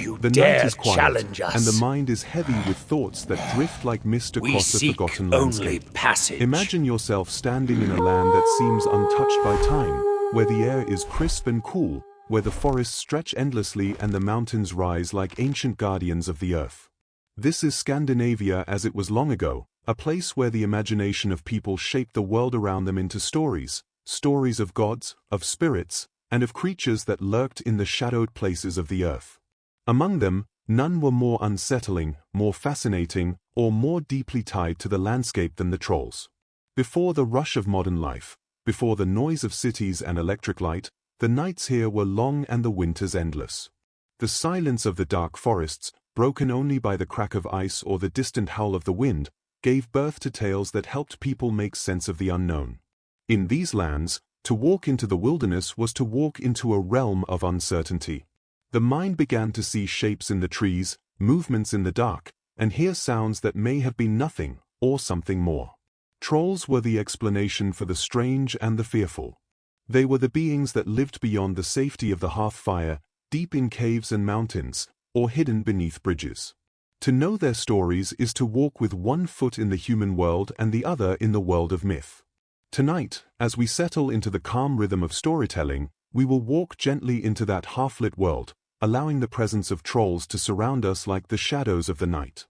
You The night dare is quiet, challenge us. and the mind is heavy with thoughts that drift like mist We across a seek forgotten only landscape. passage. Imagine yourself standing in a land that seems untouched by time, where the air is crisp and cool, where the forests stretch endlessly and the mountains rise like ancient guardians of the earth. This is Scandinavia as it was long ago, a place where the imagination of people shaped the world around them into stories, stories of gods, of spirits, and of creatures that lurked in the shadowed places of the earth. Among them, none were more unsettling, more fascinating, or more deeply tied to the landscape than the trolls. Before the rush of modern life, before the noise of cities and electric light, the nights here were long and the winters endless. The silence of the dark forests, broken only by the crack of ice or the distant howl of the wind, gave birth to tales that helped people make sense of the unknown. In these lands, to walk into the wilderness was to walk into a realm of uncertainty. The mind began to see shapes in the trees, movements in the dark, and hear sounds that may have been nothing, or something more. Trolls were the explanation for the strange and the fearful. They were the beings that lived beyond the safety of the hearth fire, deep in caves and mountains, or hidden beneath bridges. To know their stories is to walk with one foot in the human world and the other in the world of myth. Tonight, as we settle into the calm rhythm of storytelling, we will walk gently into that half-lit world, allowing the presence of trolls to surround us like the shadows of the night.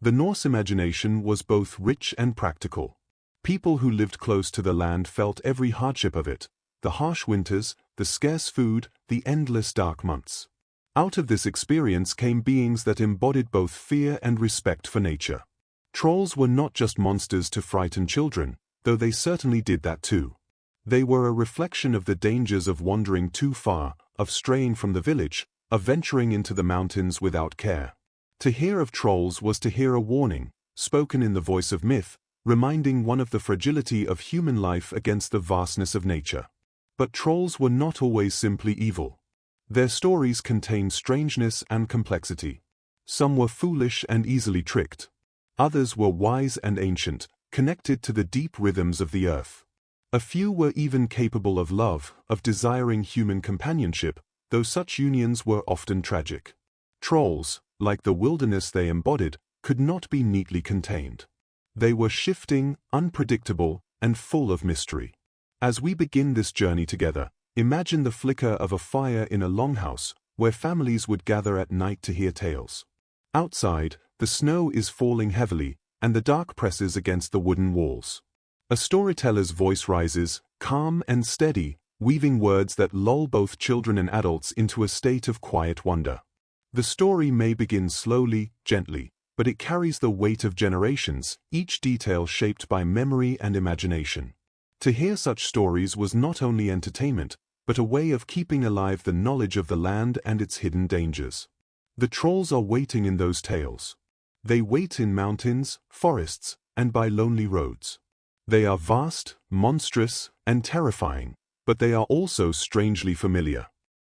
The Norse imagination was both rich and practical. People who lived close to the land felt every hardship of it, the harsh winters, the scarce food, the endless dark months. Out of this experience came beings that embodied both fear and respect for nature. Trolls were not just monsters to frighten children, though they certainly did that too. They were a reflection of the dangers of wandering too far, of straying from the village, of venturing into the mountains without care. To hear of trolls was to hear a warning, spoken in the voice of myth, reminding one of the fragility of human life against the vastness of nature. But trolls were not always simply evil. Their stories contained strangeness and complexity. Some were foolish and easily tricked. Others were wise and ancient, connected to the deep rhythms of the earth. A few were even capable of love, of desiring human companionship, though such unions were often tragic. Trolls, like the wilderness they embodied, could not be neatly contained. They were shifting, unpredictable, and full of mystery. As we begin this journey together, imagine the flicker of a fire in a longhouse, where families would gather at night to hear tales. Outside, the snow is falling heavily, and the dark presses against the wooden walls. A storyteller's voice rises, calm and steady, weaving words that lull both children and adults into a state of quiet wonder. The story may begin slowly, gently, but it carries the weight of generations, each detail shaped by memory and imagination. To hear such stories was not only entertainment, but a way of keeping alive the knowledge of the land and its hidden dangers. The trolls are waiting in those tales. They wait in mountains, forests, and by lonely roads. They are vast, monstrous, and terrifying, but they are also strangely familiar.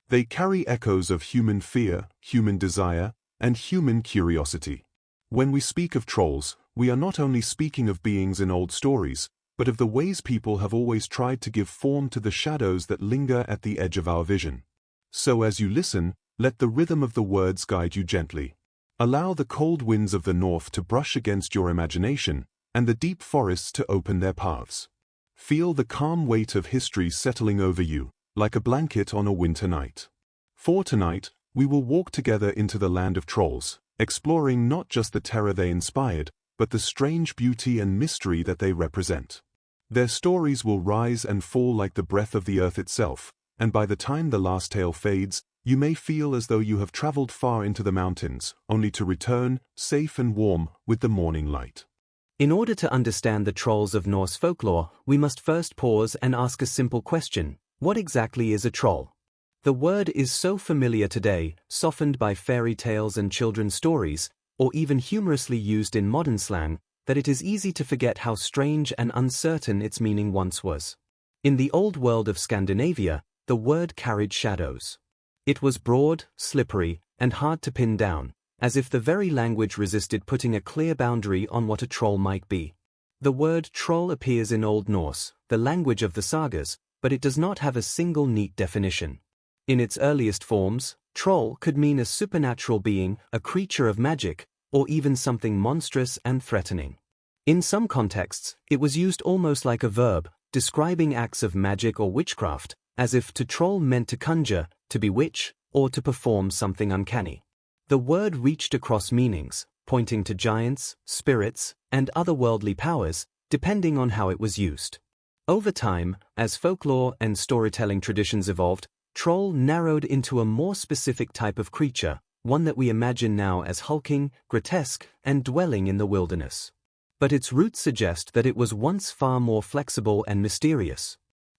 They carry echoes of human fear, human desire, and human curiosity. When we speak of trolls, we are not only speaking of beings in old stories, but of the ways people have always tried to give form to the shadows that linger at the edge of our vision. So as you listen, let the rhythm of the words guide you gently. Allow the cold winds of the north to brush against your imagination, and the deep forests to open their paths. Feel the calm weight of history settling over you, like a blanket on a winter night. For tonight, we will walk together into the land of trolls, exploring not just the terror they inspired, but the strange beauty and mystery that they represent. Their stories will rise and fall like the breath of the earth itself, and by the time the last tale fades, you may feel as though you have traveled far into the mountains, only to return, safe and warm, with the morning light. In order to understand the trolls of Norse folklore, we must first pause and ask a simple question: what exactly is a troll? The word is so familiar today, softened by fairy tales and children's stories, or even humorously used in modern slang, that it is easy to forget how strange and uncertain its meaning once was. In the old world of Scandinavia, the word carried shadows. It was broad, slippery, and hard to pin down, as if the very language resisted putting a clear boundary on what a troll might be. The word troll appears in Old Norse, the language of the sagas, but it does not have a single neat definition. In its earliest forms, troll could mean a supernatural being, a creature of magic, or even something monstrous and threatening. In some contexts, it was used almost like a verb, describing acts of magic or witchcraft, as if to troll meant to conjure, to bewitch, or to perform something uncanny. The word reached across meanings, pointing to giants, spirits, and otherworldly powers, depending on how it was used. Over time, as folklore and storytelling traditions evolved, troll narrowed into a more specific type of creature, one that we imagine now as hulking, grotesque, and dwelling in the wilderness. But its roots suggest that it was once far more flexible and mysterious.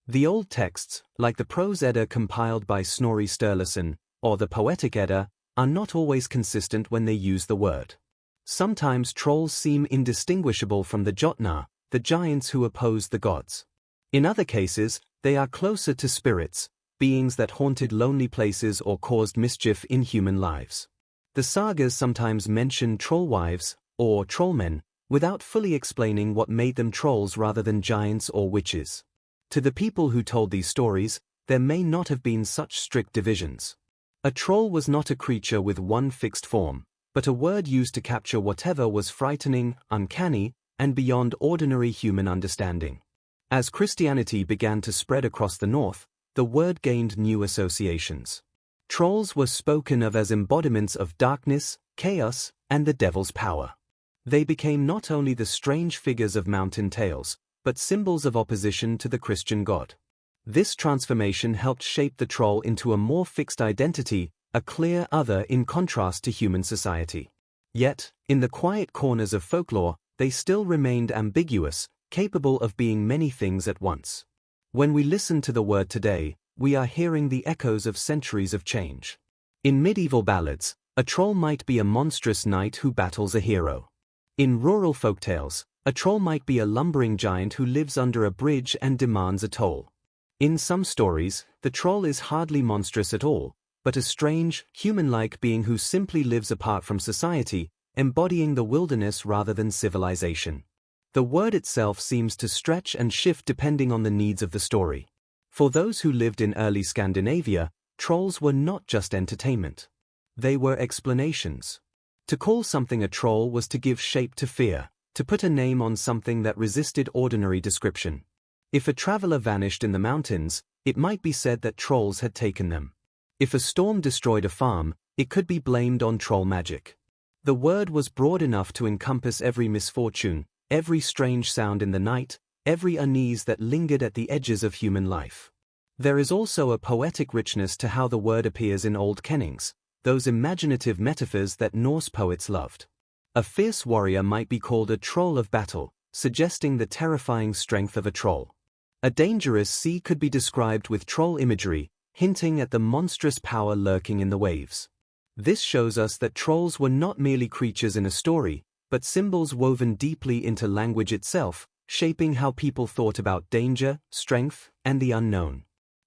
The old texts, like the Prose Edda compiled by Snorri Sturluson, or the Poetic Edda, are not always consistent when they use the word. Sometimes trolls seem indistinguishable from the Jotnar, the giants who oppose the gods. In other cases, they are closer to spirits, beings that haunted lonely places or caused mischief in human lives. The sagas sometimes mention trollwives, or trollmen, without fully explaining what made them trolls rather than giants or witches. To the people who told these stories, there may not have been such strict divisions. A troll was not a creature with one fixed form, but a word used to capture whatever was frightening, uncanny, and beyond ordinary human understanding. As Christianity began to spread across the north, the word gained new associations. Trolls were spoken of as embodiments of darkness, chaos, and the devil's power. They became not only the strange figures of mountain tales, but symbols of opposition to the Christian God. This transformation helped shape the troll into a more fixed identity, a clear other in contrast to human society. Yet, in the quiet corners of folklore, they still remained ambiguous, capable of being many things at once. When we listen to the word today, we are hearing the echoes of centuries of change. In medieval ballads, a troll might be a monstrous knight who battles a hero. In rural folktales, a troll might be a lumbering giant who lives under a bridge and demands a toll. In some stories, the troll is hardly monstrous at all, but a strange, human-like being who simply lives apart from society, embodying the wilderness rather than civilization. The word itself seems to stretch and shift depending on the needs of the story. For those who lived in early Scandinavia, trolls were not just entertainment. They were explanations. To call something a troll was to give shape to fear, to put a name on something that resisted ordinary description. If a traveler vanished in the mountains, it might be said that trolls had taken them. If a storm destroyed a farm, it could be blamed on troll magic. The word was broad enough to encompass every misfortune, every strange sound in the night, every unease that lingered at the edges of human life. There is also a poetic richness to how the word appears in old kennings, those imaginative metaphors that Norse poets loved. A fierce warrior might be called a troll of battle, suggesting the terrifying strength of a troll. A dangerous sea could be described with troll imagery, hinting at the monstrous power lurking in the waves. This shows us that trolls were not merely creatures in a story, but symbols woven deeply into language itself, shaping how people thought about danger, strength, and the unknown.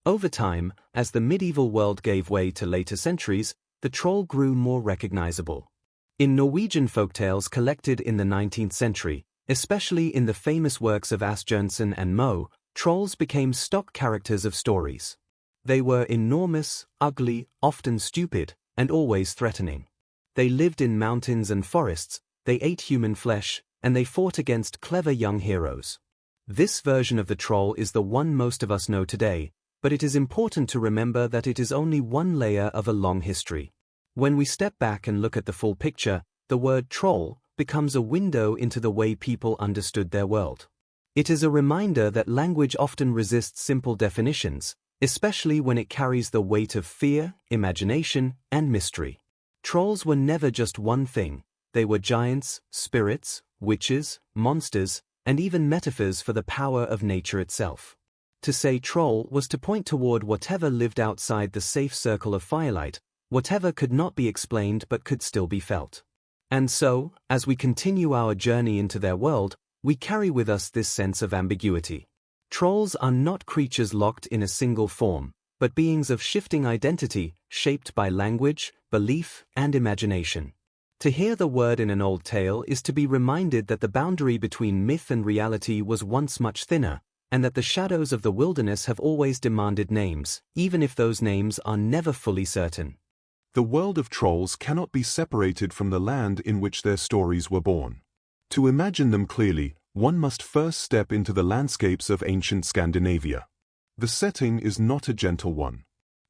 Over time, as the medieval world gave way to later centuries, the troll grew more recognizable. In Norwegian folktales collected in the 19th century, especially in the famous works of Asbjørnsen and Moe, trolls became stock characters of stories. They were enormous, ugly, often stupid, and always threatening. They lived in mountains and forests, they ate human flesh, and they fought against clever young heroes. This version of the troll is the one most of us know today, but it is important to remember that it is only one layer of a long history. When we step back and look at the full picture, the word troll becomes a window into the way people understood their world. It is a reminder that language often resists simple definitions, especially when it carries the weight of fear, imagination, and mystery. Trolls were never just one thing. They were giants, spirits, witches, monsters, and even metaphors for the power of nature itself. To say troll was to point toward whatever lived outside the safe circle of firelight, whatever could not be explained but could still be felt. And so, as we continue our journey into their world, we carry with us this sense of ambiguity. Trolls are not creatures locked in a single form, but beings of shifting identity, shaped by language, belief, and imagination. To hear the word in an old tale is to be reminded that the boundary between myth and reality was once much thinner, and that the shadows of the wilderness have always demanded names, even if those names are never fully certain. The world of trolls cannot be separated from the land in which their stories were born. To imagine them clearly, one must first step into the landscapes of ancient Scandinavia. The setting is not a gentle one.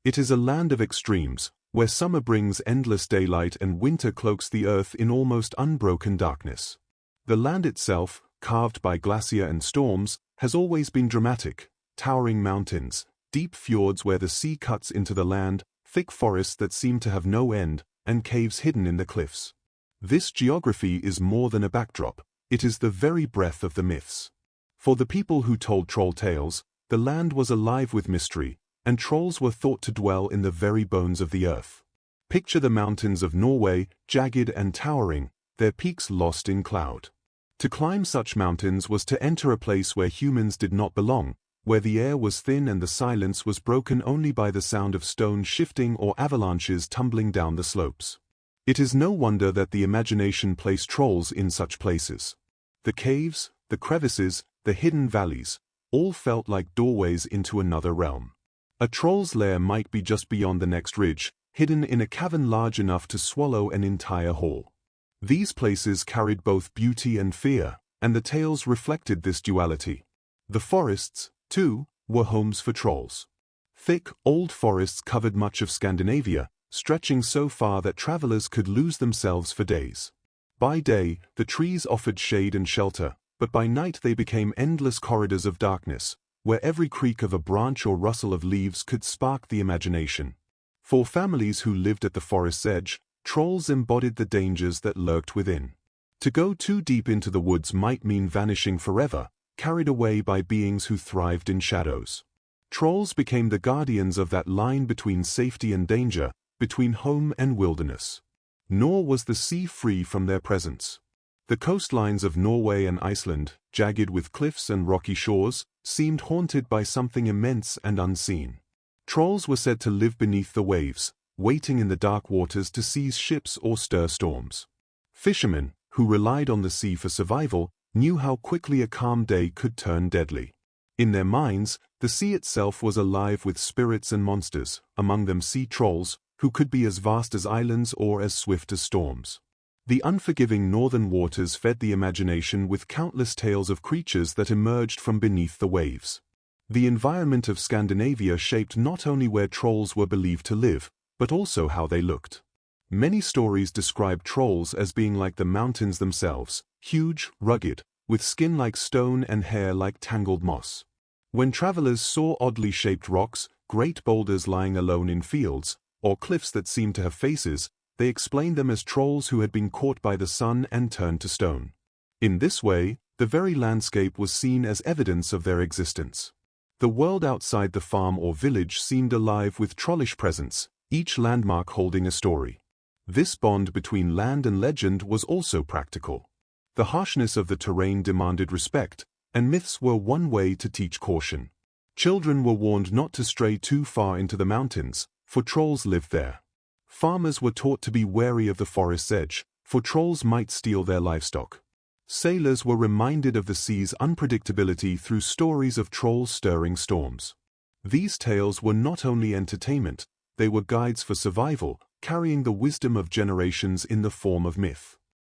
It is a land of extremes, where summer brings endless daylight and winter cloaks the earth in almost unbroken darkness. The land itself, carved by glacier and storms, has always been dramatic: towering mountains, deep fjords where the sea cuts into the land, thick forests that seem to have no end, and caves hidden in the cliffs. This geography is more than a backdrop, it is the very breath of the myths. For the people who told troll tales, the land was alive with mystery, and trolls were thought to dwell in the very bones of the earth. Picture the mountains of Norway, jagged and towering, their peaks lost in cloud. To climb such mountains was to enter a place where humans did not belong, where the air was thin and the silence was broken only by the sound of stones shifting or avalanches tumbling down the slopes. It is no wonder that the imagination placed trolls in such places. The caves, the crevices, the hidden valleys, all felt like doorways into another realm. A troll's lair might be just beyond the next ridge, hidden in a cavern large enough to swallow an entire hall. These places carried both beauty and fear, and the tales reflected this duality. The forests, too, were homes for trolls. Thick, old forests covered much of Scandinavia, stretching so far that travelers could lose themselves for days. By day, the trees offered shade and shelter, but by night they became endless corridors of darkness, where every creak of a branch or rustle of leaves could spark the imagination. For families who lived at the forest's edge, trolls embodied the dangers that lurked within. To go too deep into the woods might mean vanishing forever, carried away by beings who thrived in shadows. Trolls became the guardians of that line between safety and danger, between home and wilderness. Nor was the sea free from their presence. The coastlines of Norway and Iceland, jagged with cliffs and rocky shores, seemed haunted by something immense and unseen. Trolls were said to live beneath the waves, waiting in the dark waters to seize ships or stir storms. Fishermen, who relied on the sea for survival, knew how quickly a calm day could turn deadly. In their minds, the sea itself was alive with spirits and monsters, among them sea trolls, who could be as vast as islands or as swift as storms. The unforgiving northern waters fed the imagination with countless tales of creatures that emerged from beneath the waves. The environment of Scandinavia shaped not only where trolls were believed to live, but also how they looked. Many stories describe trolls as being like the mountains themselves, huge, rugged, with skin like stone and hair like tangled moss. When travelers saw oddly shaped rocks, great boulders lying alone in fields, or cliffs that seemed to have faces, they explained them as trolls who had been caught by the sun and turned to stone. In this way, the very landscape was seen as evidence of their existence. The world outside the farm or village seemed alive with trollish presence, each landmark holding a story. This bond between land and legend was also practical. The harshness of the terrain demanded respect, and myths were one way to teach caution. Children were warned not to stray too far into the mountains, for trolls lived there. Farmers were taught to be wary of the forest's edge, for trolls might steal their livestock. Sailors were reminded of the sea's unpredictability through stories of trolls stirring storms. These tales were not only entertainment, they were guides for survival, carrying the wisdom of generations in the form of myth.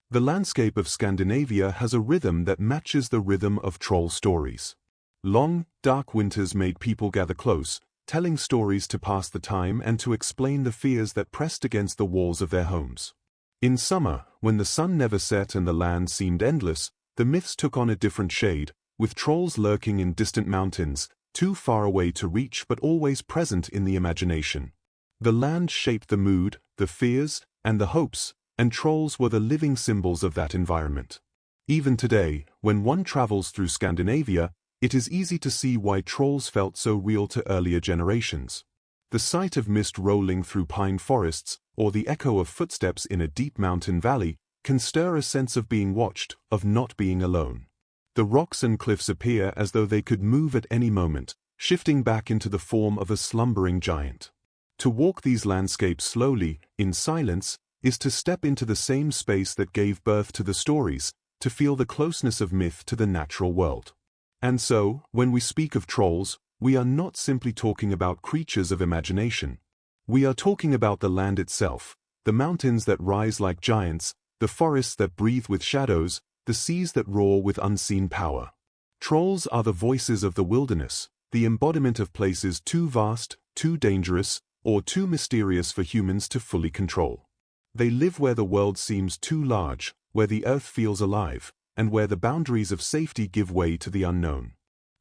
The landscape of Scandinavia has a rhythm that matches the rhythm of troll stories. Long, dark winters made people gather close, telling stories to pass the time and to explain the fears that pressed against the walls of their homes. In summer, when the sun never set and the land seemed endless, the myths took on a different shade, with trolls lurking in distant mountains, too far away to reach but always present in the imagination. The land shaped the mood, the fears, and the hopes, and trolls were the living symbols of that environment. Even today, when one travels through Scandinavia, it is easy to see why trolls felt so real to earlier generations. The sight of mist rolling through pine forests, or the echo of footsteps in a deep mountain valley, can stir a sense of being watched, of not being alone. The rocks and cliffs appear as though they could move at any moment, shifting back into the form of a slumbering giant. To walk these landscapes slowly, in silence, is to step into the same space that gave birth to the stories, to feel the closeness of myth to the natural world. And so, when we speak of trolls, we are not simply talking about creatures of imagination. We are talking about the land itself, the mountains that rise like giants, the forests that breathe with shadows, the seas that roar with unseen power. Trolls are the voices of the wilderness, the embodiment of places too vast, too dangerous, or too mysterious for humans to fully control. They live where the world seems too large, where the earth feels alive, and where the boundaries of safety give way to the unknown.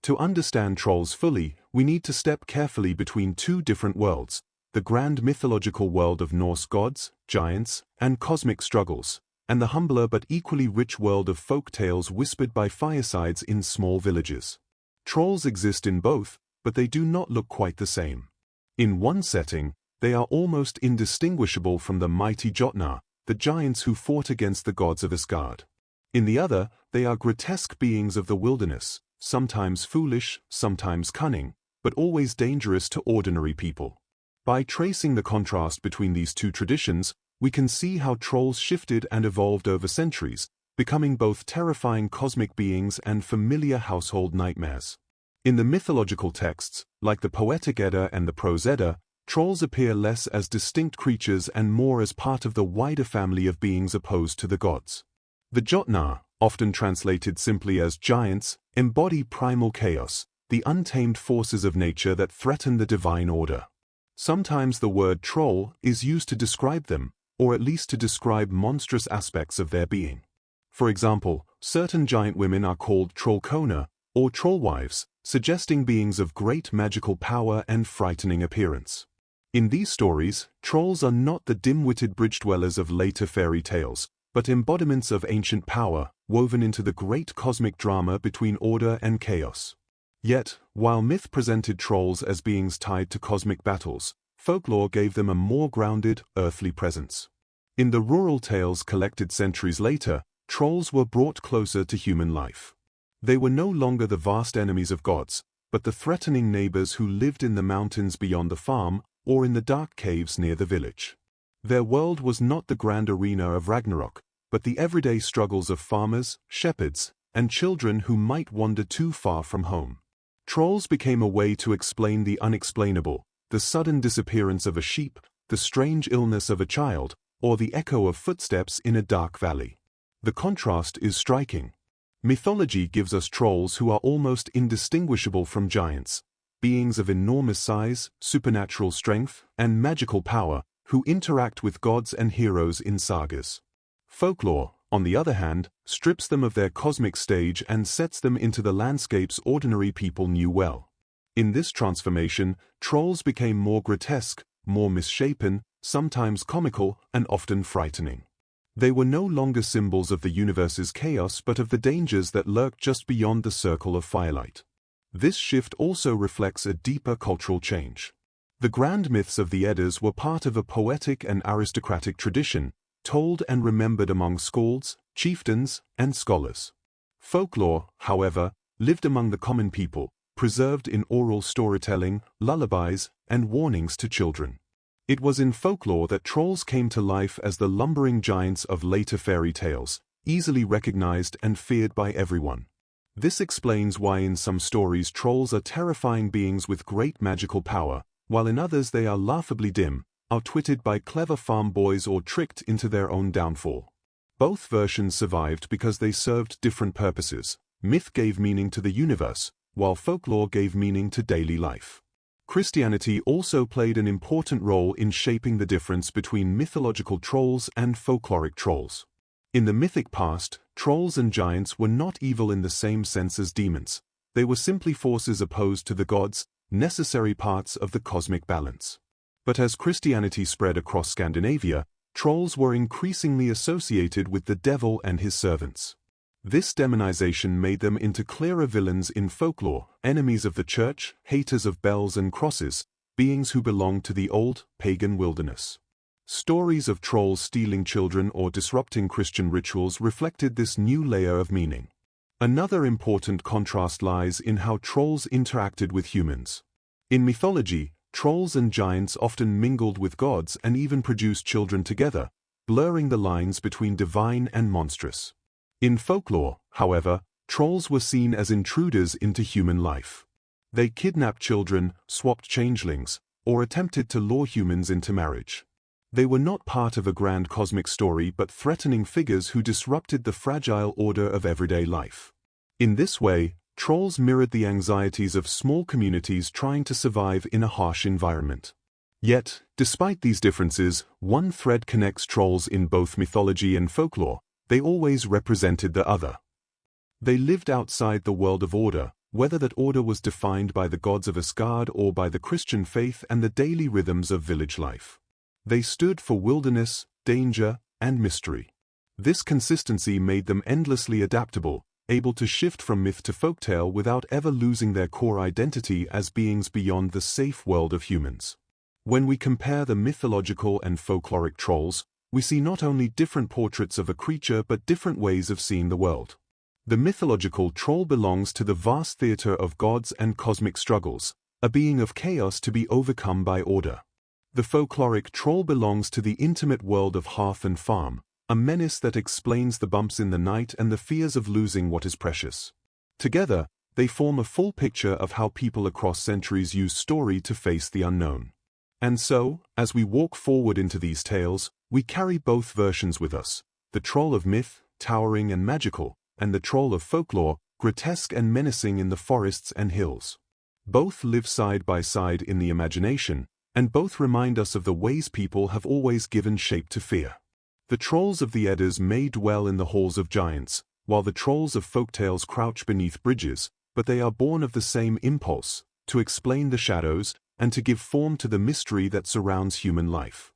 To understand trolls fully, we need to step carefully between two different worlds, the grand mythological world of Norse gods, giants, and cosmic struggles, and the humbler but equally rich world of folk tales whispered by firesides in small villages. Trolls exist in both, but they do not look quite the same. In one setting, they are almost indistinguishable from the mighty Jotnar, the giants who fought against the gods of Asgard. In the other, they are grotesque beings of the wilderness, sometimes foolish, sometimes cunning, but always dangerous to ordinary people. By tracing the contrast between these two traditions, we can see how trolls shifted and evolved over centuries, becoming both terrifying cosmic beings and familiar household nightmares. In the mythological texts, like the Poetic Edda and the Prose Edda, trolls appear less as distinct creatures and more as part of the wider family of beings opposed to the gods. The Jotnar, often translated simply as giants, embody primal chaos, the untamed forces of nature that threaten the divine order. Sometimes the word troll is used to describe them, or at least to describe monstrous aspects of their being. For example, certain giant women are called trollkona, or trollwives, suggesting beings of great magical power and frightening appearance. In these stories, trolls are not the dim-witted bridge-dwellers of later fairy tales, but embodiments of ancient power, woven into the great cosmic drama between order and chaos. Yet, while myth presented trolls as beings tied to cosmic battles, folklore gave them a more grounded, earthly presence. In the rural tales collected centuries later, trolls were brought closer to human life. They were no longer the vast enemies of gods, but the threatening neighbors who lived in the mountains beyond the farm or in the dark caves near the village. Their world was not the grand arena of Ragnarok, but the everyday struggles of farmers, shepherds, and children who might wander too far from home. Trolls became a way to explain the unexplainable, the sudden disappearance of a sheep, the strange illness of a child, or the echo of footsteps in a dark valley. The contrast is striking. Mythology gives us trolls who are almost indistinguishable from giants, beings of enormous size, supernatural strength, and magical power, who interact with gods and heroes in sagas. Folklore, on the other hand, strips them of their cosmic stage and sets them into the landscapes ordinary people knew well. In this transformation, trolls became more grotesque, more misshapen, sometimes comical, and often frightening. They were no longer symbols of the universe's chaos but of the dangers that lurk just beyond the circle of firelight. This shift also reflects a deeper cultural change. The grand myths of the Eddas were part of a poetic and aristocratic tradition, told and remembered among skalds, chieftains, and scholars. Folklore, however, lived among the common people, preserved in oral storytelling, lullabies, and warnings to children. It was in folklore that trolls came to life as the lumbering giants of later fairy tales, easily recognized and feared by everyone. This explains why in some stories trolls are terrifying beings with great magical power, while in others they are laughably dim, outwitted by clever farm boys or tricked into their own downfall. Both versions survived because they served different purposes. Myth gave meaning to the universe, while folklore gave meaning to daily life. Christianity also played an important role in shaping the difference between mythological trolls and folkloric trolls. In the mythic past, trolls and giants were not evil in the same sense as demons. They were simply forces opposed to the gods, necessary parts of the cosmic balance. But as Christianity spread across Scandinavia, trolls were increasingly associated with the devil and his servants. This demonization made them into clearer villains in folklore, enemies of the church, haters of bells and crosses, beings who belonged to the old, pagan wilderness. Stories of trolls stealing children or disrupting Christian rituals reflected this new layer of meaning. Another important contrast lies in how trolls interacted with humans. In mythology, trolls and giants often mingled with gods and even produced children together, blurring the lines between divine and monstrous. In folklore, however, trolls were seen as intruders into human life. They kidnapped children, swapped changelings, or attempted to lure humans into marriage. They were not part of a grand cosmic story but threatening figures who disrupted the fragile order of everyday life. In this way, trolls mirrored the anxieties of small communities trying to survive in a harsh environment. Yet, despite these differences, one thread connects trolls in both mythology and folklore: they always represented the other. They lived outside the world of order, whether that order was defined by the gods of Asgard or by the Christian faith and the daily rhythms of village life. They stood for wilderness, danger, and mystery. This consistency made them endlessly adaptable, able to shift from myth to folktale without ever losing their core identity as beings beyond the safe world of humans. When we compare the mythological and folkloric trolls, we see not only different portraits of a creature but different ways of seeing the world. The mythological troll belongs to the vast theater of gods and cosmic struggles, a being of chaos to be overcome by order. The folkloric troll belongs to the intimate world of hearth and farm, a menace that explains the bumps in the night and the fears of losing what is precious. Together, they form a full picture of how people across centuries use story to face the unknown. And so, as we walk forward into these tales, we carry both versions with us: the troll of myth, towering and magical, and the troll of folklore, grotesque and menacing in the forests and hills. Both live side by side in the imagination, and both remind us of the ways people have always given shape to fear. The trolls of the Eddas may dwell in the halls of giants, while the trolls of folktales crouch beneath bridges, but they are born of the same impulse: to explain the shadows, and to give form to the mystery that surrounds human life.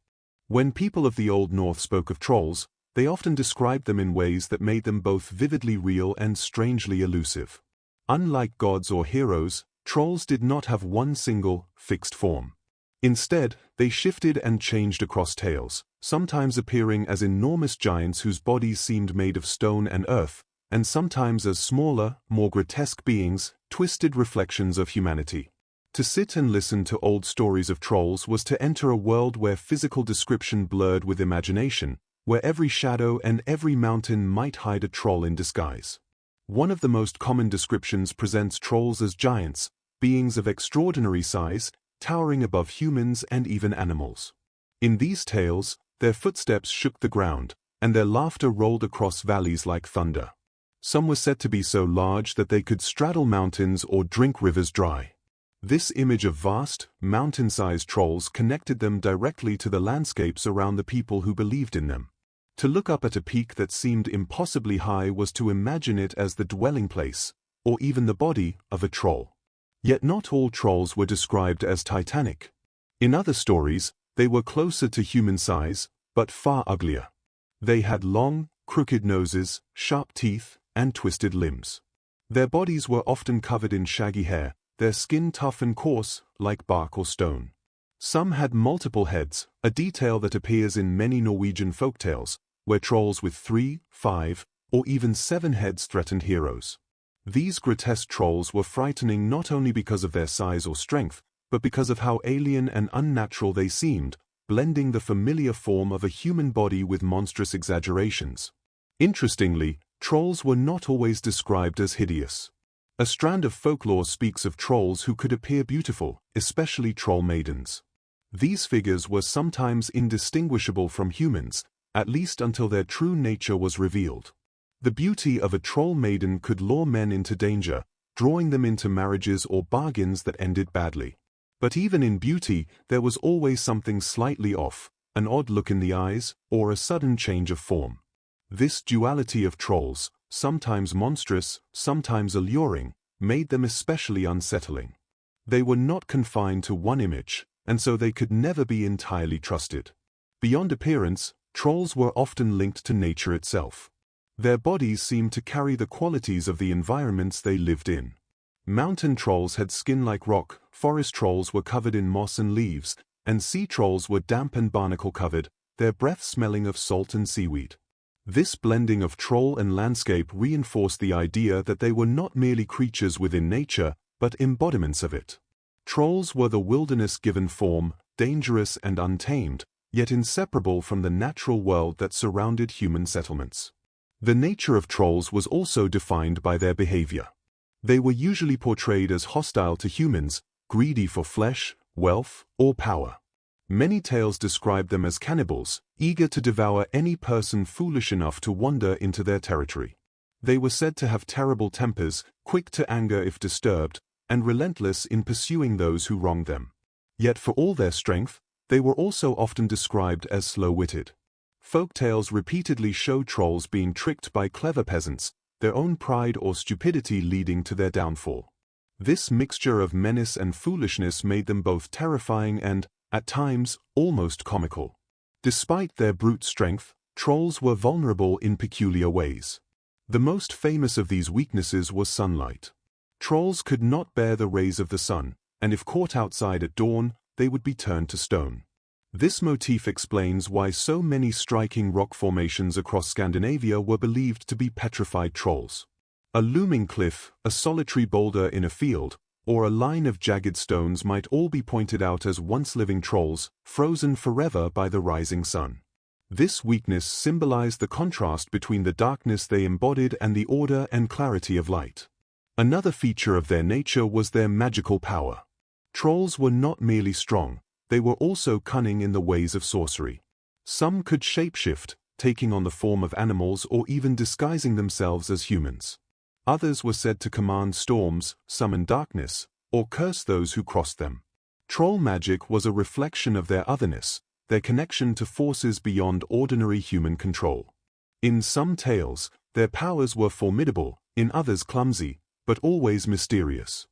When people of the Old North spoke of trolls, they often described them in ways that made them both vividly real and strangely elusive. Unlike gods or heroes, trolls did not have one single, fixed form. Instead, they shifted and changed across tales, sometimes appearing as enormous giants whose bodies seemed made of stone and earth, and sometimes as smaller, more grotesque beings, twisted reflections of humanity. To sit and listen to old stories of trolls was to enter a world where physical description blurred with imagination, where every shadow and every mountain might hide a troll in disguise. One of the most common descriptions presents trolls as giants, beings of extraordinary size, towering above humans and even animals. In these tales, their footsteps shook the ground, and their laughter rolled across valleys like thunder. Some were said to be so large that they could straddle mountains or drink rivers dry. This image of vast, mountain-sized trolls connected them directly to the landscapes around the people who believed in them. To look up at a peak that seemed impossibly high was to imagine it as the dwelling place, or even the body, of a troll. Yet not all trolls were described as titanic. In other stories, they were closer to human size, but far uglier. They had long, crooked noses, sharp teeth, and twisted limbs. Their bodies were often covered in shaggy hair, their skin tough and coarse, like bark or stone. Some had multiple heads, a detail that appears in many Norwegian folktales, where trolls with 3, 5, or even 7 heads threatened heroes. These grotesque trolls were frightening not only because of their size or strength, but because of how alien and unnatural they seemed, blending the familiar form of a human body with monstrous exaggerations. Interestingly, trolls were not always described as hideous. A strand of folklore speaks of trolls who could appear beautiful, especially troll maidens. These figures were sometimes indistinguishable from humans, at least until their true nature was revealed. The beauty of a troll maiden could lure men into danger, drawing them into marriages or bargains that ended badly. But even in beauty, there was always something slightly off, an odd look in the eyes, or a sudden change of form. This duality of trolls, sometimes monstrous, sometimes alluring, made them especially unsettling. They were not confined to one image, and so they could never be entirely trusted. Beyond appearance, trolls were often linked to nature itself. Their bodies seemed to carry the qualities of the environments they lived in. Mountain trolls had skin like rock, forest trolls were covered in moss and leaves, and sea trolls were damp and barnacle-covered, their breath smelling of salt and seaweed. This blending of troll and landscape reinforced the idea that they were not merely creatures within nature, but embodiments of it. Trolls were the wilderness given form, dangerous and untamed, yet inseparable from the natural world that surrounded human settlements. The nature of trolls was also defined by their behavior. They were usually portrayed as hostile to humans, greedy for flesh, wealth, or power. Many tales describe them as cannibals, eager to devour any person foolish enough to wander into their territory. They were said to have terrible tempers, quick to anger if disturbed, and relentless in pursuing those who wronged them. Yet for all their strength, they were also often described as slow-witted. Folk tales repeatedly show trolls being tricked by clever peasants, their own pride or stupidity leading to their downfall. This mixture of menace and foolishness made them both terrifying and, at times, almost comical. Despite their brute strength, trolls were vulnerable in peculiar ways. The most famous of these weaknesses was sunlight. Trolls could not bear the rays of the sun, and if caught outside at dawn, they would be turned to stone. This motif explains why so many striking rock formations across Scandinavia were believed to be petrified trolls. A looming cliff, a solitary boulder in a field, or a line of jagged stones might all be pointed out as once-living trolls, frozen forever by the rising sun. This weakness symbolized the contrast between the darkness they embodied and the order and clarity of light. Another feature of their nature was their magical power. Trolls were not merely strong, they were also cunning in the ways of sorcery. Some could shapeshift, taking on the form of animals or even disguising themselves as humans. Others were said to command storms, summon darkness, or curse those who crossed them. Troll magic was a reflection of their otherness, their connection to forces beyond ordinary human control. In some tales, their powers were formidable, in others clumsy, but always mysterious.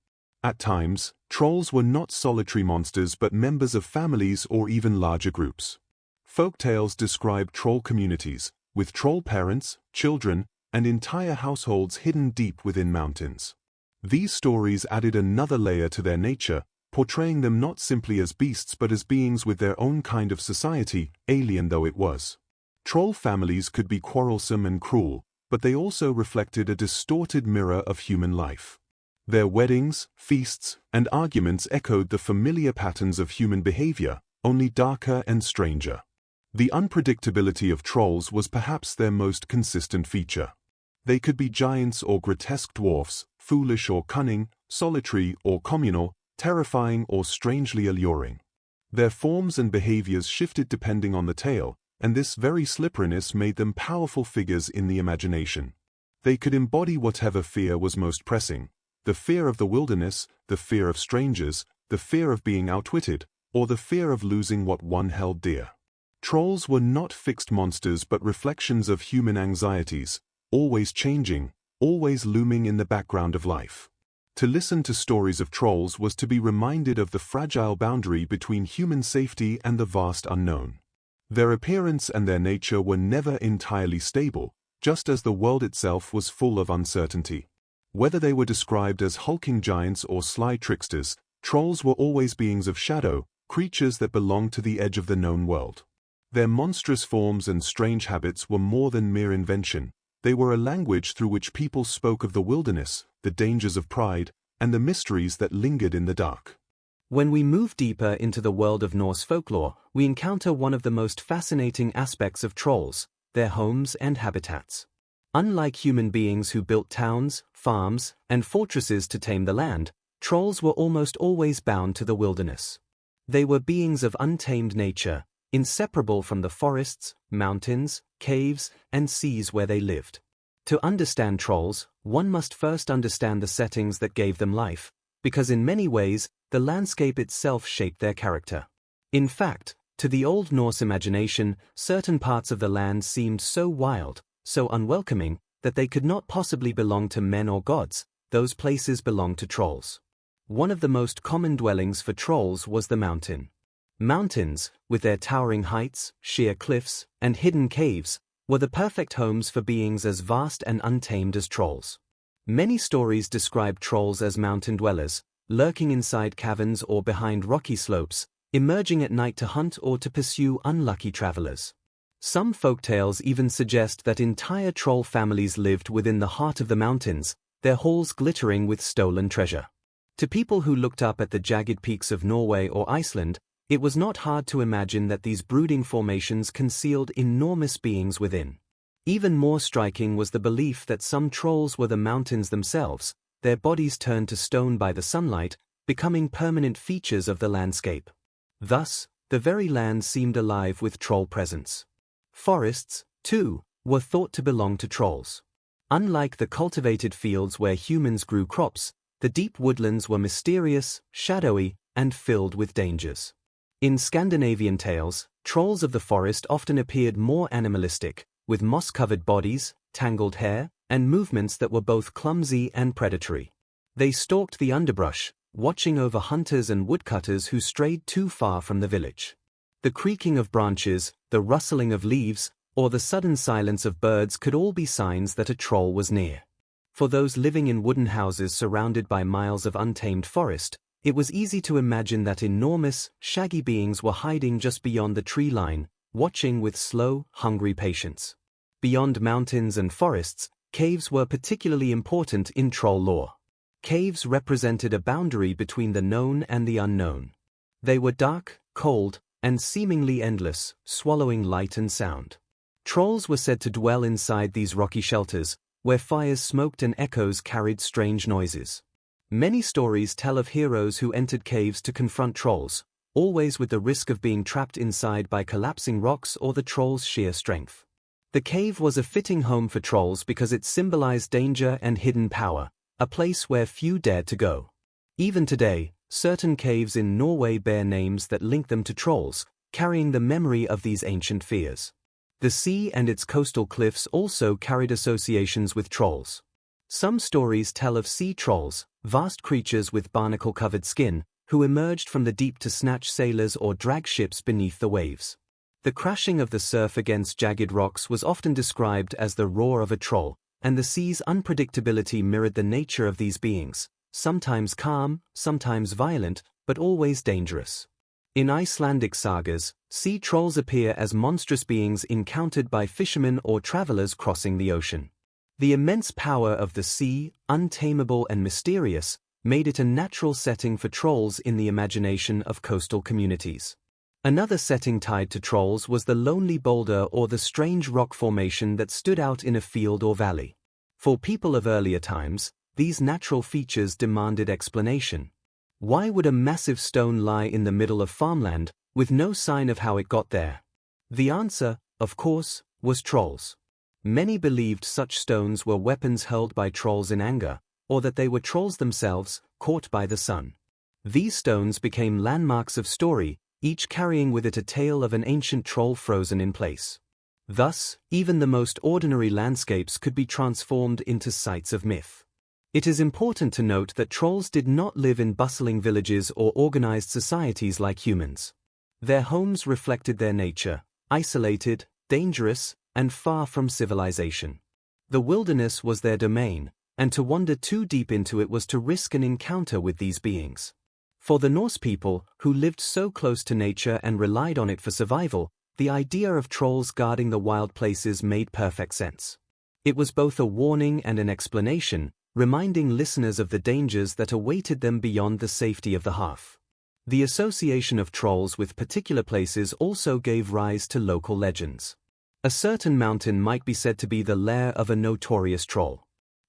At times, trolls were not solitary monsters but members of families or even larger groups. Folk tales describe troll communities, with troll parents, children, and entire households hidden deep within mountains. These stories added another layer to their nature, portraying them not simply as beasts but as beings with their own kind of society, alien though it was. Troll families could be quarrelsome and cruel, but they also reflected a distorted mirror of human life. Their weddings, feasts, and arguments echoed the familiar patterns of human behavior, only darker and stranger. The unpredictability of trolls was perhaps their most consistent feature. They could be giants or grotesque dwarfs, foolish or cunning, solitary or communal, terrifying or strangely alluring. Their forms and behaviors shifted depending on the tale, and this very slipperiness made them powerful figures in the imagination. They could embody whatever fear was most pressing: the fear of the wilderness, the fear of strangers, the fear of being outwitted, or the fear of losing what one held dear. Trolls were not fixed monsters but reflections of human anxieties, always changing, always looming in the background of life. To listen to stories of trolls was to be reminded of the fragile boundary between human safety and the vast unknown. Their appearance and their nature were never entirely stable, just as the world itself was full of uncertainty. Whether they were described as hulking giants or sly tricksters, trolls were always beings of shadow, creatures that belonged to the edge of the known world. Their monstrous forms and strange habits were more than mere invention. They were a language through which people spoke of the wilderness, the dangers of pride, and the mysteries that lingered in the dark. When we move deeper into the world of Norse folklore, we encounter one of the most fascinating aspects of trolls: their homes and habitats. Unlike human beings who built towns, farms, and fortresses to tame the land, trolls were almost always bound to the wilderness. They were beings of untamed nature, inseparable from the forests, mountains, caves, and seas where they lived. To understand trolls, one must first understand the settings that gave them life, because in many ways, the landscape itself shaped their character. In fact, to the Old Norse imagination, certain parts of the land seemed so wild, so unwelcoming, that they could not possibly belong to men or gods. Those places belonged to trolls. One of the most common dwellings for trolls was the mountain. Mountains, with their towering heights, sheer cliffs, and hidden caves, were the perfect homes for beings as vast and untamed as trolls. Many stories describe trolls as mountain dwellers, lurking inside caverns or behind rocky slopes, emerging at night to hunt or to pursue unlucky travelers. Some folktales even suggest that entire troll families lived within the heart of the mountains, their halls glittering with stolen treasure. To people who looked up at the jagged peaks of Norway or Iceland, it was not hard to imagine that these brooding formations concealed enormous beings within. Even more striking was the belief that some trolls were the mountains themselves, their bodies turned to stone by the sunlight, becoming permanent features of the landscape. Thus, the very land seemed alive with troll presence. Forests, too, were thought to belong to trolls. Unlike the cultivated fields where humans grew crops, the deep woodlands were mysterious, shadowy, and filled with dangers. In Scandinavian tales, trolls of the forest often appeared more animalistic, with moss-covered bodies, tangled hair, and movements that were both clumsy and predatory. They stalked the underbrush, watching over hunters and woodcutters who strayed too far from the village. The creaking of branches, the rustling of leaves, or the sudden silence of birds could all be signs that a troll was near. For those living in wooden houses surrounded by miles of untamed forest, it was easy to imagine that enormous, shaggy beings were hiding just beyond the tree line, watching with slow, hungry patience. Beyond mountains and forests, caves were particularly important in troll lore. Caves represented a boundary between the known and the unknown. They were dark, cold, and seemingly endless, swallowing light and sound. Trolls were said to dwell inside these rocky shelters, where fires smoked and echoes carried strange noises. Many stories tell of heroes who entered caves to confront trolls, always with the risk of being trapped inside by collapsing rocks or the troll's sheer strength. The cave was a fitting home for trolls because it symbolized danger and hidden power, a place where few dared to go. Even today, certain caves in Norway bear names that link them to trolls, carrying the memory of these ancient fears. The sea and its coastal cliffs also carried associations with trolls. Some stories tell of sea trolls, vast creatures with barnacle-covered skin, who emerged from the deep to snatch sailors or drag ships beneath the waves. The crashing of the surf against jagged rocks was often described as the roar of a troll, and the sea's unpredictability mirrored the nature of these beings, sometimes calm, sometimes violent, but always dangerous. In Icelandic sagas, sea trolls appear as monstrous beings encountered by fishermen or travelers crossing the ocean. The immense power of the sea, untamable and mysterious, made it a natural setting for trolls in the imagination of coastal communities. Another setting tied to trolls was the lonely boulder or the strange rock formation that stood out in a field or valley. For people of earlier times, these natural features demanded explanation. Why would a massive stone lie in the middle of farmland, with no sign of how it got there? The answer, of course, was trolls. Many believed such stones were weapons hurled by trolls in anger, or that they were trolls themselves, caught by the sun. These stones became landmarks of story, each carrying with it a tale of an ancient troll frozen in place. Thus, even the most ordinary landscapes could be transformed into sites of myth. It is important to note that trolls did not live in bustling villages or organized societies like humans. Their homes reflected their nature, isolated, dangerous, and far from civilization. The wilderness was their domain, and to wander too deep into it was to risk an encounter with these beings. For the Norse people, who lived so close to nature and relied on it for survival, the idea of trolls guarding the wild places made perfect sense. It was both a warning and an explanation, reminding listeners of the dangers that awaited them beyond the safety of the hearth. The association of trolls with particular places also gave rise to local legends. A certain mountain might be said to be the lair of a notorious troll.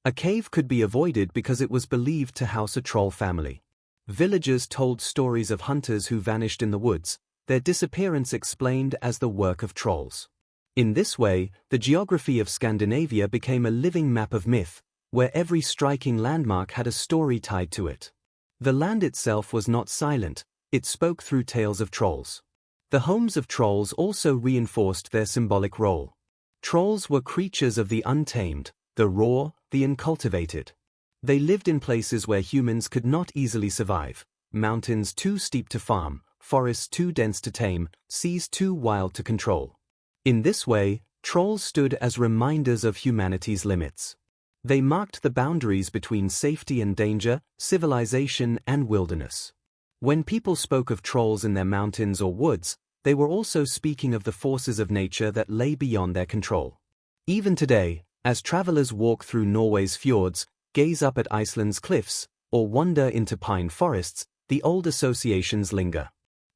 A cave could be avoided because it was believed to house a troll family. Villagers told stories of hunters who vanished in the woods, their disappearance explained as the work of trolls. In this way, the geography of Scandinavia became a living map of myth, where every striking landmark had a story tied to it. The land itself was not silent, it spoke through tales of trolls. The homes of trolls also reinforced their symbolic role. Trolls were creatures of the untamed, the raw, the uncultivated. They lived in places where humans could not easily survive, mountains too steep to farm, forests too dense to tame, seas too wild to control. In this way, trolls stood as reminders of humanity's limits. They marked the boundaries between safety and danger, civilization and wilderness. When people spoke of trolls in their mountains or woods, they were also speaking of the forces of nature that lay beyond their control. Even today, as travelers walk through Norway's fjords, gaze up at Iceland's cliffs, or wander into pine forests, the old associations linger.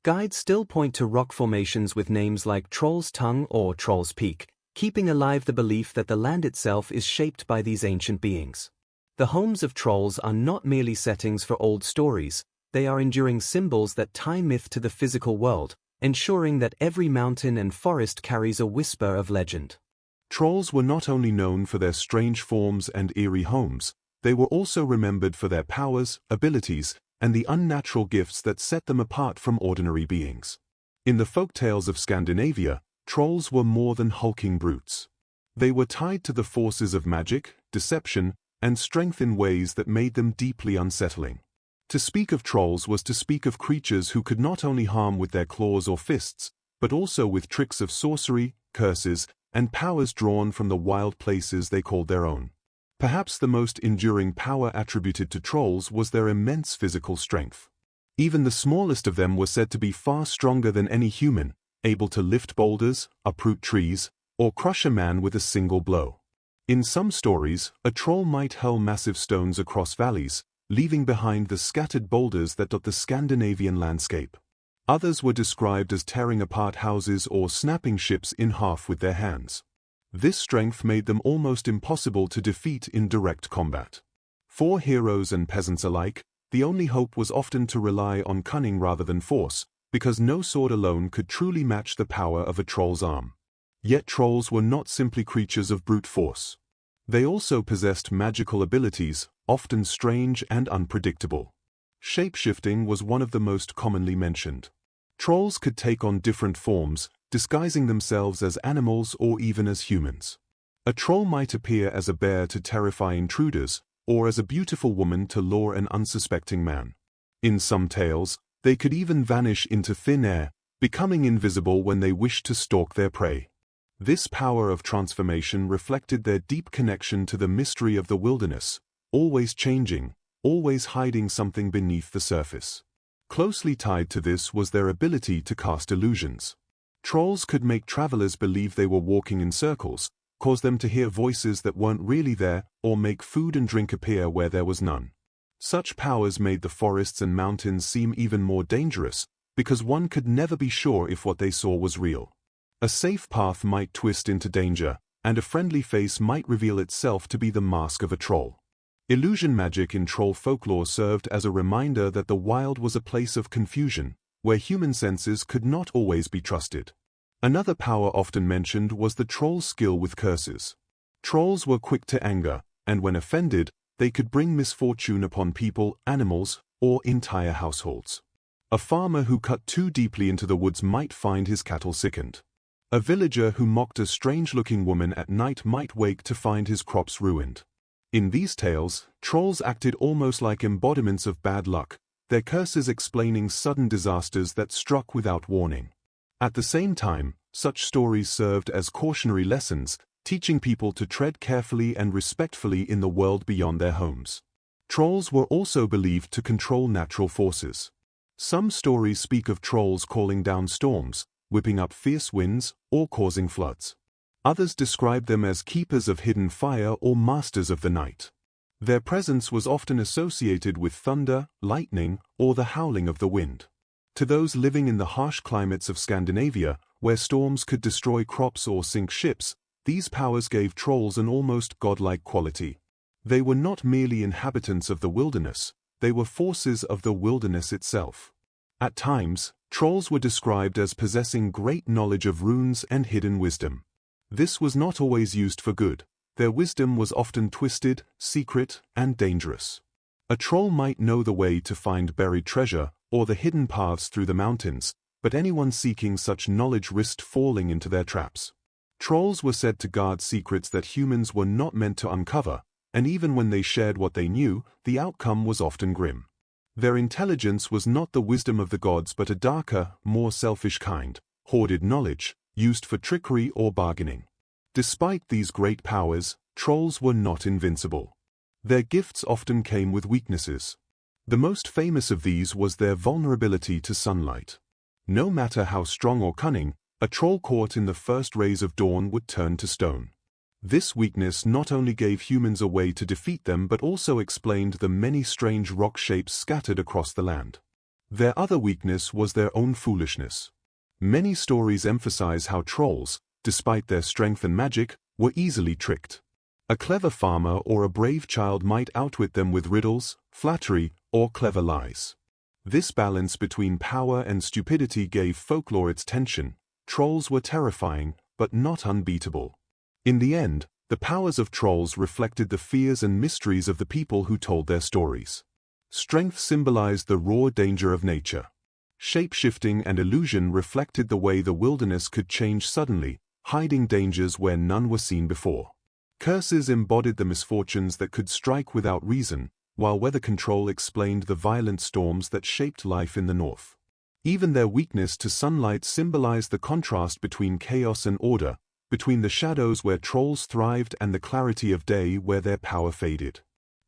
Guides still point to rock formations with names like Troll's Tongue or Troll's Peak, keeping alive the belief that the land itself is shaped by these ancient beings. The homes of trolls are not merely settings for old stories, they are enduring symbols that tie myth to the physical world, ensuring that every mountain and forest carries a whisper of legend. Trolls were not only known for their strange forms and eerie homes, they were also remembered for their powers, abilities, and the unnatural gifts that set them apart from ordinary beings. In the folktales of Scandinavia, trolls were more than hulking brutes. They were tied to the forces of magic, deception, and strength in ways that made them deeply unsettling. To speak of trolls was to speak of creatures who could not only harm with their claws or fists, but also with tricks of sorcery, curses, and powers drawn from the wild places they called their own. Perhaps the most enduring power attributed to trolls was their immense physical strength. Even the smallest of them were said to be far stronger than any human, able to lift boulders, uproot trees, or crush a man with a single blow. In some stories, a troll might hurl massive stones across valleys, leaving behind the scattered boulders that dot the Scandinavian landscape. Others were described as tearing apart houses or snapping ships in half with their hands. This strength made them almost impossible to defeat in direct combat. For heroes and peasants alike, the only hope was often to rely on cunning rather than force, because no sword alone could truly match the power of a troll's arm. Yet trolls were not simply creatures of brute force. They also possessed magical abilities, often strange and unpredictable. Shape-shifting was one of the most commonly mentioned. Trolls could take on different forms, disguising themselves as animals or even as humans. A troll might appear as a bear to terrify intruders, or as a beautiful woman to lure an unsuspecting man. In some tales, they could even vanish into thin air, becoming invisible when they wished to stalk their prey. This power of transformation reflected their deep connection to the mystery of the wilderness, always changing, always hiding something beneath the surface. Closely tied to this was their ability to cast illusions. Trolls could make travelers believe they were walking in circles, cause them to hear voices that weren't really there, or make food and drink appear where there was none. Such powers made the forests and mountains seem even more dangerous, because one could never be sure if what they saw was real. A safe path might twist into danger, and a friendly face might reveal itself to be the mask of a troll. Illusion magic in troll folklore served as a reminder that the wild was a place of confusion, where human senses could not always be trusted. Another power often mentioned was the troll's skill with curses. Trolls were quick to anger, and when offended, they could bring misfortune upon people, animals, or entire households. A farmer who cut too deeply into the woods might find his cattle sickened. A villager who mocked a strange-looking woman at night might wake to find his crops ruined. In these tales, trolls acted almost like embodiments of bad luck, their curses explaining sudden disasters that struck without warning. At the same time, such stories served as cautionary lessons, teaching people to tread carefully and respectfully in the world beyond their homes. Trolls were also believed to control natural forces. Some stories speak of trolls calling down storms, whipping up fierce winds, or causing floods. Others describe them as keepers of hidden fire or masters of the night. Their presence was often associated with thunder, lightning, or the howling of the wind. To those living in the harsh climates of Scandinavia, where storms could destroy crops or sink ships, these powers gave trolls an almost godlike quality. They were not merely inhabitants of the wilderness, they were forces of the wilderness itself. At times, trolls were described as possessing great knowledge of runes and hidden wisdom. This was not always used for good. Their wisdom was often twisted, secret, and dangerous. A troll might know the way to find buried treasure, or the hidden paths through the mountains, but anyone seeking such knowledge risked falling into their traps. Trolls were said to guard secrets that humans were not meant to uncover, and even when they shared what they knew, the outcome was often grim. Their intelligence was not the wisdom of the gods but a darker, more selfish kind, hoarded knowledge, used for trickery or bargaining. Despite these great powers, trolls were not invincible. Their gifts often came with weaknesses. The most famous of these was their vulnerability to sunlight. No matter how strong or cunning, a troll caught in the first rays of dawn would turn to stone. This weakness not only gave humans a way to defeat them but also explained the many strange rock shapes scattered across the land. Their other weakness was their own foolishness. Many stories emphasize how trolls, despite their strength and magic, were easily tricked. A clever farmer or a brave child might outwit them with riddles, flattery, or clever lies. This balance between power and stupidity gave folklore its tension. Trolls were terrifying, but not unbeatable. In the end, the powers of trolls reflected the fears and mysteries of the people who told their stories. Strength symbolized the raw danger of nature. Shape-shifting and illusion reflected the way the wilderness could change suddenly, hiding dangers where none were seen before. Curses embodied the misfortunes that could strike without reason, while weather control explained the violent storms that shaped life in the north. Even their weakness to sunlight symbolized the contrast between chaos and order, between the shadows where trolls thrived and the clarity of day where their power faded.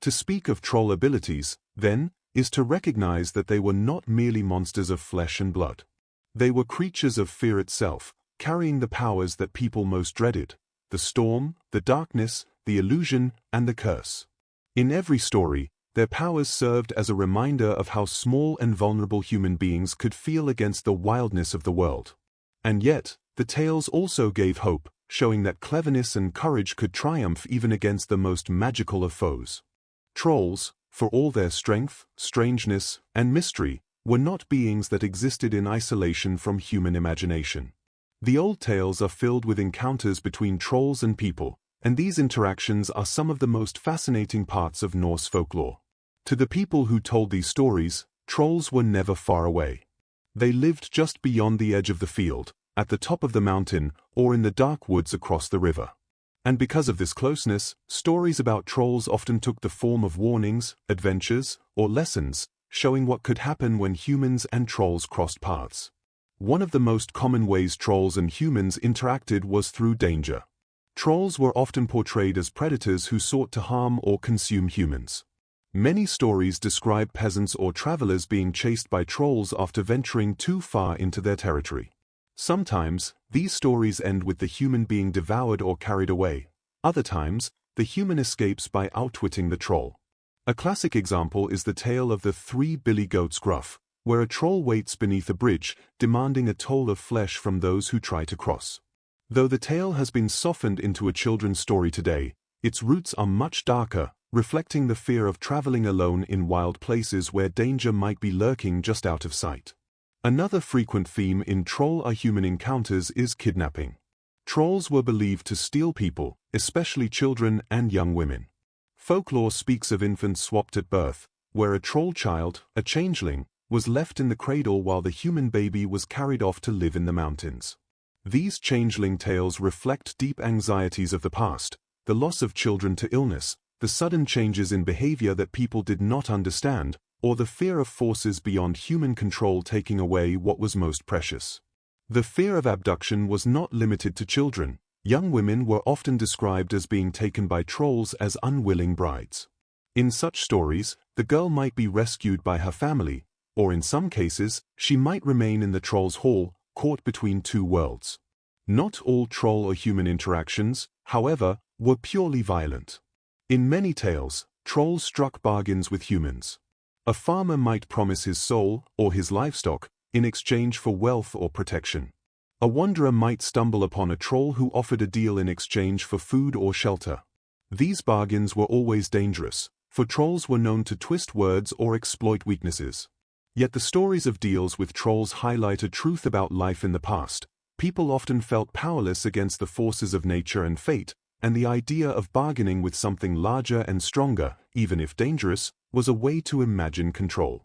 To speak of troll abilities, then, is to recognize that they were not merely monsters of flesh and blood. They were creatures of fear itself, carrying the powers that people most dreaded: the storm, the darkness, the illusion, and the curse. In every story, their powers served as a reminder of how small and vulnerable human beings could feel against the wildness of the world. And yet, the tales also gave hope, showing that cleverness and courage could triumph even against the most magical of foes. Trolls, for all their strength, strangeness, and mystery, were not beings that existed in isolation from human imagination. The old tales are filled with encounters between trolls and people, and these interactions are some of the most fascinating parts of Norse folklore. To the people who told these stories, trolls were never far away. They lived just beyond the edge of the field, at the top of the mountain, or in the dark woods across the river. And because of this closeness, stories about trolls often took the form of warnings, adventures, or lessons, showing what could happen when humans and trolls crossed paths. One of the most common ways trolls and humans interacted was through danger. Trolls were often portrayed as predators who sought to harm or consume humans. Many stories describe peasants or travelers being chased by trolls after venturing too far into their territory. Sometimes, these stories end with the human being devoured or carried away. Other times, the human escapes by outwitting the troll. A classic example is the tale of the three billy goats Gruff, where a troll waits beneath a bridge, demanding a toll of flesh from those who try to cross. Though the tale has been softened into a children's story today, its roots are much darker, reflecting the fear of traveling alone in wild places where danger might be lurking just out of sight. Another frequent theme in troll or human encounters is kidnapping. Trolls were believed to steal people, especially children and young women. Folklore speaks of infants swapped at birth, where a troll child, a changeling, was left in the cradle while the human baby was carried off to live in the mountains. These changeling tales reflect deep anxieties of the past, the loss of children to illness, the sudden changes in behavior that people did not understand, or the fear of forces beyond human control taking away what was most precious. The fear of abduction was not limited to children. Young women were often described as being taken by trolls as unwilling brides. In such stories, the girl might be rescued by her family, or in some cases, she might remain in the troll's hall, caught between two worlds. Not all troll or human interactions, however, were purely violent. In many tales, trolls struck bargains with humans. A farmer might promise his soul, or his livestock, in exchange for wealth or protection. A wanderer might stumble upon a troll who offered a deal in exchange for food or shelter. These bargains were always dangerous, for trolls were known to twist words or exploit weaknesses. Yet the stories of deals with trolls highlight a truth about life in the past. People often felt powerless against the forces of nature and fate, and the idea of bargaining with something larger and stronger, even if dangerous, was a way to imagine control.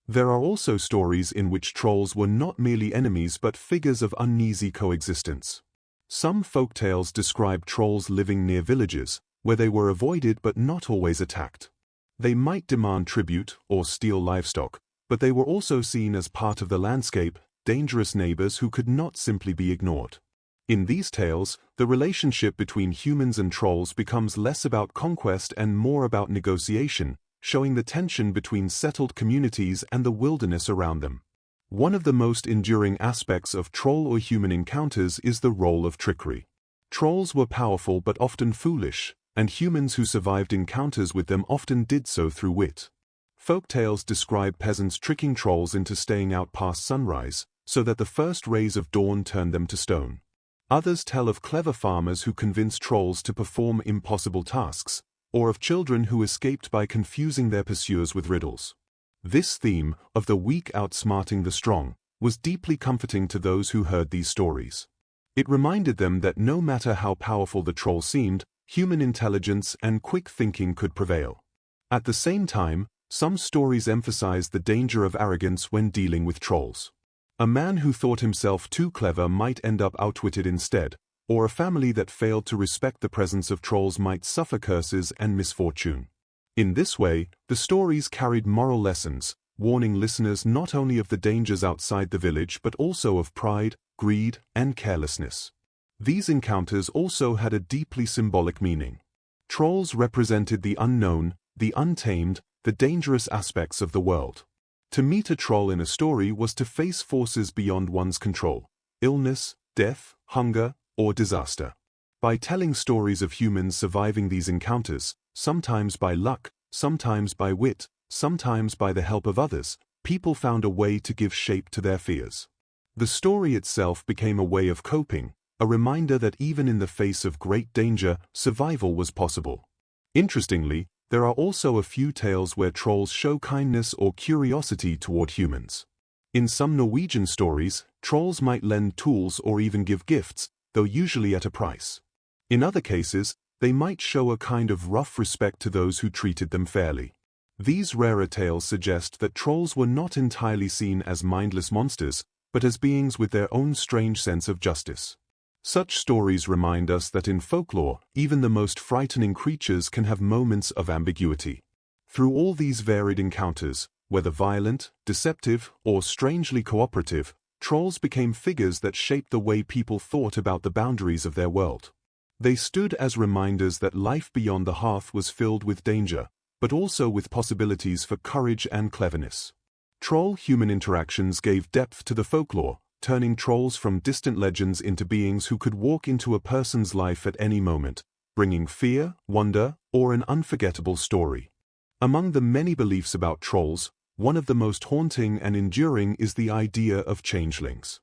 There are also stories in which trolls were not merely enemies but figures of uneasy coexistence. Some folktales describe trolls living near villages, where they were avoided but not always attacked. They might demand tribute or steal livestock, but they were also seen as part of the landscape, dangerous neighbors who could not simply be ignored. In these tales, the relationship between humans and trolls becomes less about conquest and more about negotiation, showing the tension between settled communities and the wilderness around them. One of the most enduring aspects of troll or human encounters is the role of trickery. Trolls were powerful but often foolish, and humans who survived encounters with them often did so through wit. Folktales describe peasants tricking trolls into staying out past sunrise, so that the first rays of dawn turned them to stone. Others tell of clever farmers who convince trolls to perform impossible tasks, or of children who escaped by confusing their pursuers with riddles. This theme, of the weak outsmarting the strong, was deeply comforting to those who heard these stories. It reminded them that no matter how powerful the troll seemed, human intelligence and quick thinking could prevail. At the same time, some stories emphasized the danger of arrogance when dealing with trolls. A man who thought himself too clever might end up outwitted instead, or a family that failed to respect the presence of trolls might suffer curses and misfortune. In this way, the stories carried moral lessons, warning listeners not only of the dangers outside the village but also of pride, greed, and carelessness. These encounters also had a deeply symbolic meaning. Trolls represented the unknown, the untamed, the dangerous aspects of the world. To meet a troll in a story was to face forces beyond one's control: illness, death, hunger, or disaster. By telling stories of humans surviving these encounters, sometimes by luck, sometimes by wit, sometimes by the help of others, people found a way to give shape to their fears. The story itself became a way of coping, a reminder that even in the face of great danger, survival was possible. Interestingly, there are also a few tales where trolls show kindness or curiosity toward humans. In some Norwegian stories, trolls might lend tools or even give gifts, though usually at a price. In other cases, they might show a kind of rough respect to those who treated them fairly. These rarer tales suggest that trolls were not entirely seen as mindless monsters, but as beings with their own strange sense of justice. Such stories remind us that in folklore, even the most frightening creatures can have moments of ambiguity. Through all these varied encounters, whether violent, deceptive, or strangely cooperative, trolls became figures that shaped the way people thought about the boundaries of their world. They stood as reminders that life beyond the hearth was filled with danger, but also with possibilities for courage and cleverness. Troll-human interactions gave depth to the folklore, turning trolls from distant legends into beings who could walk into a person's life at any moment, bringing fear, wonder, or an unforgettable story. Among the many beliefs about trolls, one of the most haunting and enduring is the idea of changelings.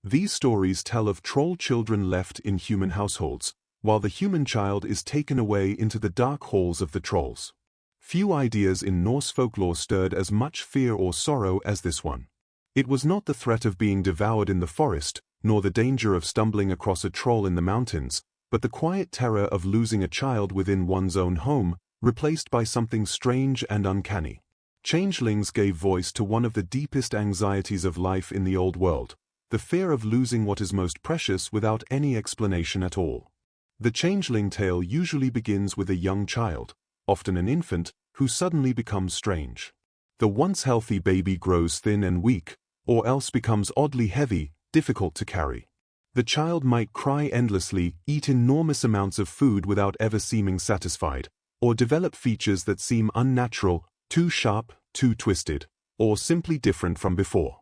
These stories tell of troll children left in human households, while the human child is taken away into the dark halls of the trolls. Few ideas in Norse folklore stirred as much fear or sorrow as this one. It was not the threat of being devoured in the forest, nor the danger of stumbling across a troll in the mountains, but the quiet terror of losing a child within one's own home, replaced by something strange and uncanny. Changelings gave voice to one of the deepest anxieties of life in the old world, the fear of losing what is most precious without any explanation at all. The changeling tale usually begins with a young child, often an infant, who suddenly becomes strange. The once healthy baby grows thin and weak, or else becomes oddly heavy, difficult to carry. The child might cry endlessly, eat enormous amounts of food without ever seeming satisfied, or develop features that seem unnatural, too sharp, too twisted, or simply different from before.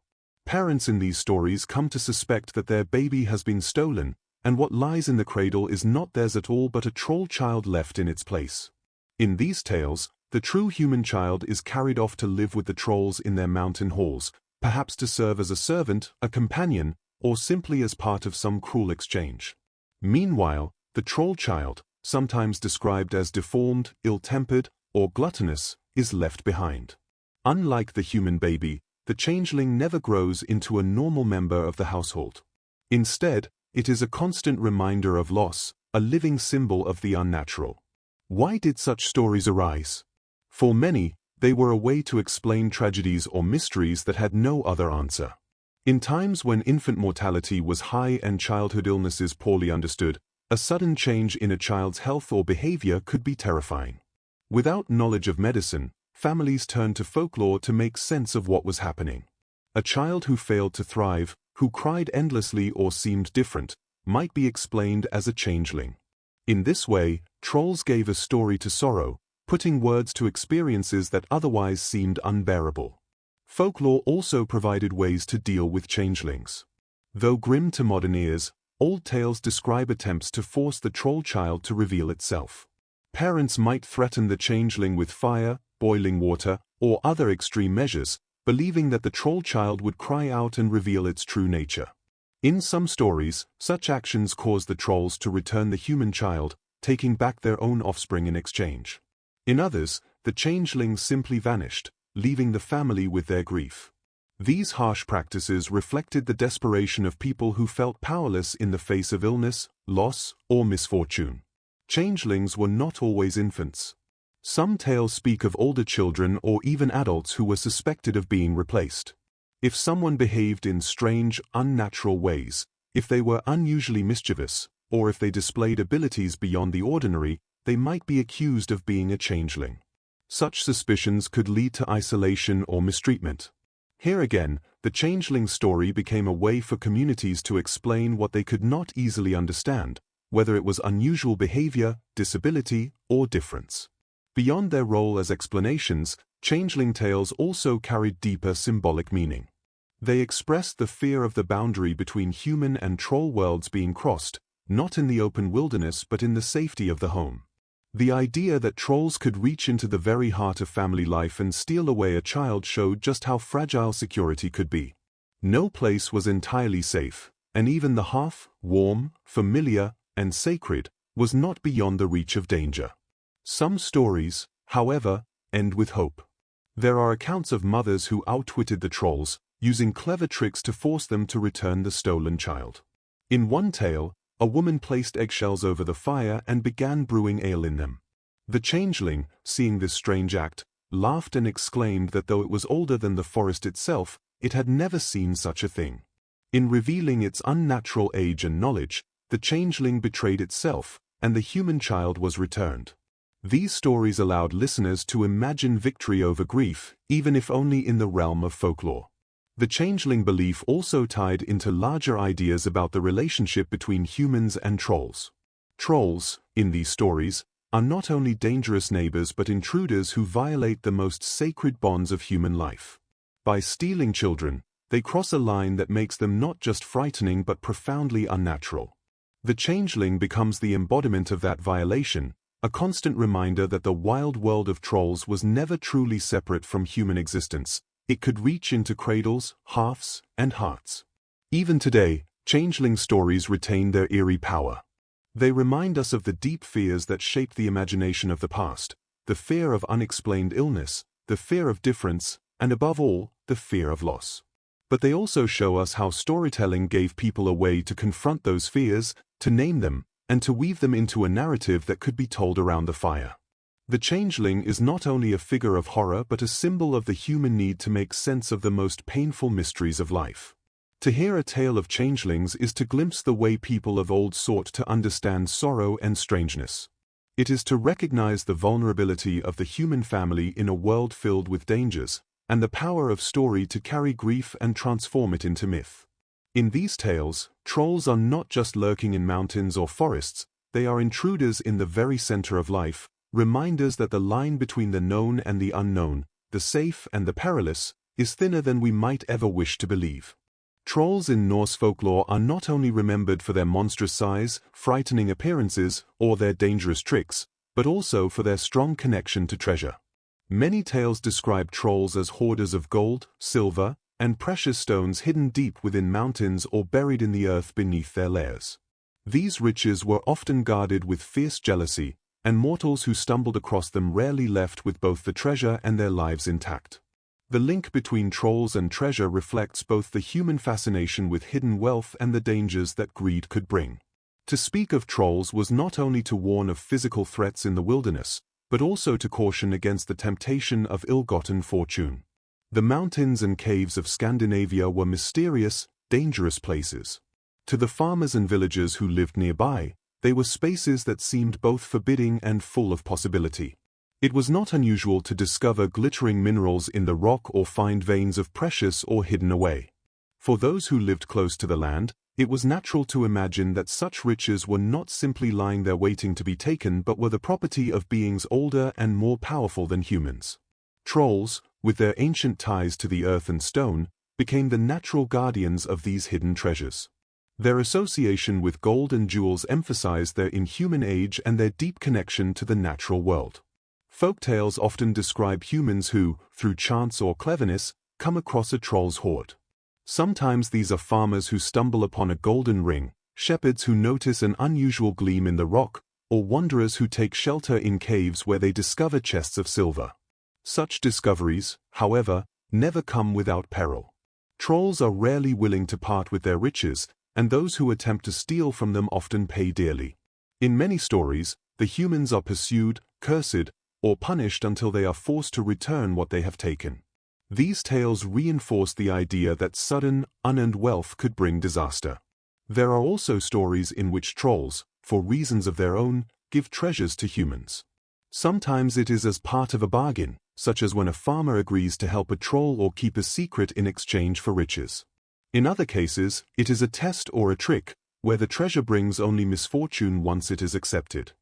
Parents in these stories come to suspect that their baby has been stolen, and what lies in the cradle is not theirs at all but a troll child left in its place. In these tales, the true human child is carried off to live with the trolls in their mountain halls, perhaps to serve as a servant, a companion, or simply as part of some cruel exchange. Meanwhile, the troll child, sometimes described as deformed, ill-tempered, or gluttonous, is left behind. Unlike the human baby, the changeling never grows into a normal member of the household. Instead, it is a constant reminder of loss, a living symbol of the unnatural. Why did such stories arise? For many, they were a way to explain tragedies or mysteries that had no other answer. In times when infant mortality was high and childhood illnesses poorly understood, a sudden change in a child's health or behavior could be terrifying. Without knowledge of medicine, families turned to folklore to make sense of what was happening. A child who failed to thrive, who cried endlessly or seemed different, might be explained as a changeling. In this way, trolls gave a story to sorrow, putting words to experiences that otherwise seemed unbearable. Folklore also provided ways to deal with changelings. Though grim to modern ears, old tales describe attempts to force the troll child to reveal itself. Parents might threaten the changeling with fire, boiling water, or other extreme measures, believing that the troll child would cry out and reveal its true nature. In some stories, such actions cause the trolls to return the human child, taking back their own offspring in exchange. In others, the changelings simply vanished, leaving the family with their grief. These harsh practices reflected the desperation of people who felt powerless in the face of illness, loss, or misfortune. Changelings were not always infants. Some tales speak of older children or even adults who were suspected of being replaced. If someone behaved in strange, unnatural ways, if they were unusually mischievous, or if they displayed abilities beyond the ordinary, they might be accused of being a changeling. Such suspicions could lead to isolation or mistreatment. Here again, the changeling story became a way for communities to explain what they could not easily understand, whether it was unusual behavior, disability, or difference. Beyond their role as explanations, changeling tales also carried deeper symbolic meaning. They expressed the fear of the boundary between human and troll worlds being crossed, not in the open wilderness but in the safety of the home. The idea that trolls could reach into the very heart of family life and steal away a child showed just how fragile security could be. No place was entirely safe, and even the hearth, warm, familiar, and sacred, was not beyond the reach of danger. Some stories, however, end with hope. There are accounts of mothers who outwitted the trolls, using clever tricks to force them to return the stolen child. In one tale, a woman placed eggshells over the fire and began brewing ale in them. The changeling, seeing this strange act, laughed and exclaimed that though it was older than the forest itself, it had never seen such a thing. In revealing its unnatural age and knowledge, the changeling betrayed itself, and the human child was returned. These stories allowed listeners to imagine victory over grief, even if only in the realm of folklore. The changeling belief also tied into larger ideas about the relationship between humans and trolls. Trolls, in these stories, are not only dangerous neighbors but intruders who violate the most sacred bonds of human life. By stealing children, they cross a line that makes them not just frightening but profoundly unnatural. The changeling becomes the embodiment of that violation, a constant reminder that the wild world of trolls was never truly separate from human existence. It could reach into cradles, hearths, and hearts. Even today, changeling stories retain their eerie power. They remind us of the deep fears that shaped the imagination of the past, the fear of unexplained illness, the fear of difference, and above all, the fear of loss. But they also show us how storytelling gave people a way to confront those fears, to name them, and to weave them into a narrative that could be told around the fire. The changeling is not only a figure of horror but a symbol of the human need to make sense of the most painful mysteries of life. To hear a tale of changelings is to glimpse the way people of old sought to understand sorrow and strangeness. It is to recognize the vulnerability of the human family in a world filled with dangers, and the power of story to carry grief and transform it into myth. In these tales, trolls are not just lurking in mountains or forests, they are intruders in the very center of life, reminders that the line between the known and the unknown, the safe and the perilous, is thinner than we might ever wish to believe. Trolls in Norse folklore are not only remembered for their monstrous size, frightening appearances, or their dangerous tricks, but also for their strong connection to treasure. Many tales describe trolls as hoarders of gold, silver, and precious stones hidden deep within mountains or buried in the earth beneath their lairs. These riches were often guarded with fierce jealousy, and mortals who stumbled across them rarely left with both the treasure and their lives intact. The link between trolls and treasure reflects both the human fascination with hidden wealth and the dangers that greed could bring. To speak of trolls was not only to warn of physical threats in the wilderness, but also to caution against the temptation of ill-gotten fortune. The mountains and caves of Scandinavia were mysterious, dangerous places. To the farmers and villagers who lived nearby, they were spaces that seemed both forbidding and full of possibility. It was not unusual to discover glittering minerals in the rock or find veins of precious or hidden away. For those who lived close to the land, it was natural to imagine that such riches were not simply lying there waiting to be taken but were the property of beings older and more powerful than humans. Trolls, with their ancient ties to the earth and stone, became the natural guardians of these hidden treasures. Their association with gold and jewels emphasized their inhuman age and their deep connection to the natural world. Folktales often describe humans who, through chance or cleverness, come across a troll's hoard. Sometimes these are farmers who stumble upon a golden ring, shepherds who notice an unusual gleam in the rock, or wanderers who take shelter in caves where they discover chests of silver. Such discoveries, however, never come without peril. Trolls are rarely willing to part with their riches, and those who attempt to steal from them often pay dearly. In many stories, the humans are pursued, cursed, or punished until they are forced to return what they have taken. These tales reinforce the idea that sudden, unearned wealth could bring disaster. There are also stories in which trolls, for reasons of their own, give treasures to humans. Sometimes it is as part of a bargain, such as when a farmer agrees to help a troll or keep a secret in exchange for riches. In other cases, it is a test or a trick, where the treasure brings only misfortune once it is accepted.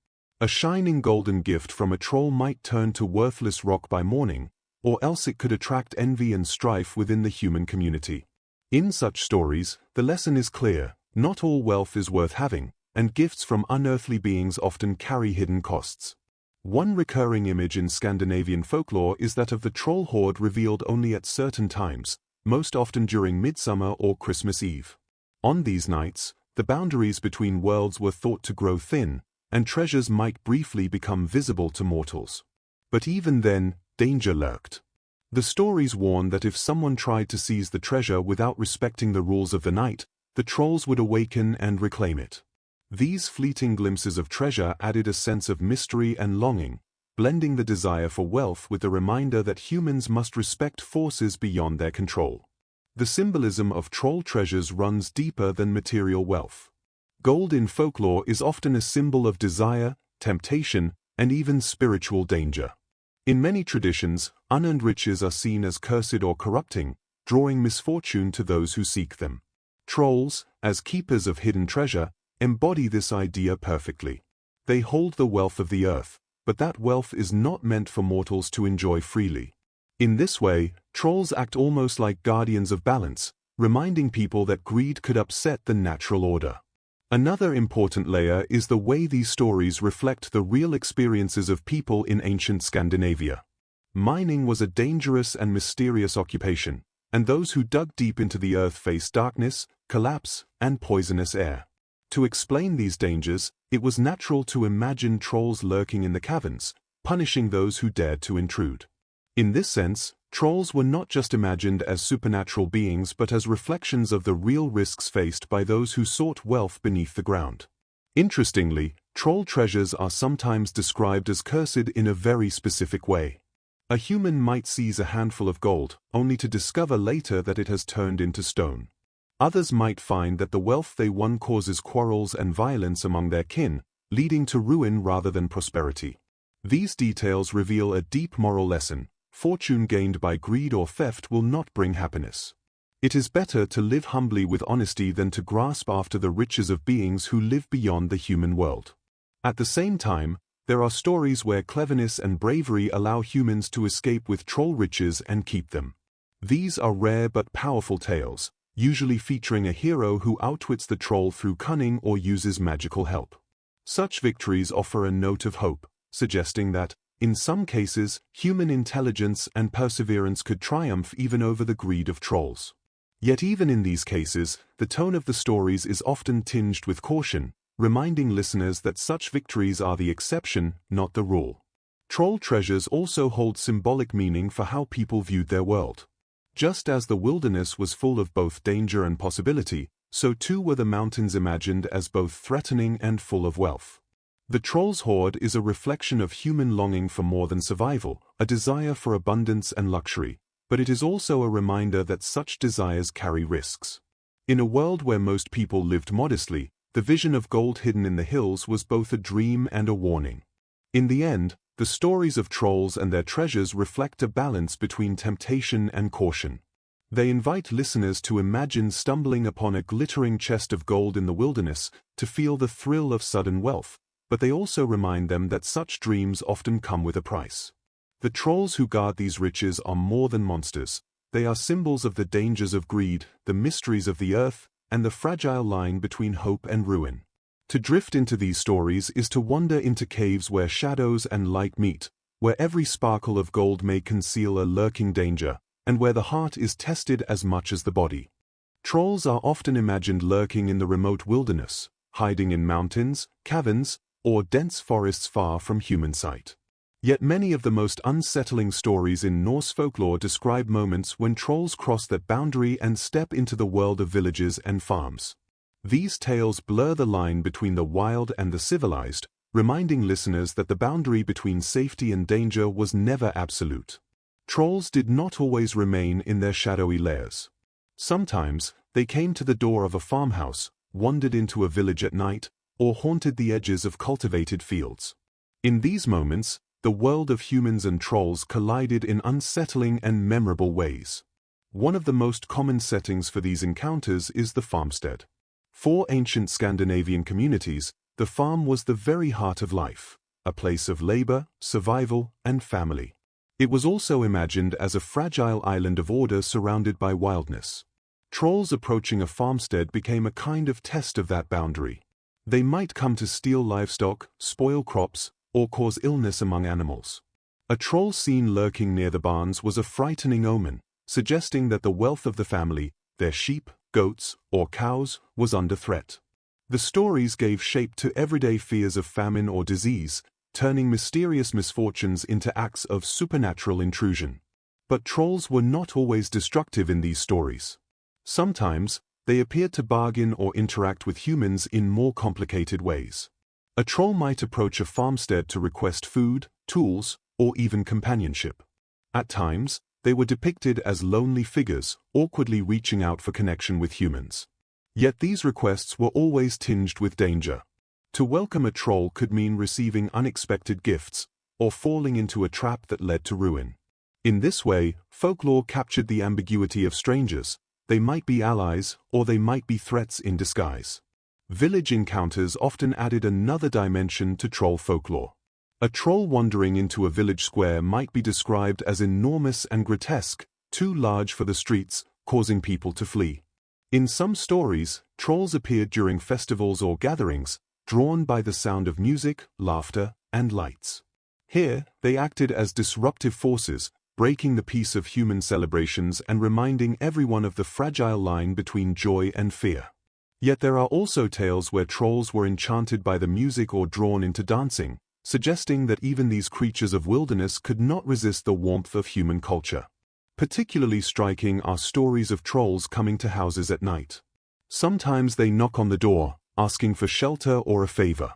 A shining golden gift from a troll might turn to worthless rock by morning, or else it could attract envy and strife within the human community. In such stories, the lesson is clear: not all wealth is worth having, and gifts from unearthly beings often carry hidden costs. One recurring image in Scandinavian folklore is that of the troll horde revealed only at certain times, most often during midsummer or Christmas Eve. On these nights, the boundaries between worlds were thought to grow thin, and treasures might briefly become visible to mortals. But even then, danger lurked. The stories warn that if someone tried to seize the treasure without respecting the rules of the night, the trolls would awaken and reclaim it. These fleeting glimpses of treasure added a sense of mystery and longing, blending the desire for wealth with the reminder that humans must respect forces beyond their control. The symbolism of troll treasures runs deeper than material wealth. Gold in folklore is often a symbol of desire, temptation, and even spiritual danger. In many traditions, unearned riches are seen as cursed or corrupting, drawing misfortune to those who seek them. Trolls, as keepers of hidden treasure, embody this idea perfectly. They hold the wealth of the earth, but that wealth is not meant for mortals to enjoy freely. In this way, trolls act almost like guardians of balance, reminding people that greed could upset the natural order. Another important layer is the way these stories reflect the real experiences of people in ancient Scandinavia. Mining was a dangerous and mysterious occupation, and those who dug deep into the earth faced darkness, collapse, and poisonous air. To explain these dangers, it was natural to imagine trolls lurking in the caverns, punishing those who dared to intrude. In this sense, trolls were not just imagined as supernatural beings but as reflections of the real risks faced by those who sought wealth beneath the ground. Interestingly, troll treasures are sometimes described as cursed in a very specific way. A human might seize a handful of gold, only to discover later that it has turned into stone. Others might find that the wealth they won causes quarrels and violence among their kin, leading to ruin rather than prosperity. These details reveal a deep moral lesson: fortune gained by greed or theft will not bring happiness. It is better to live humbly with honesty than to grasp after the riches of beings who live beyond the human world. At the same time, there are stories where cleverness and bravery allow humans to escape with troll riches and keep them. These are rare but powerful tales, usually featuring a hero who outwits the troll through cunning or uses magical help. Such victories offer a note of hope, suggesting that, in some cases, human intelligence and perseverance could triumph even over the greed of trolls. Yet even in these cases, the tone of the stories is often tinged with caution, reminding listeners that such victories are the exception, not the rule. Troll treasures also hold symbolic meaning for how people viewed their world. Just as the wilderness was full of both danger and possibility, so too were the mountains imagined as both threatening and full of wealth. The troll's hoard is a reflection of human longing for more than survival, a desire for abundance and luxury, but it is also a reminder that such desires carry risks. In a world where most people lived modestly, the vision of gold hidden in the hills was both a dream and a warning. In the end, the stories of trolls and their treasures reflect a balance between temptation and caution. They invite listeners to imagine stumbling upon a glittering chest of gold in the wilderness, to feel the thrill of sudden wealth, but they also remind them that such dreams often come with a price. The trolls who guard these riches are more than monsters. They are symbols of the dangers of greed, the mysteries of the earth, and the fragile line between hope and ruin. To drift into these stories is to wander into caves where shadows and light meet, where every sparkle of gold may conceal a lurking danger, and where the heart is tested as much as the body. Trolls are often imagined lurking in the remote wilderness, hiding in mountains, caverns, or dense forests far from human sight. Yet many of the most unsettling stories in Norse folklore describe moments when trolls cross that boundary and step into the world of villages and farms. These tales blur the line between the wild and the civilized, reminding listeners that the boundary between safety and danger was never absolute. Trolls did not always remain in their shadowy lairs. Sometimes, they came to the door of a farmhouse, wandered into a village at night, or haunted the edges of cultivated fields. In these moments, the world of humans and trolls collided in unsettling and memorable ways. One of the most common settings for these encounters is the farmstead. For ancient Scandinavian communities, the farm was the very heart of life, a place of labor, survival, and family. It was also imagined as a fragile island of order surrounded by wildness. Trolls approaching a farmstead became a kind of test of that boundary. They might come to steal livestock, spoil crops, or cause illness among animals. A troll seen lurking near the barns was a frightening omen, suggesting that the wealth of the family, their sheep, goats, or cows, was under threat. The stories gave shape to everyday fears of famine or disease, turning mysterious misfortunes into acts of supernatural intrusion. But trolls were not always destructive in these stories. Sometimes, they appeared to bargain or interact with humans in more complicated ways. A troll might approach a farmstead to request food, tools, or even companionship. At times, they were depicted as lonely figures, awkwardly reaching out for connection with humans. Yet these requests were always tinged with danger. To welcome a troll could mean receiving unexpected gifts, or falling into a trap that led to ruin. In this way, folklore captured the ambiguity of strangers. They might be allies, or they might be threats in disguise. Village encounters often added another dimension to troll folklore. A troll wandering into a village square might be described as enormous and grotesque, too large for the streets, causing people to flee. In some stories, trolls appeared during festivals or gatherings, drawn by the sound of music, laughter, and lights. Here, they acted as disruptive forces, breaking the peace of human celebrations and reminding everyone of the fragile line between joy and fear. Yet there are also tales where trolls were enchanted by the music or drawn into dancing, suggesting that even these creatures of wilderness could not resist the warmth of human culture. Particularly striking are stories of trolls coming to houses at night. Sometimes they knock on the door, asking for shelter or a favor.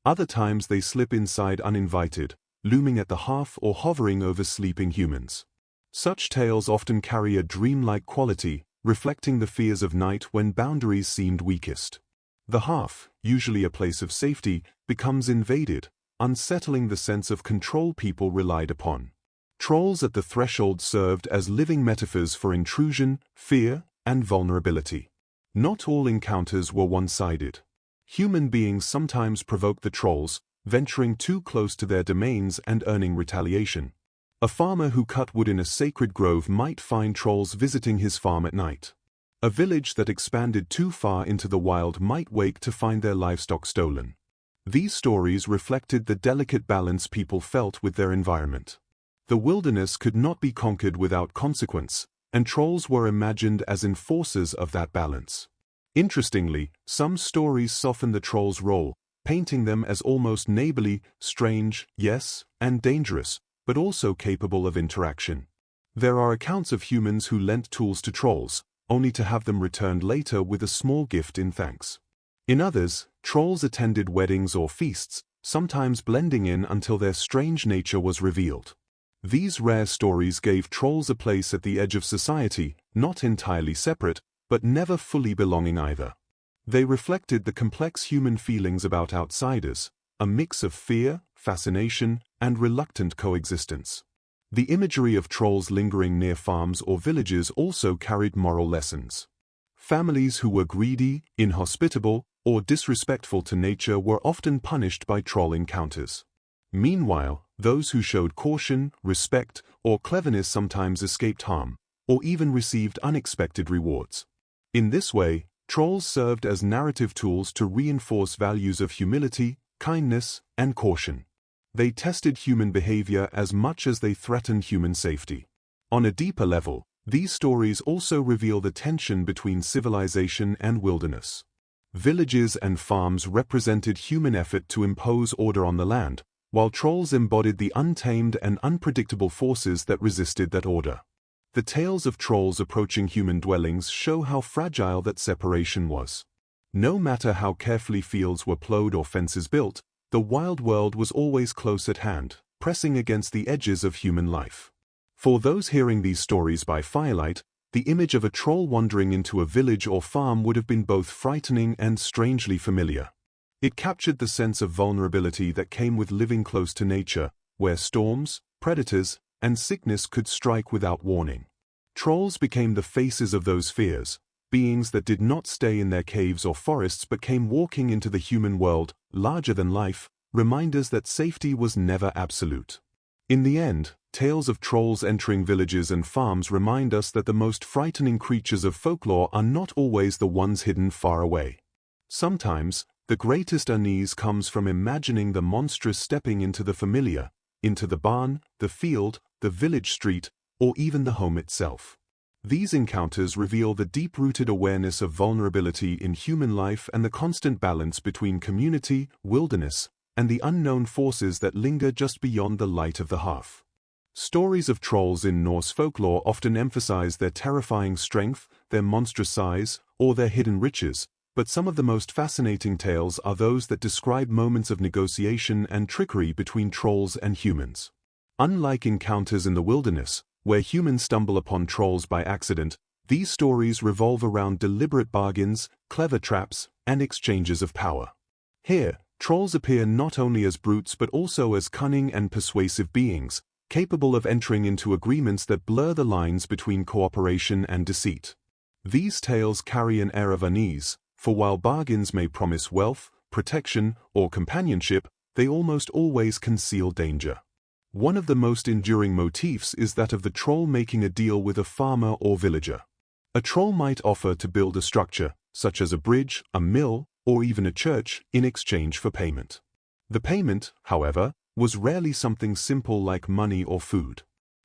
Other times they slip inside uninvited, looming at the hearth or hovering over sleeping humans. Such tales often carry a dreamlike quality, reflecting the fears of night when boundaries seemed weakest. The hearth, usually a place of safety, becomes invaded, unsettling the sense of control people relied upon. Trolls at the threshold served as living metaphors for intrusion, fear, and vulnerability. Not all encounters were one-sided. Human beings sometimes provoked the trolls, venturing too close to their domains and earning retaliation. A farmer who cut wood in a sacred grove might find trolls visiting his farm at night. A village that expanded too far into the wild might wake to find their livestock stolen. These stories reflected the delicate balance people felt with their environment. The wilderness could not be conquered without consequence, and trolls were imagined as enforcers of that balance. Interestingly, some stories soften the troll's role, painting them as almost neighborly, strange, yes, and dangerous, but also capable of interaction. There are accounts of humans who lent tools to trolls, only to have them returned later with a small gift in thanks. In others, trolls attended weddings or feasts, sometimes blending in until their strange nature was revealed. These rare stories gave trolls a place at the edge of society, not entirely separate, but never fully belonging either. They reflected the complex human feelings about outsiders, a mix of fear, fascination, and reluctant coexistence. The imagery of trolls lingering near farms or villages also carried moral lessons. Families who were greedy, inhospitable, or disrespectful to nature were often punished by troll encounters. Meanwhile, those who showed caution, respect, or cleverness sometimes escaped harm, or even received unexpected rewards. In this way, trolls served as narrative tools to reinforce values of humility, kindness, and caution. They tested human behavior as much as they threatened human safety. On a deeper level, These stories also reveal the tension between civilization and wilderness. Villages and farms represented human effort to impose order on the land, while trolls embodied the untamed and unpredictable forces that resisted that order. The tales of trolls approaching human dwellings show how fragile that separation was. No matter how carefully fields were plowed or fences built, the wild world was always close at hand, pressing against the edges of human life. For those hearing these stories by firelight, the image of a troll wandering into a village or farm would have been both frightening and strangely familiar. It captured the sense of vulnerability that came with living close to nature, where storms, predators, and sickness could strike without warning. Trolls became the faces of those fears, beings that did not stay in their caves or forests but came walking into the human world, larger than life, reminders that safety was never absolute. In the end, tales of trolls entering villages and farms remind us that the most frightening creatures of folklore are not always the ones hidden far away. Sometimes, the greatest unease comes from imagining the monstrous stepping into the familiar, into the barn, the field, the village street, or even the home itself. These encounters reveal the deep-rooted awareness of vulnerability in human life and the constant balance between community, wilderness, and the unknown forces that linger just beyond the light of the hearth. Stories of trolls in Norse folklore often emphasize their terrifying strength, their monstrous size, or their hidden riches, but some of the most fascinating tales are those that describe moments of negotiation and trickery between trolls and humans. Unlike encounters in the wilderness, where humans stumble upon trolls by accident, these stories revolve around deliberate bargains, clever traps, and exchanges of power. Here, trolls appear not only as brutes but also as cunning and persuasive beings, capable of entering into agreements that blur the lines between cooperation and deceit. These tales carry an air of unease, for while bargains may promise wealth, protection, or companionship, they almost always conceal danger. One of the most enduring motifs is that of the troll making a deal with a farmer or villager. A troll might offer to build a structure, such as a bridge, a mill, or even a church, in exchange for payment. The payment, however, was rarely something simple like money or food.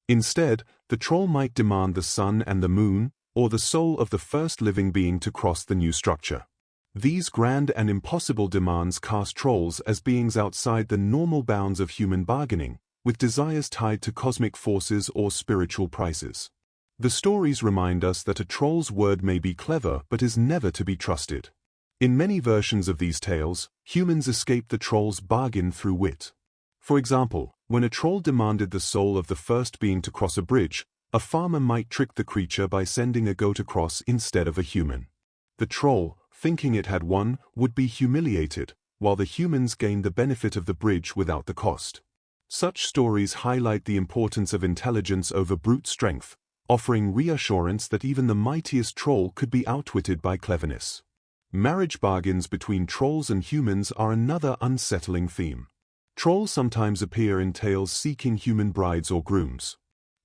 Instead, the troll might demand the sun and the moon, or the soul of the first living being to cross the new structure. These grand and impossible demands cast trolls as beings outside the normal bounds of human bargaining, with desires tied to cosmic forces or spiritual prices. The stories remind us that a troll's word may be clever but is never to be trusted. In many versions of these tales, humans escape the troll's bargain through wit. For example, when a troll demanded the soul of the first being to cross a bridge, a farmer might trick the creature by sending a goat across instead of a human. The troll, thinking it had won, would be humiliated, while the humans gained the benefit of the bridge without the cost. Such stories highlight the importance of intelligence over brute strength, offering reassurance that even the mightiest troll could be outwitted by cleverness. Marriage bargains between trolls and humans are another unsettling theme. Trolls sometimes appear in tales seeking human brides or grooms.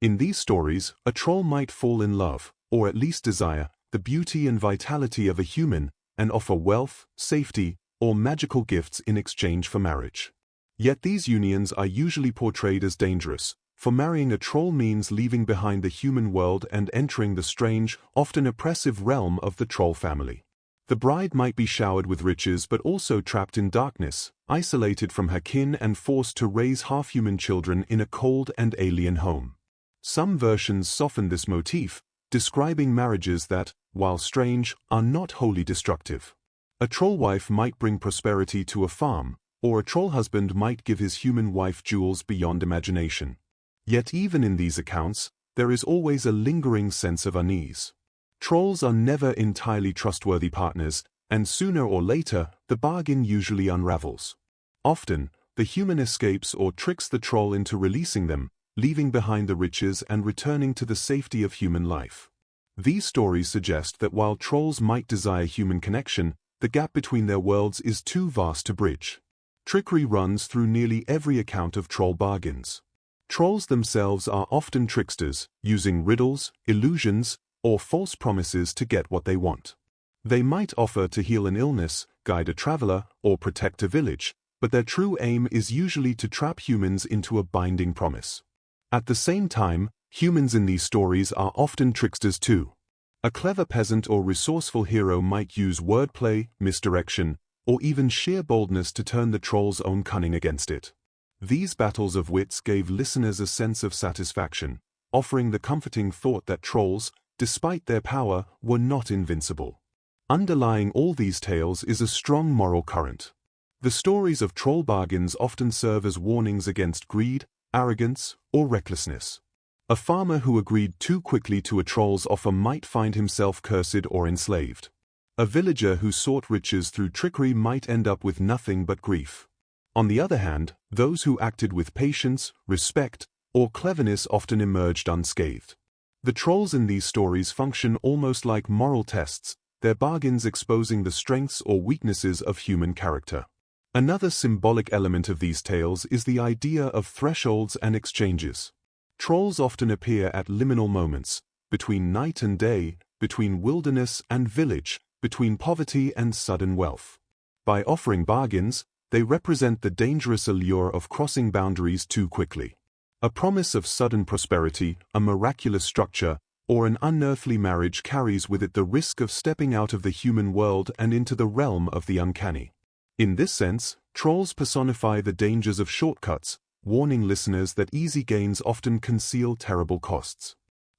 In these stories, a troll might fall in love, or at least desire, the beauty and vitality of a human, and offer wealth, safety, or magical gifts in exchange for marriage. Yet these unions are usually portrayed as dangerous, for marrying a troll means leaving behind the human world and entering the strange, often oppressive realm of the troll family. The bride might be showered with riches but also trapped in darkness, isolated from her kin and forced to raise half-human children in a cold and alien home. Some versions soften this motif, describing marriages that, while strange, are not wholly destructive. A troll wife might bring prosperity to a farm, or a troll husband might give his human wife jewels beyond imagination. Yet even in these accounts, there is always a lingering sense of unease. Trolls are never entirely trustworthy partners, and sooner or later, the bargain usually unravels. Often, the human escapes or tricks the troll into releasing them, leaving behind the riches and returning to the safety of human life. These stories suggest that while trolls might desire human connection, the gap between their worlds is too vast to bridge. Trickery runs through nearly every account of troll bargains. Trolls themselves are often tricksters, using riddles, illusions, or false promises to get what they want. They might offer to heal an illness, guide a traveler, or protect a village, but their true aim is usually to trap humans into a binding promise. At the same time, Humans in these stories are often tricksters too. A clever peasant or resourceful hero might use wordplay, misdirection, or even sheer boldness to turn the troll's own cunning against it. These battles of wits gave listeners a sense of satisfaction, offering the comforting thought that trolls, despite their power, were not invincible. Underlying all these tales is a strong moral current. The stories of troll bargains often serve as warnings against greed, arrogance, or recklessness. A farmer who agreed too quickly to a troll's offer might find himself cursed or enslaved. A villager who sought riches through trickery might end up with nothing but grief. On the other hand, those who acted with patience, respect, or cleverness often emerged unscathed. The trolls in these stories function almost like moral tests, their bargains exposing the strengths or weaknesses of human character. Another symbolic element of these tales is the idea of thresholds and exchanges. Trolls often appear at liminal moments, between night and day, between wilderness and village, between poverty and sudden wealth. By offering bargains, they represent the dangerous allure of crossing boundaries too quickly. A promise of sudden prosperity, a miraculous structure, or an unearthly marriage carries with it the risk of stepping out of the human world and into the realm of the uncanny. In this sense, trolls personify the dangers of shortcuts, warning listeners that easy gains often conceal terrible costs.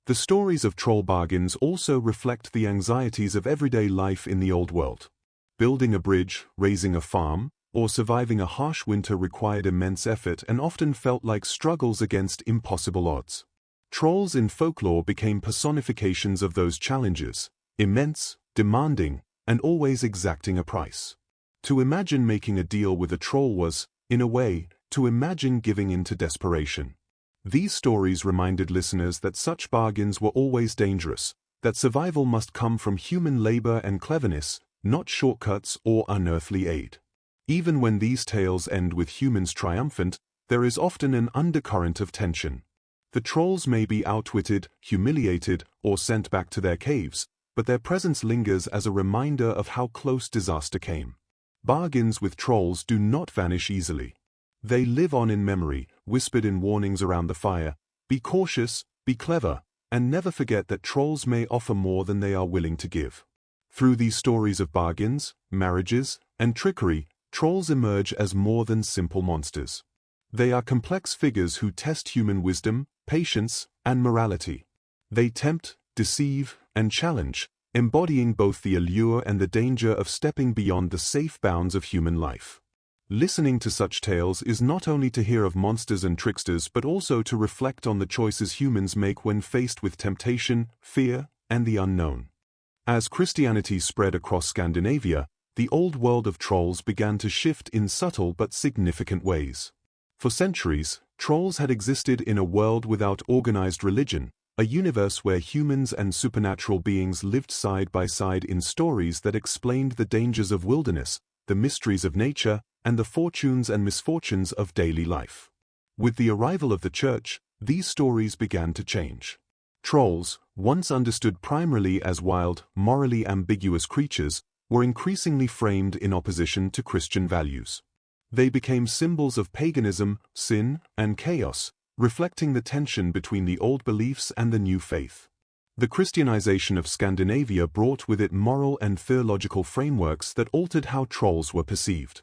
The stories of troll bargains also reflect the anxieties of everyday life in the old world. Building a bridge, raising a farm, or surviving a harsh winter required immense effort and often felt like struggles against impossible odds. Trolls in folklore became personifications of those challenges, immense, demanding, and always exacting a price. To imagine making a deal with a troll was, in a way, to imagine giving in to desperation. These stories reminded listeners that such bargains were always dangerous, that survival must come from human labor and cleverness, not shortcuts or unearthly aid. Even when these tales end with humans triumphant, there is often an undercurrent of tension. The trolls may be outwitted, humiliated, or sent back to their caves, but their presence lingers as a reminder of how close disaster came. Bargains with trolls do not vanish easily. They live on in memory, whispered in warnings around the fire, be cautious, be clever, and never forget that trolls may offer more than they are willing to give. Through these stories of bargains, marriages, and trickery, trolls emerge as more than simple monsters. They are complex figures who test human wisdom, patience, and morality. They tempt, deceive, and challenge, embodying both the allure and the danger of stepping beyond the safe bounds of human life. Listening to such tales is not only to hear of monsters and tricksters but also to reflect on the choices humans make when faced with temptation, fear, and the unknown. As Christianity spread across Scandinavia, the old world of trolls began to shift in subtle but significant ways. For centuries, trolls had existed in a world without organized religion, a universe where humans and supernatural beings lived side by side in stories that explained the dangers of wilderness, the mysteries of nature, and the fortunes and misfortunes of daily life. With the arrival of the church, these stories began to change. Trolls, once understood primarily as wild, morally ambiguous creatures, were increasingly framed in opposition to Christian values. They became symbols of paganism, sin, and chaos, reflecting the tension between the old beliefs and the new faith. The Christianization of Scandinavia brought with it moral and theological frameworks that altered how trolls were perceived.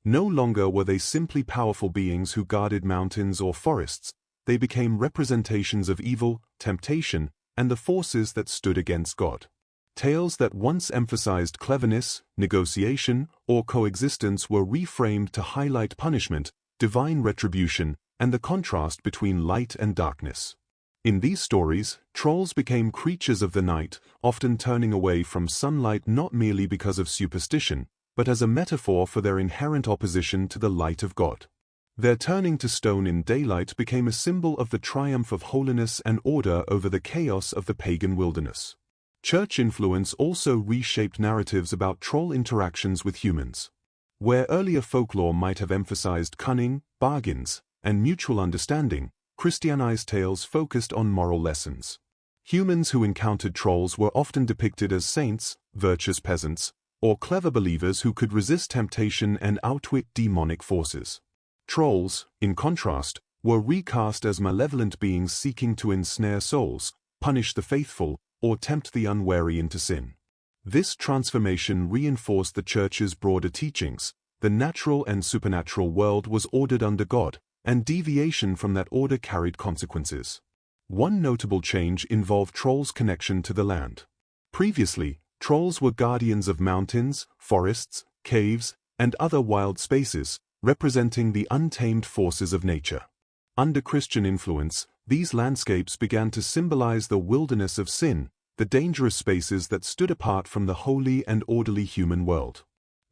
No longer were they simply powerful beings who guarded mountains or forests, they became representations of evil, temptation, and the forces that stood against God. Tales that once emphasized cleverness, negotiation, or coexistence were reframed to highlight punishment, divine retribution, and the contrast between light and darkness. In these stories, trolls became creatures of the night, often turning away from sunlight not merely because of superstition, but as a metaphor for their inherent opposition to the light of God. Their turning to stone in daylight became a symbol of the triumph of holiness and order over the chaos of the pagan wilderness. Church influence also reshaped narratives about troll interactions with humans. Where earlier folklore might have emphasized cunning, bargains, and mutual understanding, Christianized tales focused on moral lessons. Humans who encountered trolls were often depicted as saints, virtuous peasants, or clever believers who could resist temptation and outwit demonic forces. Trolls, in contrast, were recast as malevolent beings seeking to ensnare souls, punish the faithful, or tempt the unwary into sin. This transformation reinforced the Church's broader teachings. The natural and supernatural world was ordered under God, and deviation from that order carried consequences. One notable change involved trolls' connection to the land. Previously, trolls were guardians of mountains, forests, caves, and other wild spaces, representing the untamed forces of nature. Under Christian influence, these landscapes began to symbolize the wilderness of sin, the dangerous spaces that stood apart from the holy and orderly human world.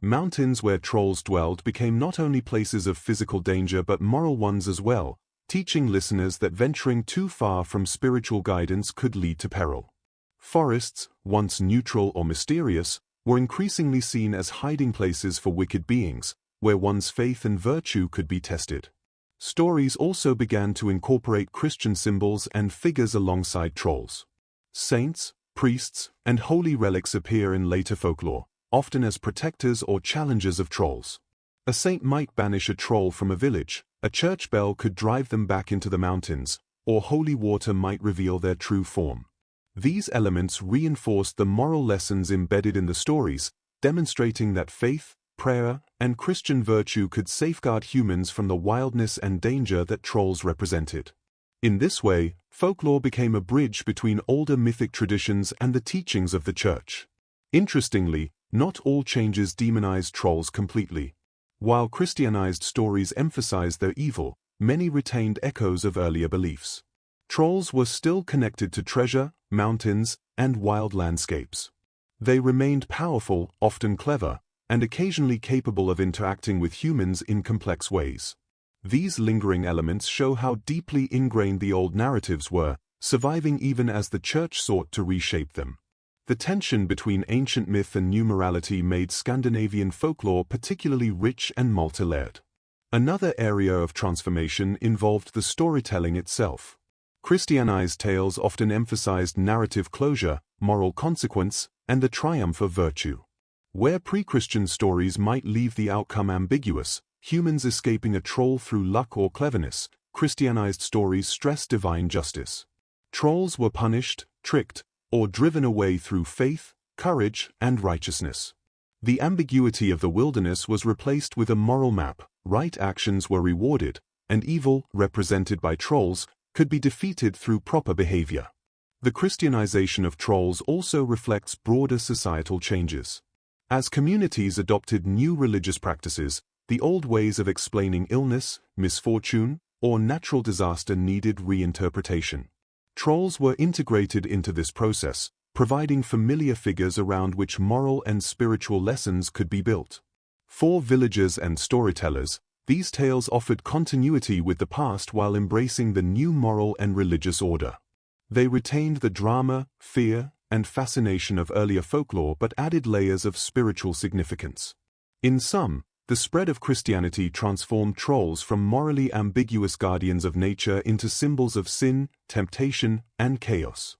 Mountains where trolls dwelled became not only places of physical danger but moral ones as well, teaching listeners that venturing too far from spiritual guidance could lead to peril. Forests, once neutral or mysterious, were increasingly seen as hiding places for wicked beings, where one's faith and virtue could be tested. Stories also began to incorporate Christian symbols and figures alongside trolls. Saints, priests, and holy relics appear in later folklore, often as protectors or challengers of trolls. A saint might banish a troll from a village, a church bell could drive them back into the mountains, or holy water might reveal their true form. These elements reinforced the moral lessons embedded in the stories, demonstrating that faith, prayer, and Christian virtue could safeguard humans from the wildness and danger that trolls represented. In this way, folklore became a bridge between older mythic traditions and the teachings of the Church. Interestingly, not all changes demonized trolls completely. While Christianized stories emphasized their evil, many retained echoes of earlier beliefs. Trolls were still connected to treasure, mountains, and wild landscapes. They remained powerful, often clever, and occasionally capable of interacting with humans in complex ways. These lingering elements show how deeply ingrained the old narratives were, surviving even as the Church sought to reshape them. The tension between ancient myth and new morality made Scandinavian folklore particularly rich and multi-layered. Another area of transformation involved the storytelling itself. Christianized tales often emphasized narrative closure, moral consequence, and the triumph of virtue. Where pre-Christian stories might leave the outcome ambiguous, humans escaping a troll through luck or cleverness, Christianized stories stressed divine justice. Trolls were punished, tricked, or driven away through faith, courage, and righteousness. The ambiguity of the wilderness was replaced with a moral map. Right actions were rewarded, and evil, represented by trolls, could be defeated through proper behavior. The Christianization of trolls also reflects broader societal changes. As communities adopted new religious practices, the old ways of explaining illness, misfortune, or natural disaster needed reinterpretation. Trolls were integrated into this process, providing familiar figures around which moral and spiritual lessons could be built. For villagers and storytellers, these tales offered continuity with the past while embracing the new moral and religious order. They retained the drama, fear, and fascination of earlier folklore but added layers of spiritual significance. In sum, the spread of Christianity transformed trolls from morally ambiguous guardians of nature into symbols of sin, temptation, and chaos.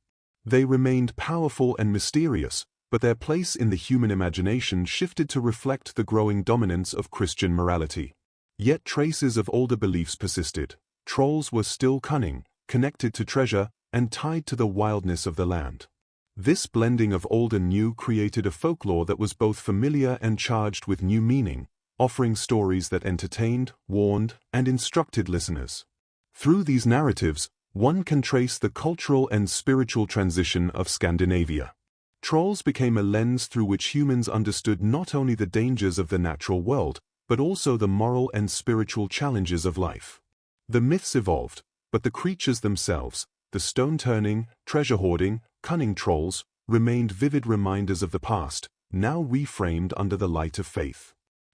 They remained powerful and mysterious, but their place in the human imagination shifted to reflect the growing dominance of Christian morality. Yet traces of older beliefs persisted. Trolls were still cunning, connected to treasure, and tied to the wildness of the land. This blending of old and new created a folklore that was both familiar and charged with new meaning, offering stories that entertained, warned, and instructed listeners. Through these narratives, one can trace the cultural and spiritual transition of Scandinavia. Trolls became a lens through which humans understood not only the dangers of the natural world, but also the moral and spiritual challenges of life. The myths evolved, but the creatures themselves, the stone-turning, treasure-hoarding, cunning trolls, remained vivid reminders of the past, now reframed under the light of faith.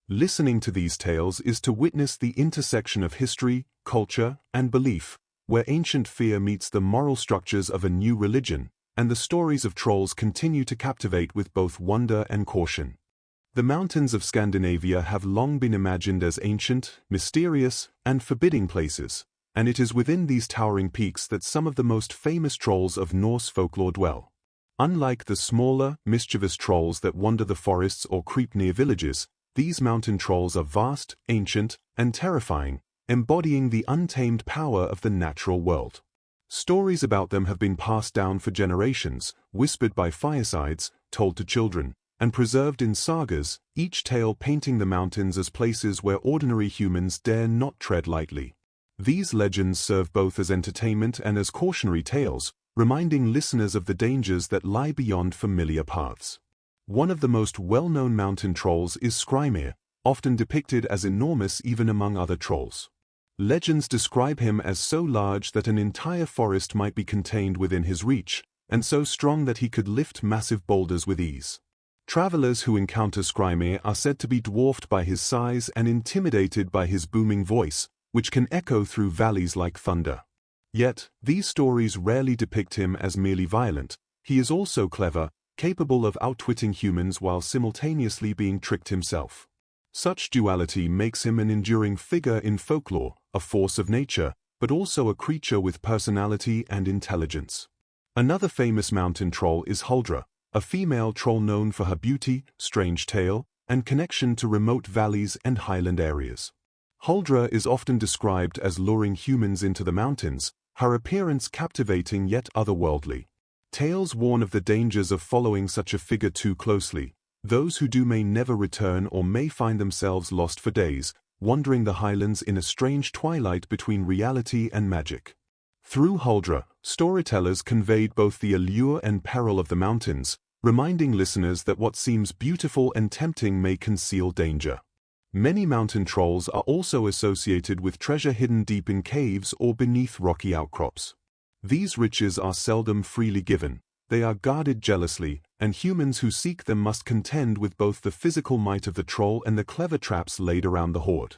Listening to these tales is to witness the intersection of history, culture, and belief, where ancient fear meets the moral structures of a new religion, and the stories of trolls continue to captivate with both wonder and caution. The mountains of Scandinavia have long been imagined as ancient, mysterious, and forbidding places, and it is within these towering peaks that some of the most famous trolls of Norse folklore dwell. Unlike the smaller, mischievous trolls that wander the forests or creep near villages, these mountain trolls are vast, ancient, and terrifying, embodying the untamed power of the natural world. Stories about them have been passed down for generations, whispered by firesides, told to children, and preserved in sagas, each tale painting the mountains as places where ordinary humans dare not tread lightly. These legends serve both as entertainment and as cautionary tales, reminding listeners of the dangers that lie beyond familiar paths. One of the most well-known mountain trolls is Skrymir, often depicted as enormous even among other trolls. Legends describe him as so large that an entire forest might be contained within his reach, and so strong that he could lift massive boulders with ease. Travelers who encounter Skrymir are said to be dwarfed by his size and intimidated by his booming voice, which can echo through valleys like thunder. Yet, these stories rarely depict him as merely violent. He is also clever, capable of outwitting humans while simultaneously being tricked himself. Such duality makes him an enduring figure in folklore, a force of nature, but also a creature with personality and intelligence. Another famous mountain troll is Huldra, a female troll known for her beauty, strange tale, and connection to remote valleys and highland areas. Huldra is often described as luring humans into the mountains, her appearance captivating yet otherworldly. Tales warn of the dangers of following such a figure too closely. Those who do may never return or may find themselves lost for days, wandering the highlands in a strange twilight between reality and magic. Through Huldra, storytellers conveyed both the allure and peril of the mountains, reminding listeners that what seems beautiful and tempting may conceal danger. Many mountain trolls are also associated with treasure hidden deep in caves or beneath rocky outcrops. These riches are seldom freely given. They are guarded jealously, and humans who seek them must contend with both the physical might of the troll and the clever traps laid around the hoard.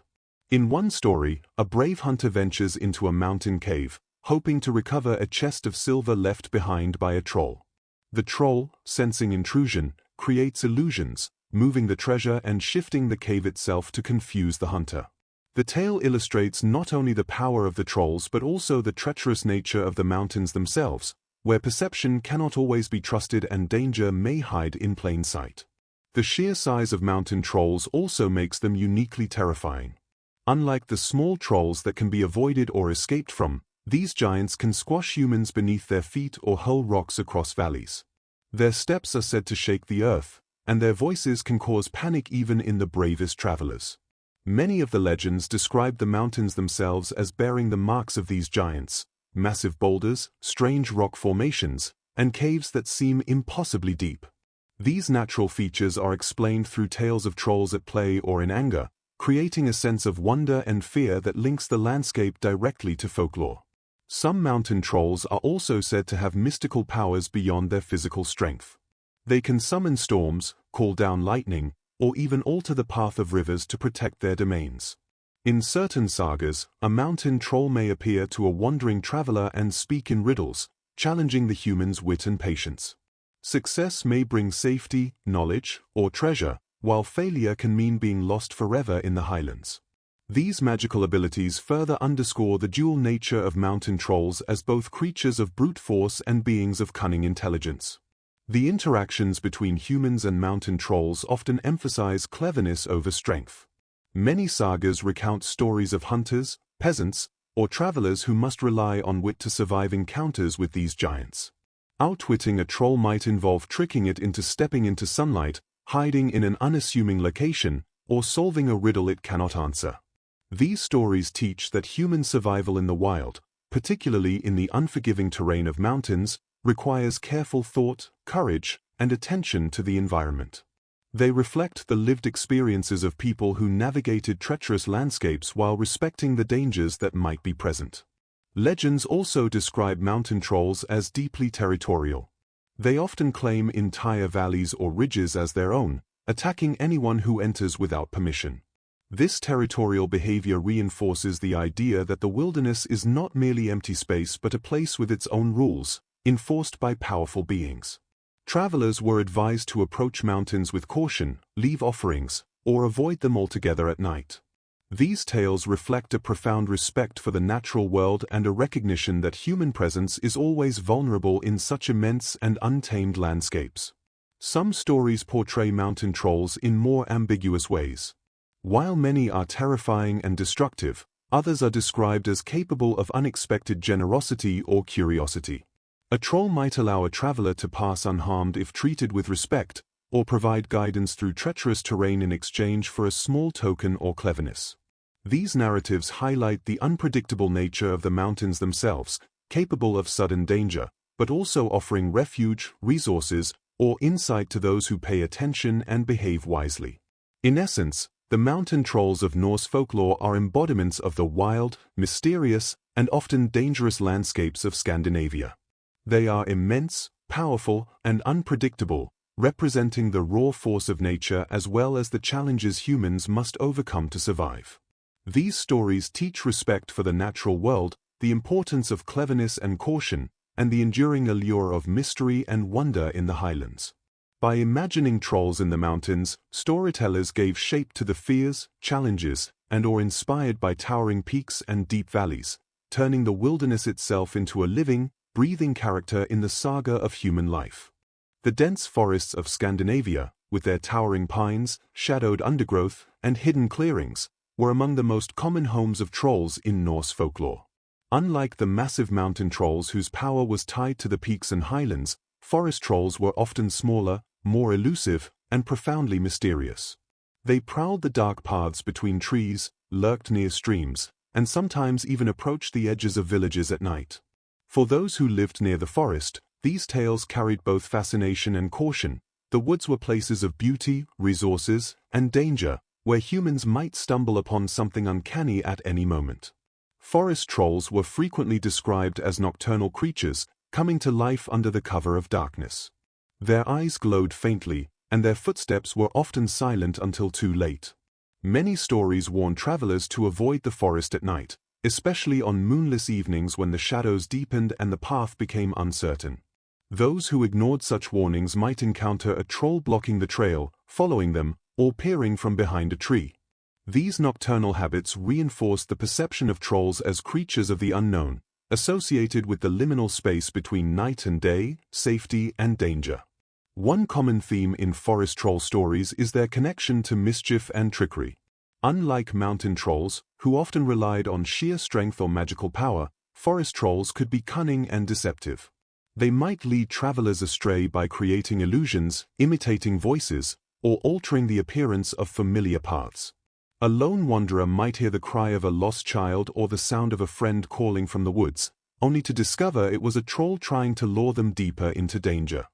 In one story, a brave hunter ventures into a mountain cave, hoping to recover a chest of silver left behind by a troll. The troll, sensing intrusion, creates illusions, moving the treasure and shifting the cave itself to confuse the hunter. The tale illustrates not only the power of the trolls but also the treacherous nature of the mountains themselves, where perception cannot always be trusted and danger may hide in plain sight. The sheer size of mountain trolls also makes them uniquely terrifying. Unlike the small trolls that can be avoided or escaped from, these giants can squash humans beneath their feet or hurl rocks across valleys. Their steps are said to shake the earth, and their voices can cause panic even in the bravest travelers. Many of the legends describe the mountains themselves as bearing the marks of these giants: massive boulders, strange rock formations, and caves that seem impossibly deep. These natural features are explained through tales of trolls at play or in anger, creating a sense of wonder and fear that links the landscape directly to folklore. Some mountain trolls are also said to have mystical powers beyond their physical strength. They can summon storms, call down lightning, or even alter the path of rivers to protect their domains. In certain sagas, a mountain troll may appear to a wandering traveler and speak in riddles, challenging the human's wit and patience. Success may bring safety, knowledge, or treasure, while failure can mean being lost forever in the highlands. These magical abilities further underscore the dual nature of mountain trolls as both creatures of brute force and beings of cunning intelligence. The interactions between humans and mountain trolls often emphasize cleverness over strength. Many sagas recount stories of hunters, peasants, or travelers who must rely on wit to survive encounters with these giants. Outwitting a troll might involve tricking it into stepping into sunlight, hiding in an unassuming location, or solving a riddle it cannot answer. These stories teach that human survival in the wild, particularly in the unforgiving terrain of mountains, requires careful thought, courage, and attention to the environment. They reflect the lived experiences of people who navigated treacherous landscapes while respecting the dangers that might be present. Legends also describe mountain trolls as deeply territorial. They often claim entire valleys or ridges as their own, attacking anyone who enters without permission. This territorial behavior reinforces the idea that the wilderness is not merely empty space but a place with its own rules, enforced by powerful beings. Travelers were advised to approach mountains with caution, leave offerings, or avoid them altogether at night. These tales reflect a profound respect for the natural world and a recognition that human presence is always vulnerable in such immense and untamed landscapes. Some stories portray mountain trolls in more ambiguous ways. While many are terrifying and destructive, Others are described as capable of unexpected generosity or curiosity. A troll might allow a traveler to pass unharmed if treated with respect, or provide guidance through treacherous terrain in exchange for a small token or cleverness. These narratives highlight the unpredictable nature of the mountains themselves, capable of sudden danger, but also offering refuge, resources, or insight to those who pay attention and behave wisely. In essence, the mountain trolls of Norse folklore are embodiments of the wild, mysterious, and often dangerous landscapes of Scandinavia. They are immense, powerful, and unpredictable, representing the raw force of nature as well as the challenges humans must overcome to survive. These stories teach respect for the natural world, the importance of cleverness and caution, and the enduring allure of mystery and wonder in the highlands. By imagining trolls in the mountains, storytellers gave shape to the fears, challenges, and are inspired by towering peaks and deep valleys, turning the wilderness itself into a living, breathing character in the saga of human life. The dense forests of Scandinavia, with their towering pines, shadowed undergrowth, and hidden clearings, were among the most common homes of trolls in Norse folklore. Unlike the massive mountain trolls whose power was tied to the peaks and highlands, forest trolls were often smaller, more elusive, and profoundly mysterious. They prowled the dark paths between trees, lurked near streams, and sometimes even approached the edges of villages at night. For those who lived near the forest, these tales carried both fascination and caution. The woods were places of beauty, resources, and danger, where humans might stumble upon something uncanny at any moment. Forest trolls were frequently described as nocturnal creatures, coming to life under the cover of darkness. Their eyes glowed faintly, and their footsteps were often silent until too late. Many stories warn travelers to avoid the forest at night, especially on moonless evenings when the shadows deepened and the path became uncertain. Those who ignored such warnings might encounter a troll blocking the trail, following them, or peering from behind a tree. These nocturnal habits reinforced the perception of trolls as creatures of the unknown, associated with the liminal space between night and day, safety and danger. One common theme in forest troll stories is their connection to mischief and trickery. Unlike mountain trolls, who often relied on sheer strength or magical power, forest trolls could be cunning and deceptive. They might lead travelers astray by creating illusions, imitating voices, or altering the appearance of familiar paths. A lone wanderer might hear the cry of a lost child or the sound of a friend calling from the woods, only to discover it was a troll trying to lure them deeper into danger.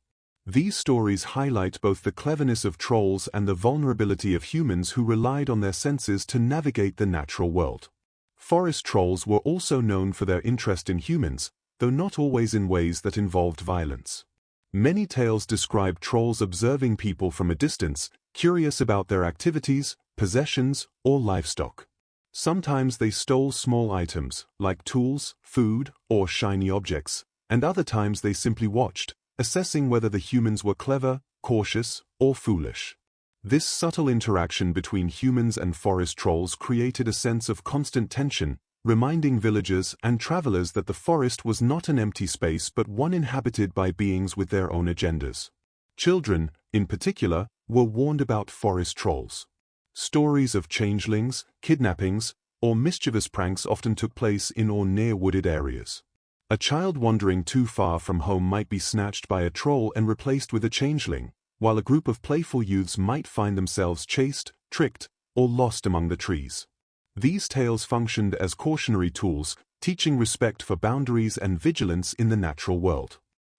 These stories highlight both the cleverness of trolls and the vulnerability of humans who relied on their senses to navigate the natural world. Forest trolls were also known for their interest in humans, though not always in ways that involved violence. Many tales describe trolls observing people from a distance, curious about their activities, possessions, or livestock. Sometimes they stole small items, like tools, food, or shiny objects, and other times they simply watched, assessing whether the humans were clever, cautious, or foolish. This subtle interaction between humans and forest trolls created a sense of constant tension, reminding villagers and travelers that the forest was not an empty space but one inhabited by beings with their own agendas. Children, in particular, were warned about forest trolls. Stories of changelings, kidnappings, or mischievous pranks often took place in or near wooded areas. A child wandering too far from home might be snatched by a troll and replaced with a changeling, while a group of playful youths might find themselves chased, tricked, or lost among the trees. These tales functioned as cautionary tools, teaching respect for boundaries and vigilance in the natural world.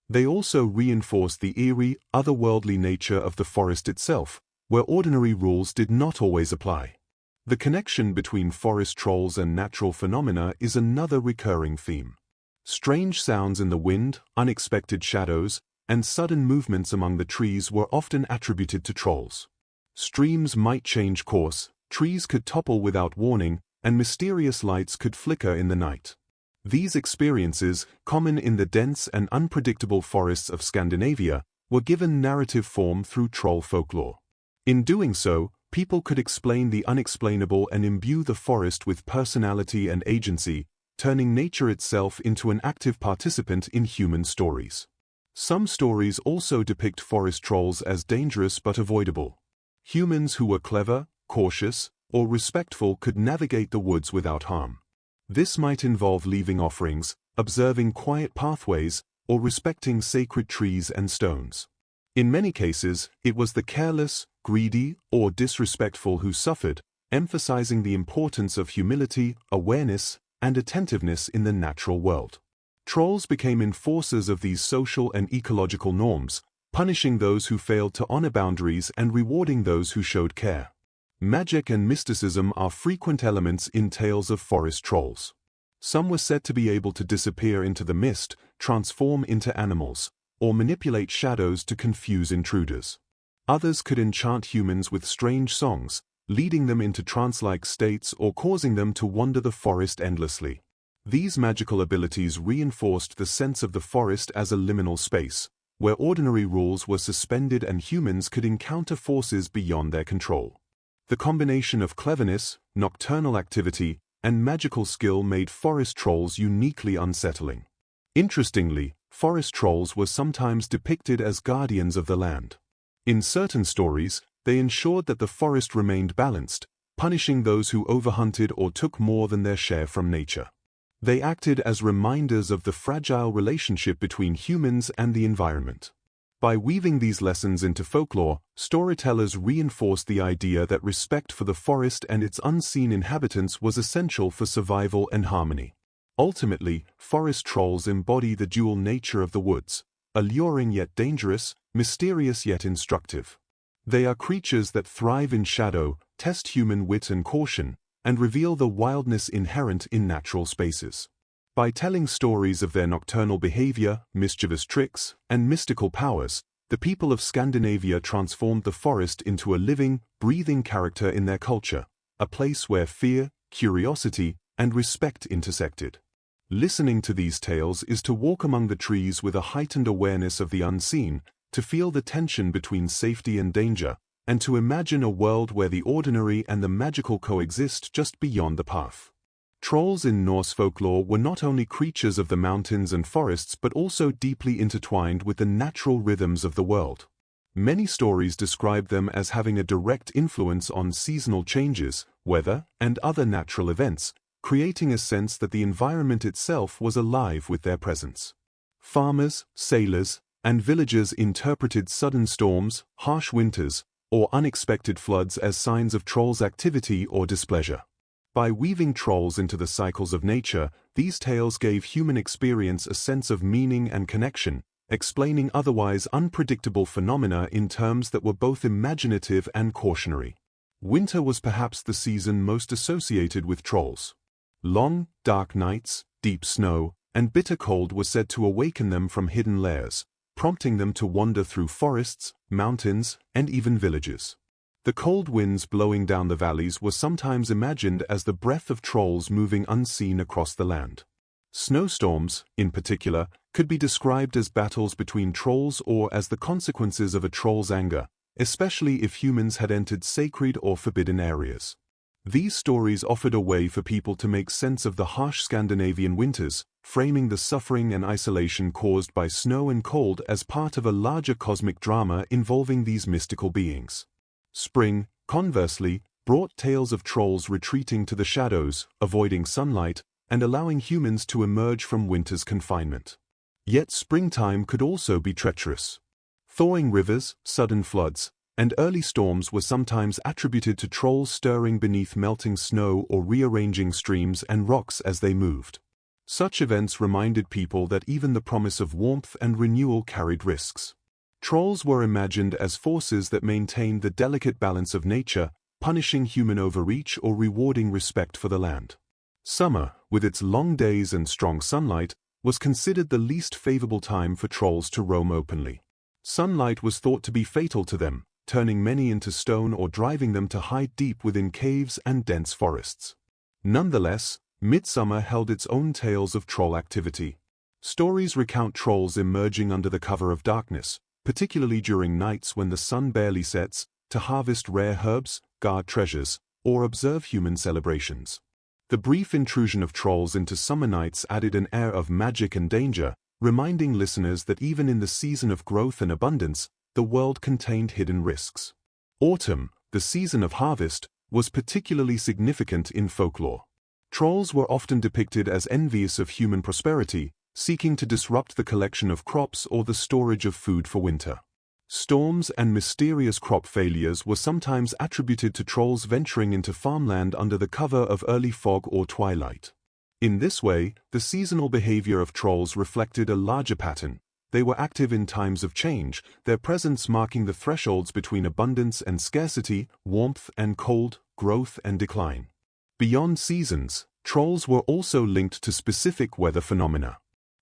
They also reinforced the eerie, otherworldly nature of the forest itself, where ordinary rules did not always apply. The connection between forest trolls and natural phenomena is another recurring theme. Strange sounds in the wind, unexpected shadows, and sudden movements among the trees were often attributed to trolls. Streams might change course, trees could topple without warning, and mysterious lights could flicker in the night. These experiences, common in the dense and unpredictable forests of Scandinavia, were given narrative form through troll folklore. In doing so, people could explain the unexplainable and imbue the forest with personality and agency, turning nature itself into an active participant in human stories. Some stories also depict forest trolls as dangerous but avoidable. Humans who were clever, cautious, or respectful could navigate the woods without harm. This might involve leaving offerings, observing quiet pathways, or respecting sacred trees and stones. In many cases, it was the careless, greedy, or disrespectful who suffered, emphasizing the importance of humility, awareness, and attentiveness in the natural world. Trolls became enforcers of these social and ecological norms, punishing those who failed to honor boundaries and rewarding those who showed care. Magic and mysticism are frequent elements in tales of forest trolls. Some were said to be able to disappear into the mist, transform into animals, or manipulate shadows to confuse intruders. Others could enchant humans with strange songs, leading them into trance-like states or causing them to wander the forest endlessly. These magical abilities reinforced the sense of the forest as a liminal space, where ordinary rules were suspended and humans could encounter forces beyond their control. The combination of cleverness, nocturnal activity, and magical skill made forest trolls uniquely unsettling. Interestingly, forest trolls were sometimes depicted as guardians of the land. In certain stories, they ensured that the forest remained balanced, punishing those who overhunted or took more than their share from nature. They acted as reminders of the fragile relationship between humans and the environment. By weaving these lessons into folklore, storytellers reinforced the idea that respect for the forest and its unseen inhabitants was essential for survival and harmony. Ultimately, forest trolls embody the dual nature of the woods, alluring yet dangerous, mysterious yet instructive. They are creatures that thrive in shadow, test human wit and caution, and reveal the wildness inherent in natural spaces. By telling stories of their nocturnal behavior, mischievous tricks, and mystical powers, the people of Scandinavia transformed the forest into a living, breathing character in their culture, a place where fear, curiosity, and respect intersected. Listening to these tales is to walk among the trees with a heightened awareness of the unseen, to feel the tension between safety and danger, and to imagine a world where the ordinary and the magical coexist just beyond the path. Trolls in Norse folklore were not only creatures of the mountains and forests but also deeply intertwined with the natural rhythms of the world. Many stories describe them as having a direct influence on seasonal changes, weather, and other natural events, creating a sense that the environment itself was alive with their presence. Farmers, sailors, and villagers interpreted sudden storms, harsh winters, or unexpected floods as signs of trolls' activity or displeasure. By weaving trolls into the cycles of nature, these tales gave human experience a sense of meaning and connection, explaining otherwise unpredictable phenomena in terms that were both imaginative and cautionary. Winter was perhaps the season most associated with trolls. Long, dark nights, deep snow, and bitter cold were said to awaken them from hidden lairs, prompting them to wander through forests, mountains, and even villages. The cold winds blowing down the valleys were sometimes imagined as the breath of trolls moving unseen across the land. Snowstorms, in particular, could be described as battles between trolls or as the consequences of a troll's anger, especially if humans had entered sacred or forbidden areas. These stories offered a way for people to make sense of the harsh Scandinavian winters, framing the suffering and isolation caused by snow and cold as part of a larger cosmic drama involving these mystical beings. Spring, conversely, brought tales of trolls retreating to the shadows, avoiding sunlight, and allowing humans to emerge from winter's confinement. Yet springtime could also be treacherous. Thawing rivers, sudden floods, and early storms were sometimes attributed to trolls stirring beneath melting snow or rearranging streams and rocks as they moved. Such events reminded people that even the promise of warmth and renewal carried risks. Trolls were imagined as forces that maintained the delicate balance of nature, punishing human overreach or rewarding respect for the land. Summer, with its long days and strong sunlight, was considered the least favorable time for trolls to roam openly. Sunlight was thought to be fatal to them, turning many into stone or driving them to hide deep within caves and dense forests. Nonetheless, midsummer held its own tales of troll activity. Stories recount trolls emerging under the cover of darkness, particularly during nights when the sun barely sets, to harvest rare herbs, guard treasures, or observe human celebrations. The brief intrusion of trolls into summer nights added an air of magic and danger, reminding listeners that even in the season of growth and abundance, the world contained hidden risks. Autumn, the season of harvest, was particularly significant in folklore. Trolls were often depicted as envious of human prosperity, seeking to disrupt the collection of crops or the storage of food for winter. Storms and mysterious crop failures were sometimes attributed to trolls venturing into farmland under the cover of early fog or twilight. In this way, the seasonal behavior of trolls reflected a larger pattern. They were active in times of change, their presence marking the thresholds between abundance and scarcity, warmth and cold, growth and decline. Beyond seasons, trolls were also linked to specific weather phenomena.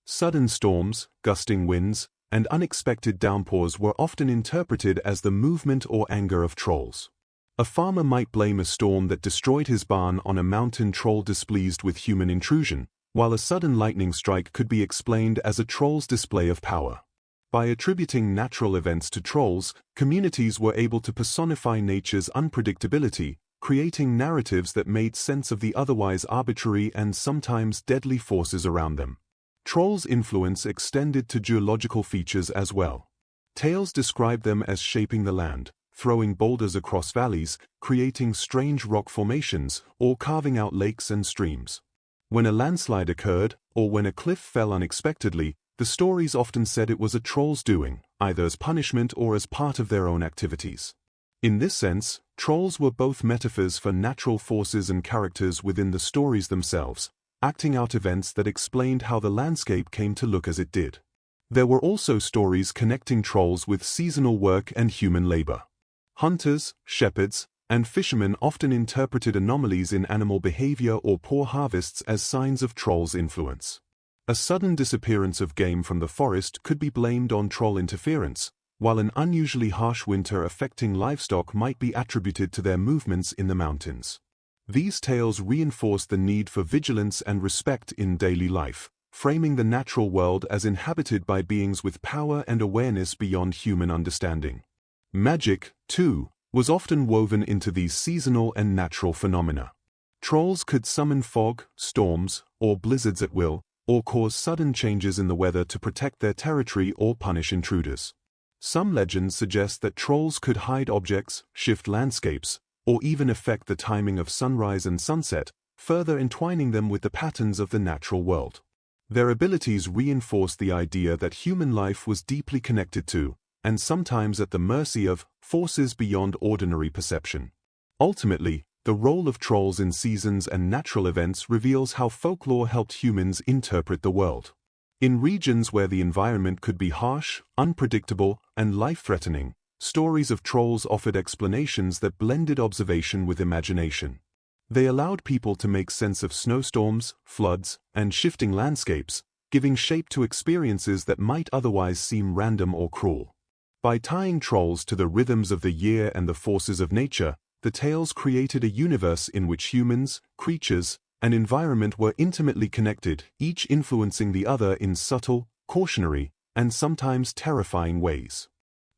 Sudden storms, gusting winds, and unexpected downpours were often interpreted as the movement or anger of trolls. A farmer might blame a storm that destroyed his barn on a mountain troll displeased with human intrusion, while a sudden lightning strike could be explained as a troll's display of power. By attributing natural events to trolls, communities were able to personify nature's unpredictability, creating narratives that made sense of the otherwise arbitrary and sometimes deadly forces around them. Trolls' influence extended to geological features as well. Tales describe them as shaping the land, throwing boulders across valleys, creating strange rock formations, or carving out lakes and streams. When a landslide occurred, or when a cliff fell unexpectedly, the stories often said it was a troll's doing, either as punishment or as part of their own activities. In this sense, trolls were both metaphors for natural forces and characters within the stories themselves, acting out events that explained how the landscape came to look as it did. There were also stories connecting trolls with seasonal work and human labor. Hunters, shepherds, and fishermen often interpreted anomalies in animal behavior or poor harvests as signs of trolls' influence. A sudden disappearance of game from the forest could be blamed on troll interference, while an unusually harsh winter affecting livestock might be attributed to their movements in the mountains. These tales reinforced the need for vigilance and respect in daily life, framing the natural world as inhabited by beings with power and awareness beyond human understanding. Magic, too, was often woven into these seasonal and natural phenomena. Trolls could summon fog, storms, or blizzards at will, or cause sudden changes in the weather to protect their territory or punish intruders. Some legends suggest that trolls could hide objects, shift landscapes, or even affect the timing of sunrise and sunset, further entwining them with the patterns of the natural world. Their abilities reinforced the idea that human life was deeply connected to, and sometimes at the mercy of, forces beyond ordinary perception. Ultimately, the role of trolls in seasons and natural events reveals how folklore helped humans interpret the world. In regions where the environment could be harsh, unpredictable, and life-threatening, stories of trolls offered explanations that blended observation with imagination. They allowed people to make sense of snowstorms, floods, and shifting landscapes, giving shape to experiences that might otherwise seem random or cruel. By tying trolls to the rhythms of the year and the forces of nature, the tales created a universe in which humans, creatures, and environment were intimately connected, each influencing the other in subtle, cautionary, and sometimes terrifying ways.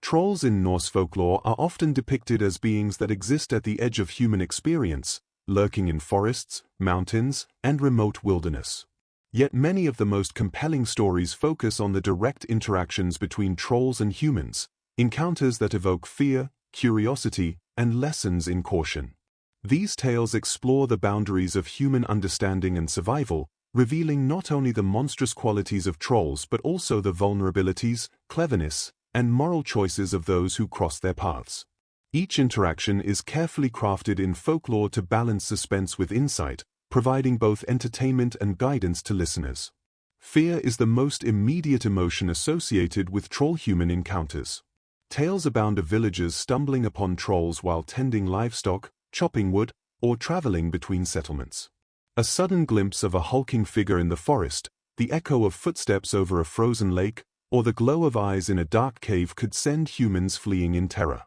Trolls in Norse folklore are often depicted as beings that exist at the edge of human experience, lurking in forests, mountains, and remote wilderness. Yet many of the most compelling stories focus on the direct interactions between trolls and humans, encounters that evoke fear, curiosity, and lessons in caution. These tales explore the boundaries of human understanding and survival, revealing not only the monstrous qualities of trolls but also the vulnerabilities, cleverness, and moral choices of those who cross their paths. Each interaction is carefully crafted in folklore to balance suspense with insight, providing both entertainment and guidance to listeners. Fear is the most immediate emotion associated with troll-human encounters. Tales abound of villagers stumbling upon trolls while tending livestock, chopping wood, or traveling between settlements. A sudden glimpse of a hulking figure in the forest, the echo of footsteps over a frozen lake, or the glow of eyes in a dark cave could send humans fleeing in terror.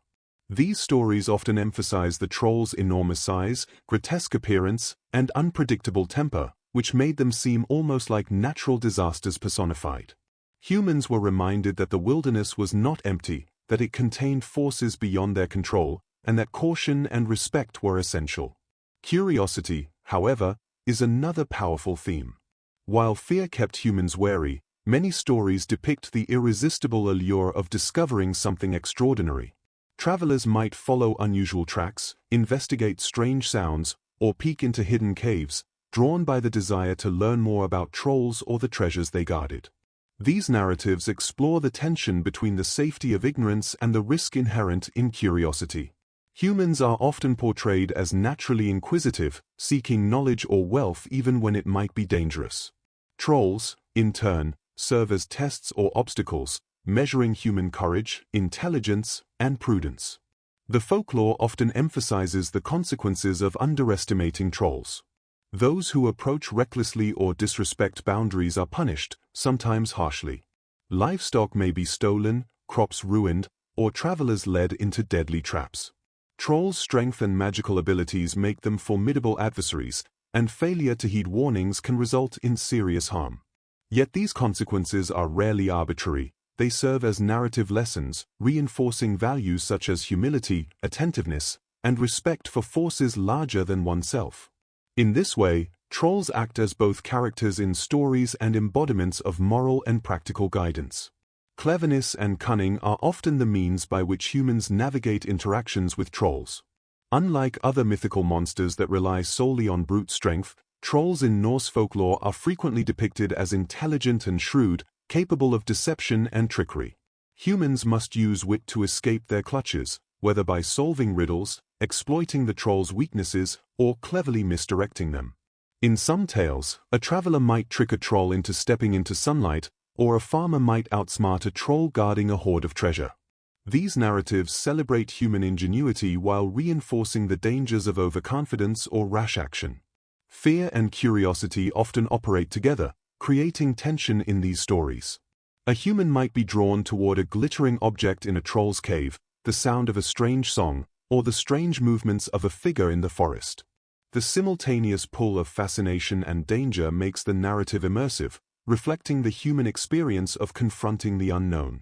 These stories often emphasize the troll's enormous size, grotesque appearance, and unpredictable temper, which made them seem almost like natural disasters personified. Humans were reminded that the wilderness was not empty, that it contained forces beyond their control, and that caution and respect were essential. Curiosity, however, is another powerful theme. While fear kept humans wary, many stories depict the irresistible allure of discovering something extraordinary. Travelers might follow unusual tracks, investigate strange sounds, or peek into hidden caves, drawn by the desire to learn more about trolls or the treasures they guarded. These narratives explore the tension between the safety of ignorance and the risk inherent in curiosity. Humans are often portrayed as naturally inquisitive, seeking knowledge or wealth even when it might be dangerous. Trolls, in turn, serve as tests or obstacles, measuring human courage, intelligence, and prudence. The folklore often emphasizes the consequences of underestimating trolls. Those who approach recklessly or disrespect boundaries are punished, sometimes harshly. Livestock may be stolen, crops ruined, or travelers led into deadly traps. Trolls' strength and magical abilities make them formidable adversaries, and failure to heed warnings can result in serious harm. Yet these consequences are rarely arbitrary. They serve as narrative lessons, reinforcing values such as humility, attentiveness, and respect for forces larger than oneself. In this way, trolls act as both characters in stories and embodiments of moral and practical guidance. Cleverness and cunning are often the means by which humans navigate interactions with trolls. Unlike other mythical monsters that rely solely on brute strength, trolls in Norse folklore are frequently depicted as intelligent and shrewd, capable of deception and trickery. Humans must use wit to escape their clutches, whether by solving riddles, exploiting the troll's weaknesses, or cleverly misdirecting them. In some tales, a traveler might trick a troll into stepping into sunlight, or a farmer might outsmart a troll guarding a hoard of treasure. These narratives celebrate human ingenuity while reinforcing the dangers of overconfidence or rash action. Fear and curiosity often operate together, creating tension in these stories. A human might be drawn toward a glittering object in a troll's cave, the sound of a strange song, or the strange movements of a figure in the forest. The simultaneous pull of fascination and danger makes the narrative immersive, reflecting the human experience of confronting the unknown.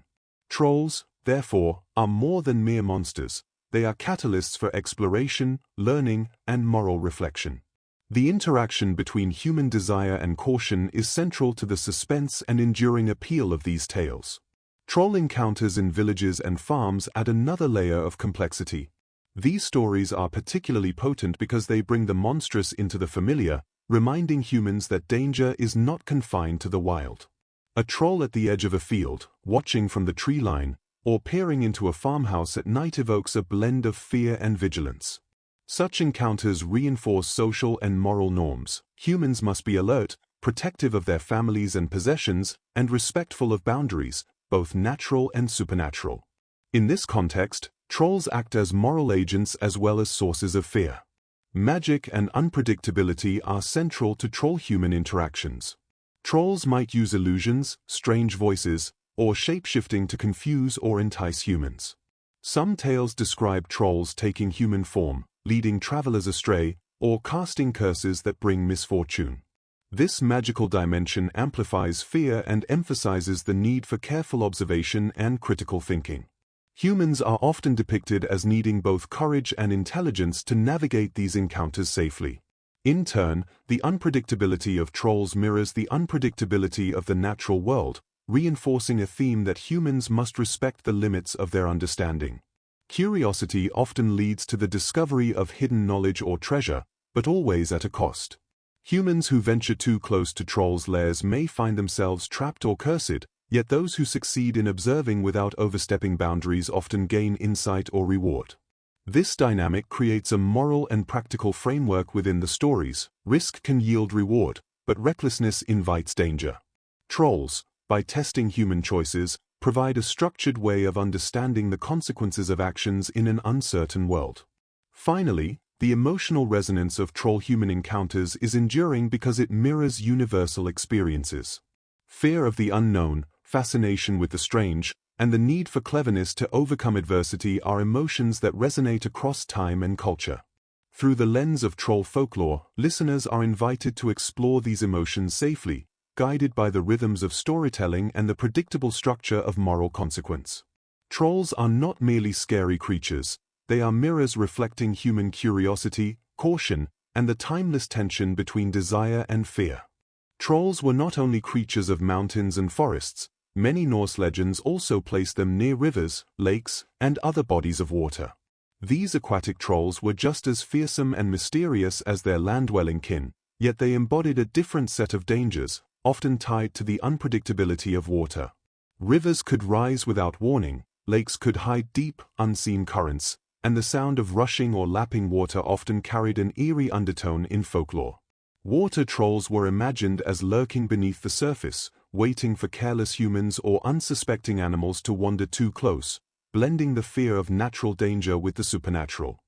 Trolls, therefore, are more than mere monsters. They are catalysts for exploration, learning, and moral reflection. The interaction between human desire and caution is central to the suspense and enduring appeal of these tales. Troll encounters in villages and farms add another layer of complexity. These stories are particularly potent because they bring the monstrous into the familiar, reminding humans that danger is not confined to the wild. A troll at the edge of a field, watching from the tree line, or peering into a farmhouse at night evokes a blend of fear and vigilance. Such encounters reinforce social and moral norms. Humans must be alert, protective of their families and possessions, and respectful of boundaries, both natural and supernatural. In this context, trolls act as moral agents as well as sources of fear. Magic and unpredictability are central to troll-human interactions. Trolls might use illusions, strange voices, or shape-shifting to confuse or entice humans. Some tales describe trolls taking human form, leading travelers astray, or casting curses that bring misfortune. This magical dimension amplifies fear and emphasizes the need for careful observation and critical thinking. Humans are often depicted as needing both courage and intelligence to navigate these encounters safely. In turn, the unpredictability of trolls mirrors the unpredictability of the natural world, reinforcing a theme that humans must respect the limits of their understanding. Curiosity often leads to the discovery of hidden knowledge or treasure, but always at a cost. Humans who venture too close to trolls' lairs may find themselves trapped or cursed, yet those who succeed in observing without overstepping boundaries often gain insight or reward. This dynamic creates a moral and practical framework within the stories. Risk can yield reward, but recklessness invites danger. Trolls, by testing human choices, provide a structured way of understanding the consequences of actions in an uncertain world. Finally, the emotional resonance of troll-human encounters is enduring because it mirrors universal experiences. Fear of the unknown, fascination with the strange, and the need for cleverness to overcome adversity are emotions that resonate across time and culture. Through the lens of troll folklore, listeners are invited to explore these emotions safely, guided by the rhythms of storytelling and the predictable structure of moral consequence. Trolls are not merely scary creatures, they are mirrors reflecting human curiosity, caution, and the timeless tension between desire and fear. Trolls were not only creatures of mountains and forests. Many Norse legends also place them near rivers, lakes, and other bodies of water. These aquatic trolls were just as fearsome and mysterious as their land-dwelling kin, Yet they embodied a different set of dangers, often tied to the unpredictability of water. Rivers could rise without warning, lakes could hide deep, unseen currents, and the sound of rushing or lapping water often carried an eerie undertone in folklore. Water trolls were imagined as lurking beneath the surface, waiting for careless humans or unsuspecting animals to wander too close, blending the fear of natural danger with the supernatural.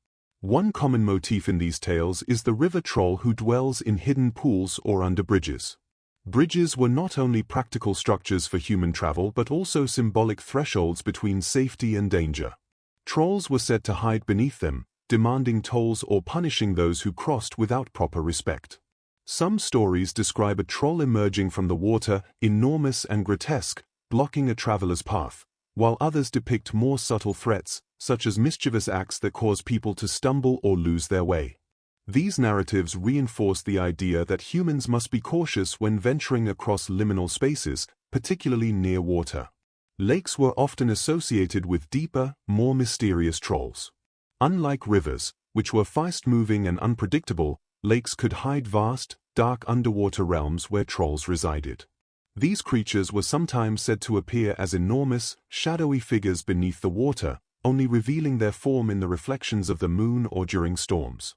One common motif in these tales is the river troll who dwells in hidden pools or under bridges. Bridges were not only practical structures for human travel but also symbolic thresholds between safety and danger. Trolls were said to hide beneath them, demanding tolls or punishing those who crossed without proper respect. Some stories describe a troll emerging from the water, enormous and grotesque, blocking a traveler's path, while others depict more subtle threats, such as mischievous acts that cause people to stumble or lose their way. These narratives reinforce the idea that humans must be cautious when venturing across liminal spaces, particularly near water. Lakes were often associated with deeper, more mysterious trolls. Unlike rivers, which were fast-moving and unpredictable, lakes could hide vast, dark underwater realms where trolls resided. These creatures were sometimes said to appear as enormous, shadowy figures beneath the water, only revealing their form in the reflections of the moon or during storms.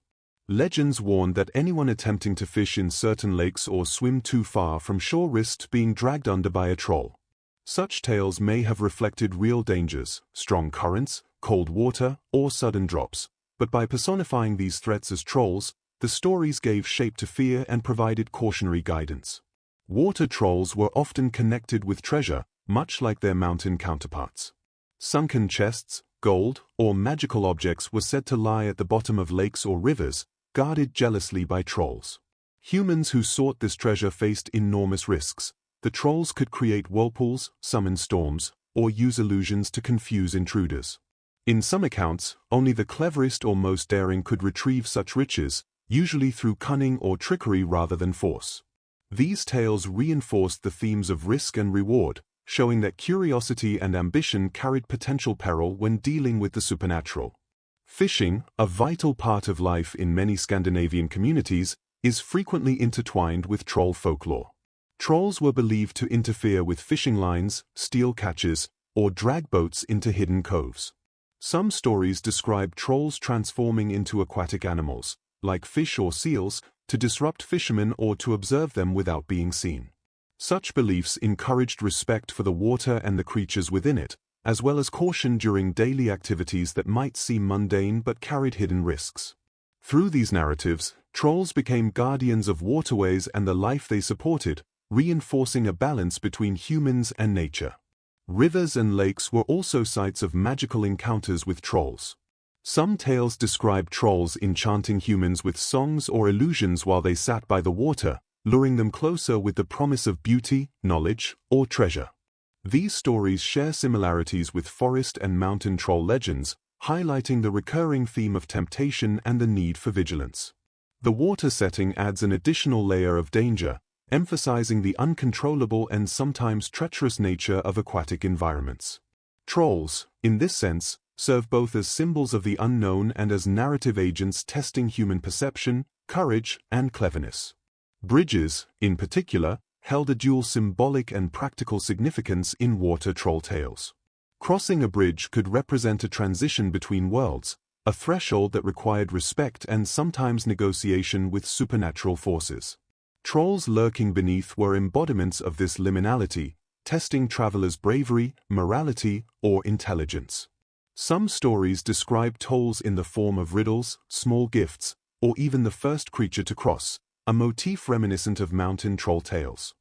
Legends warned that anyone attempting to fish in certain lakes or swim too far from shore risked being dragged under by a troll. Such tales may have reflected real dangers, strong currents, cold water, or sudden drops, but by personifying these threats as trolls, the stories gave shape to fear and provided cautionary guidance. Water trolls were often connected with treasure, much like their mountain counterparts. Sunken chests, gold, or magical objects were said to lie at the bottom of lakes or rivers, guarded jealously by trolls. Humans who sought this treasure faced enormous risks. The trolls could create whirlpools, summon storms, or use illusions to confuse intruders. In some accounts, only the cleverest or most daring could retrieve such riches, usually through cunning or trickery rather than force. These tales reinforced the themes of risk and reward, showing that curiosity and ambition carried potential peril when dealing with the supernatural. Fishing, a vital part of life in many Scandinavian communities, is frequently intertwined with troll folklore. Trolls were believed to interfere with fishing lines, steal catches, or drag boats into hidden coves. Some stories describe trolls transforming into aquatic animals, like fish or seals, to disrupt fishermen or to observe them without being seen. Such beliefs encouraged respect for the water and the creatures within it, as well as caution during daily activities that might seem mundane but carried hidden risks. Through these narratives, trolls became guardians of waterways and the life they supported, reinforcing a balance between humans and nature. Rivers and lakes were also sites of magical encounters with trolls. Some tales describe trolls enchanting humans with songs or illusions while they sat by the water, luring them closer with the promise of beauty, knowledge, or treasure. These stories share similarities with forest and mountain troll legends, highlighting the recurring theme of temptation and the need for vigilance. The water setting adds an additional layer of danger, emphasizing the uncontrollable and sometimes treacherous nature of aquatic environments. Trolls, in this sense, serve both as symbols of the unknown and as narrative agents testing human perception, courage, and cleverness. Bridges, in particular, held a dual symbolic and practical significance in water troll tales. Crossing a bridge could represent a transition between worlds, a threshold that required respect and sometimes negotiation with supernatural forces. Trolls lurking beneath were embodiments of this liminality, testing travelers' bravery, morality, or intelligence. Some stories describe trolls in the form of riddles, small gifts, or even the first creature to cross, a motif reminiscent of mountain troll tales.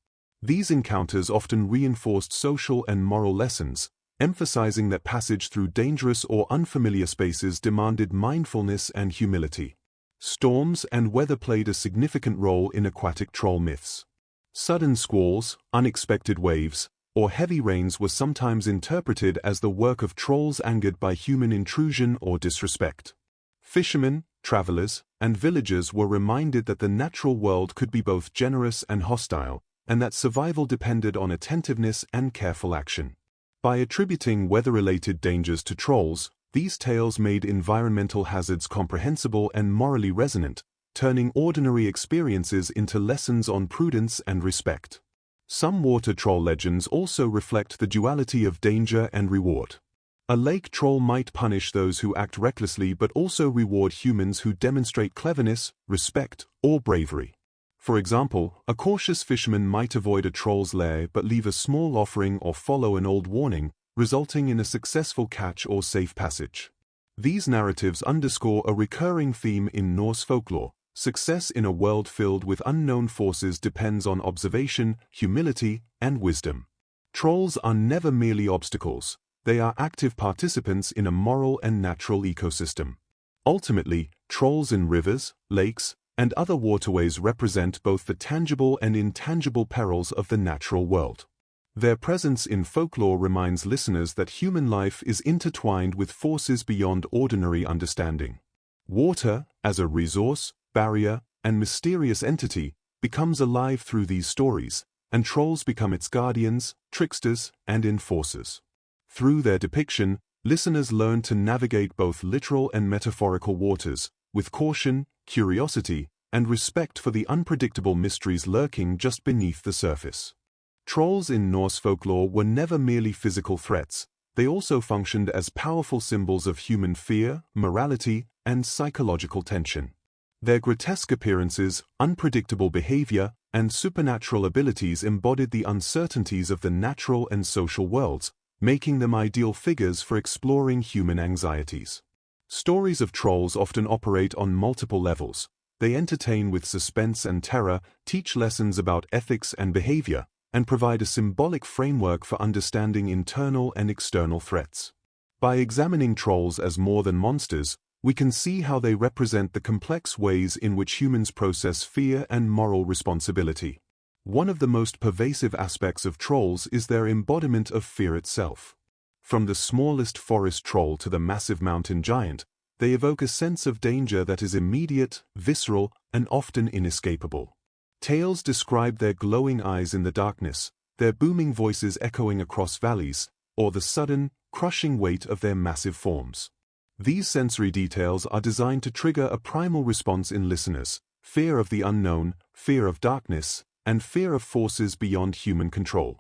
These encounters often reinforced social and moral lessons, emphasizing that passage through dangerous or unfamiliar spaces demanded mindfulness and humility. Storms and weather played a significant role in aquatic troll myths. Sudden squalls, unexpected waves, or heavy rains were sometimes interpreted as the work of trolls angered by human intrusion or disrespect. Fishermen, travelers, and villagers were reminded that the natural world could be both generous and hostile, and that survival depended on attentiveness and careful action. By attributing weather-related dangers to trolls, these tales made environmental hazards comprehensible and morally resonant, turning ordinary experiences into lessons on prudence and respect. Some water troll legends also reflect the duality of danger and reward. A lake troll might punish those who act recklessly but also reward humans who demonstrate cleverness, respect, or bravery. For example, a cautious fisherman might avoid a troll's lair but leave a small offering or follow an old warning, resulting in a successful catch or safe passage. These narratives underscore a recurring theme in Norse folklore. Success in a world filled with unknown forces depends on observation, humility, and wisdom. Trolls are never merely obstacles. They are active participants in a moral and natural ecosystem. Ultimately, trolls in rivers, lakes, and other waterways represent both the tangible and intangible perils of the natural world. Their presence in folklore reminds listeners that human life is intertwined with forces beyond ordinary understanding. Water, as a resource, barrier, and mysterious entity, becomes alive through these stories, and trolls become its guardians, tricksters, and enforcers. Through their depiction, listeners learn to navigate both literal and metaphorical waters, with caution, curiosity, and respect for the unpredictable mysteries lurking just beneath the surface. Trolls in Norse folklore were never merely physical threats. They also functioned as powerful symbols of human fear, morality, and psychological tension. Their grotesque appearances, unpredictable behavior, and supernatural abilities embodied the uncertainties of the natural and social worlds, making them ideal figures for exploring human anxieties. Stories of trolls often operate on multiple levels. They entertain with suspense and terror, teach lessons about ethics and behavior, and provide a symbolic framework for understanding internal and external threats. By examining trolls as more than monsters, we can see how they represent the complex ways in which humans process fear and moral responsibility. One of the most pervasive aspects of trolls is their embodiment of fear itself. From the smallest forest troll to the massive mountain giant, they evoke a sense of danger that is immediate, visceral, and often inescapable. Tales describe their glowing eyes in the darkness, their booming voices echoing across valleys, or the sudden, crushing weight of their massive forms. These sensory details are designed to trigger a primal response in listeners: fear of the unknown, fear of darkness, and fear of forces beyond human control.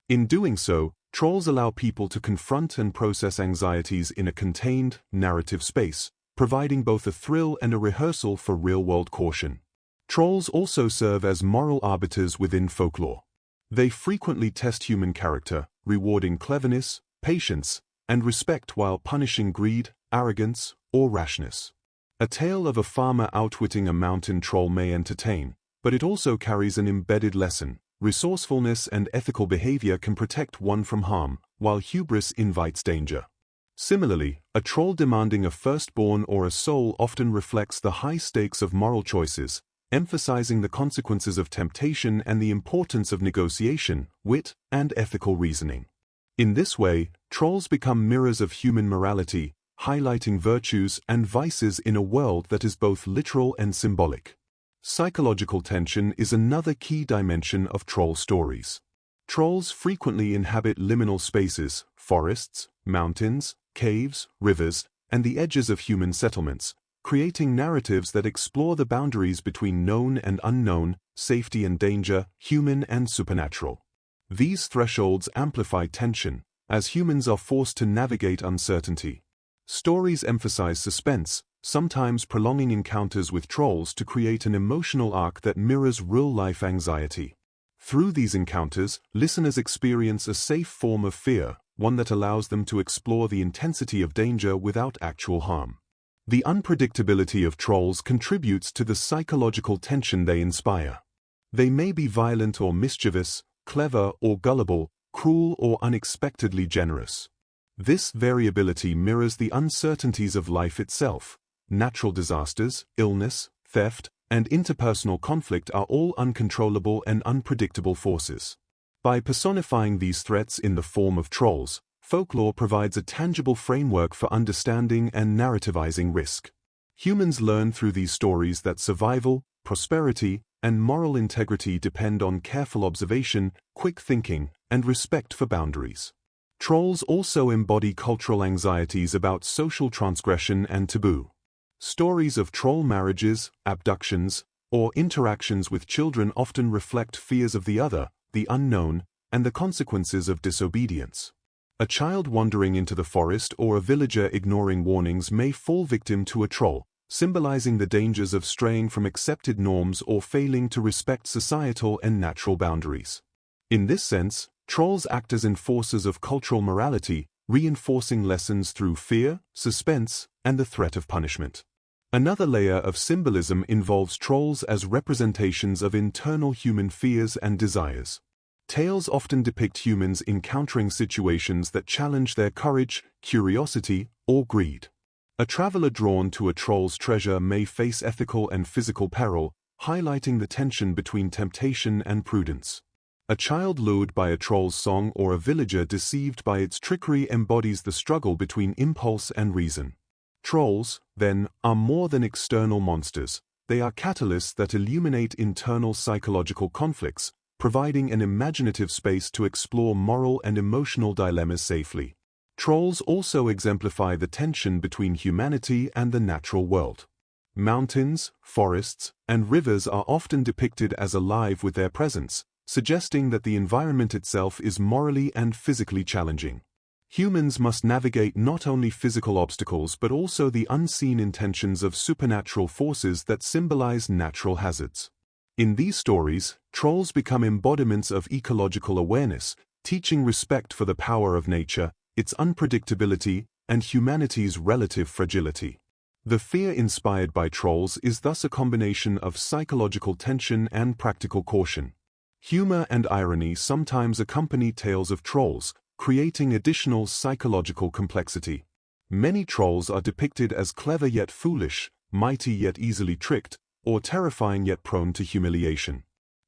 In doing so, trolls allow people to confront and process anxieties in a contained, narrative space, providing both a thrill and a rehearsal for real-world caution. Trolls also serve as moral arbiters within folklore. They frequently test human character, rewarding cleverness, patience, and respect while punishing greed, arrogance, or rashness. A tale of a farmer outwitting a mountain troll may entertain, but it also carries an embedded lesson. Resourcefulness and ethical behavior can protect one from harm, while hubris invites danger. Similarly, a troll demanding a firstborn or a soul often reflects the high stakes of moral choices, emphasizing the consequences of temptation and the importance of negotiation, wit, and ethical reasoning. In this way, trolls become mirrors of human morality, highlighting virtues and vices in a world that is both literal and symbolic. Psychological tension is another key dimension of troll stories. Trolls frequently inhabit liminal spaces, forests, mountains, caves, rivers, and the edges of human settlements, creating narratives that explore the boundaries between known and unknown, safety and danger, human and supernatural. These thresholds amplify tension, as humans are forced to navigate uncertainty. Stories emphasize suspense, sometimes prolonging encounters with trolls to create an emotional arc that mirrors real-life anxiety. Through these encounters, listeners experience a safe form of fear, one that allows them to explore the intensity of danger without actual harm. The unpredictability of trolls contributes to the psychological tension they inspire. They may be violent or mischievous, clever or gullible, cruel or unexpectedly generous. This variability mirrors the uncertainties of life itself. Natural disasters, illness, theft, and interpersonal conflict are all uncontrollable and unpredictable forces. By personifying these threats in the form of trolls, folklore provides a tangible framework for understanding and narrativizing risk. Humans learn through these stories that survival, prosperity, and moral integrity depend on careful observation, quick thinking, and respect for boundaries. Trolls also embody cultural anxieties about social transgression and taboo. Stories of troll marriages, abductions, or interactions with children often reflect fears of the other, the unknown, and the consequences of disobedience. A child wandering into the forest or a villager ignoring warnings may fall victim to a troll, symbolizing the dangers of straying from accepted norms or failing to respect societal and natural boundaries. In this sense, trolls act as enforcers of cultural morality, reinforcing lessons through fear, suspense, and the threat of punishment. Another layer of symbolism involves trolls as representations of internal human fears and desires. Tales often depict humans encountering situations that challenge their courage, curiosity, or greed. A traveler drawn to a troll's treasure may face ethical and physical peril, highlighting the tension between temptation and prudence. A child lured by a troll's song or a villager deceived by its trickery embodies the struggle between impulse and reason. Trolls, then, are more than external monsters. They are catalysts that illuminate internal psychological conflicts, providing an imaginative space to explore moral and emotional dilemmas safely. Trolls also exemplify the tension between humanity and the natural world. Mountains, forests, and rivers are often depicted as alive with their presence, suggesting that the environment itself is morally and physically challenging. Humans must navigate not only physical obstacles but also the unseen intentions of supernatural forces that symbolize natural hazards. In these stories, trolls become embodiments of ecological awareness, teaching respect for the power of nature, its unpredictability, and humanity's relative fragility. The fear inspired by trolls is thus a combination of psychological tension and practical caution. Humor and irony sometimes accompany tales of trolls, creating additional psychological complexity. Many trolls are depicted as clever yet foolish, mighty yet easily tricked, or terrifying yet prone to humiliation.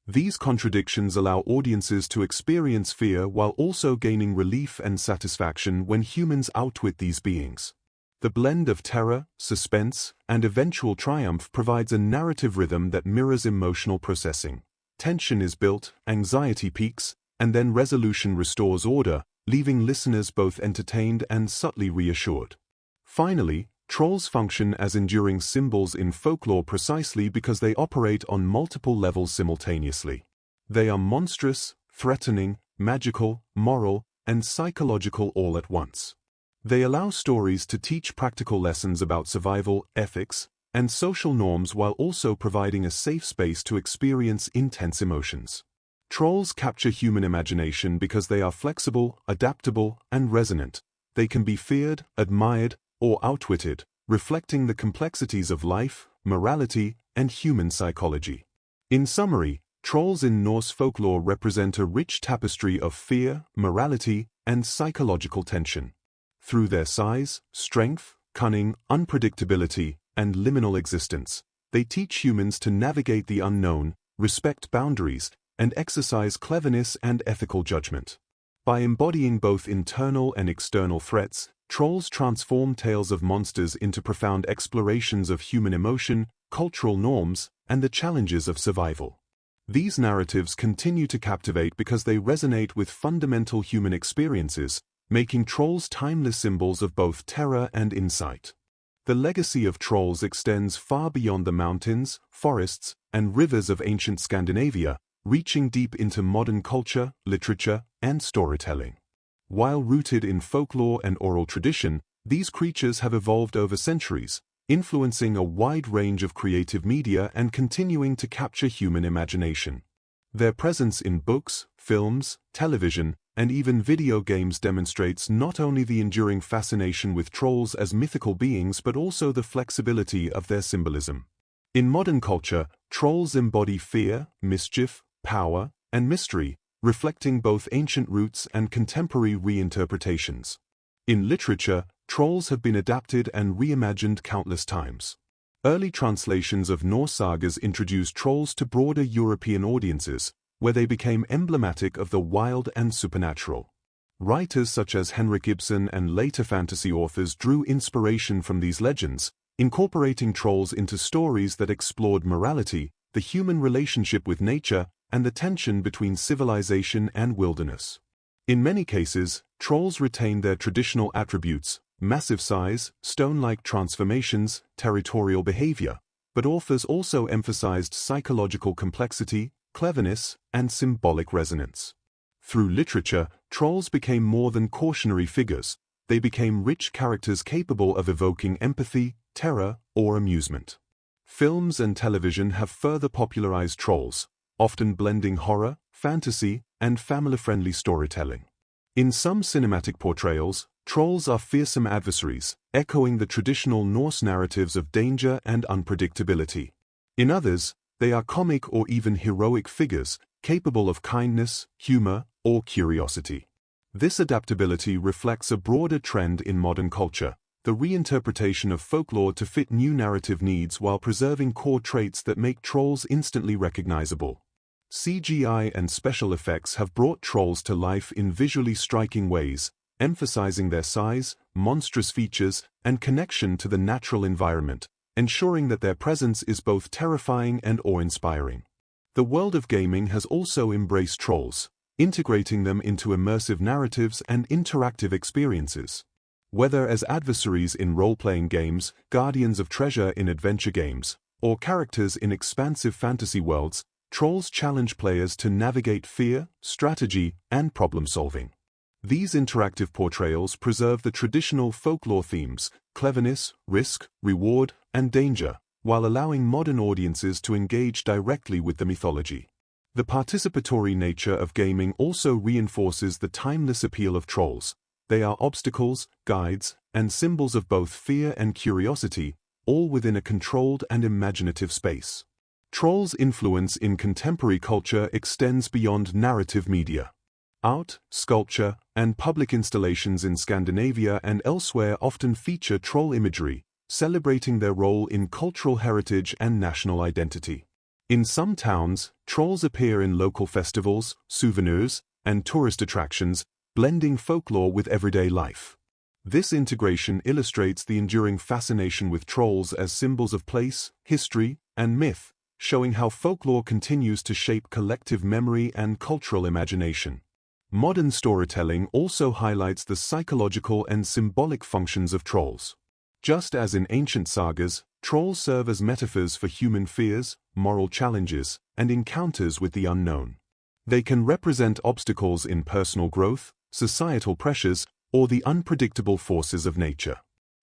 These contradictions allow audiences to experience fear while also gaining relief and satisfaction when humans outwit these beings. The blend of terror, suspense, and eventual triumph provides a narrative rhythm that mirrors emotional processing. Tension is built, anxiety peaks, and then resolution restores order, leaving listeners both entertained and subtly reassured. Finally, trolls function as enduring symbols in folklore precisely because they operate on multiple levels simultaneously. They are monstrous, threatening, magical, moral, and psychological all at once. They allow stories to teach practical lessons about survival, ethics, and social norms while also providing a safe space to experience intense emotions. Trolls capture human imagination because they are flexible, adaptable, and resonant. They can be feared, admired, or outwitted, reflecting the complexities of life, morality, and human psychology. In summary, trolls in Norse folklore represent a rich tapestry of fear, morality, and psychological tension. Through their size, strength, cunning, unpredictability, and liminal existence, they teach humans to navigate the unknown, respect boundaries, and exercise cleverness and ethical judgment. By embodying both internal and external threats, trolls transform tales of monsters into profound explorations of human emotion, cultural norms, and the challenges of survival. These narratives continue to captivate because they resonate with fundamental human experiences, making trolls timeless symbols of both terror and insight. The legacy of trolls extends far beyond the mountains, forests, and rivers of ancient Scandinavia, reaching deep into modern culture, literature, and storytelling. While rooted in folklore and oral tradition, these creatures have evolved over centuries, influencing a wide range of creative media and continuing to capture human imagination. Their presence in books, films, television, and even video games demonstrates not only the enduring fascination with trolls as mythical beings but also the flexibility of their symbolism. In modern culture, trolls embody fear, mischief, power, and mystery, reflecting both ancient roots and contemporary reinterpretations. In literature, trolls have been adapted and reimagined countless times. Early translations of Norse sagas introduced trolls to broader European audiences, where they became emblematic of the wild and supernatural. Writers such as Henrik Ibsen and later fantasy authors drew inspiration from these legends, incorporating trolls into stories that explored morality, the human relationship with nature, and the tension between civilization and wilderness. In many cases, trolls retain their traditional attributes, massive size, stone-like transformations, territorial behavior, but authors also emphasized psychological complexity, cleverness, and symbolic resonance. Through literature, trolls became more than cautionary figures. They became rich characters capable of evoking empathy, terror, or amusement. Films and television have further popularized trolls, often blending horror, fantasy, and family-friendly storytelling. In some cinematic portrayals, trolls are fearsome adversaries, echoing the traditional Norse narratives of danger and unpredictability. In others, they are comic or even heroic figures, capable of kindness, humor, or curiosity. This adaptability reflects a broader trend in modern culture, the reinterpretation of folklore to fit new narrative needs while preserving core traits that make trolls instantly recognizable. CGI and special effects have brought trolls to life in visually striking ways, emphasizing their size, monstrous features, and connection to the natural environment, ensuring that their presence is both terrifying and awe-inspiring. The world of gaming has also embraced trolls, integrating them into immersive narratives and interactive experiences. Whether as adversaries in role-playing games, guardians of treasure in adventure games, or characters in expansive fantasy worlds, trolls challenge players to navigate fear, strategy, and problem-solving. These interactive portrayals preserve the traditional folklore themes, cleverness, risk, reward, and danger, while allowing modern audiences to engage directly with the mythology. The participatory nature of gaming also reinforces the timeless appeal of trolls. They are obstacles, guides, and symbols of both fear and curiosity, all within a controlled and imaginative space. Trolls' influence in contemporary culture extends beyond narrative media. Art, sculpture, and public installations in Scandinavia and elsewhere often feature troll imagery, celebrating their role in cultural heritage and national identity. In some towns, trolls appear in local festivals, souvenirs, and tourist attractions, blending folklore with everyday life. This integration illustrates the enduring fascination with trolls as symbols of place, history, and myth, showing how folklore continues to shape collective memory and cultural imagination. Modern storytelling also highlights the psychological and symbolic functions of trolls. Just as in ancient sagas, trolls serve as metaphors for human fears, moral challenges, and encounters with the unknown. They can represent obstacles in personal growth, societal pressures, or the unpredictable forces of nature.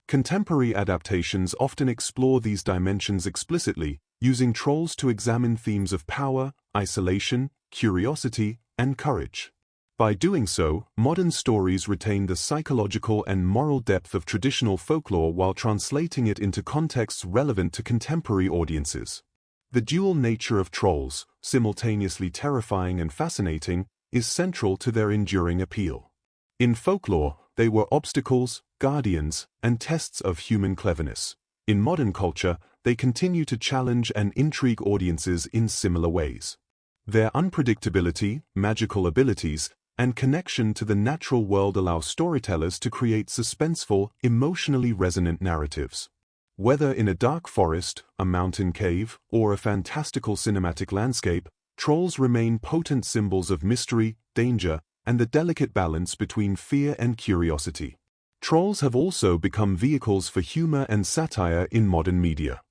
Contemporary adaptations often explore these dimensions explicitly, using trolls to examine themes of power, isolation, curiosity, and courage. By doing so, modern stories retain the psychological and moral depth of traditional folklore while translating it into contexts relevant to contemporary audiences. The dual nature of trolls, simultaneously terrifying and fascinating, is central to their enduring appeal. In folklore, they were obstacles, guardians, and tests of human cleverness. In modern culture, they continue to challenge and intrigue audiences in similar ways. Their unpredictability, magical abilities, and connection to the natural world allow storytellers to create suspenseful, emotionally resonant narratives. Whether in a dark forest, a mountain cave, or a fantastical cinematic landscape, trolls remain potent symbols of mystery, danger, and the delicate balance between fear and curiosity. Trolls have also become vehicles for humor and satire in modern media.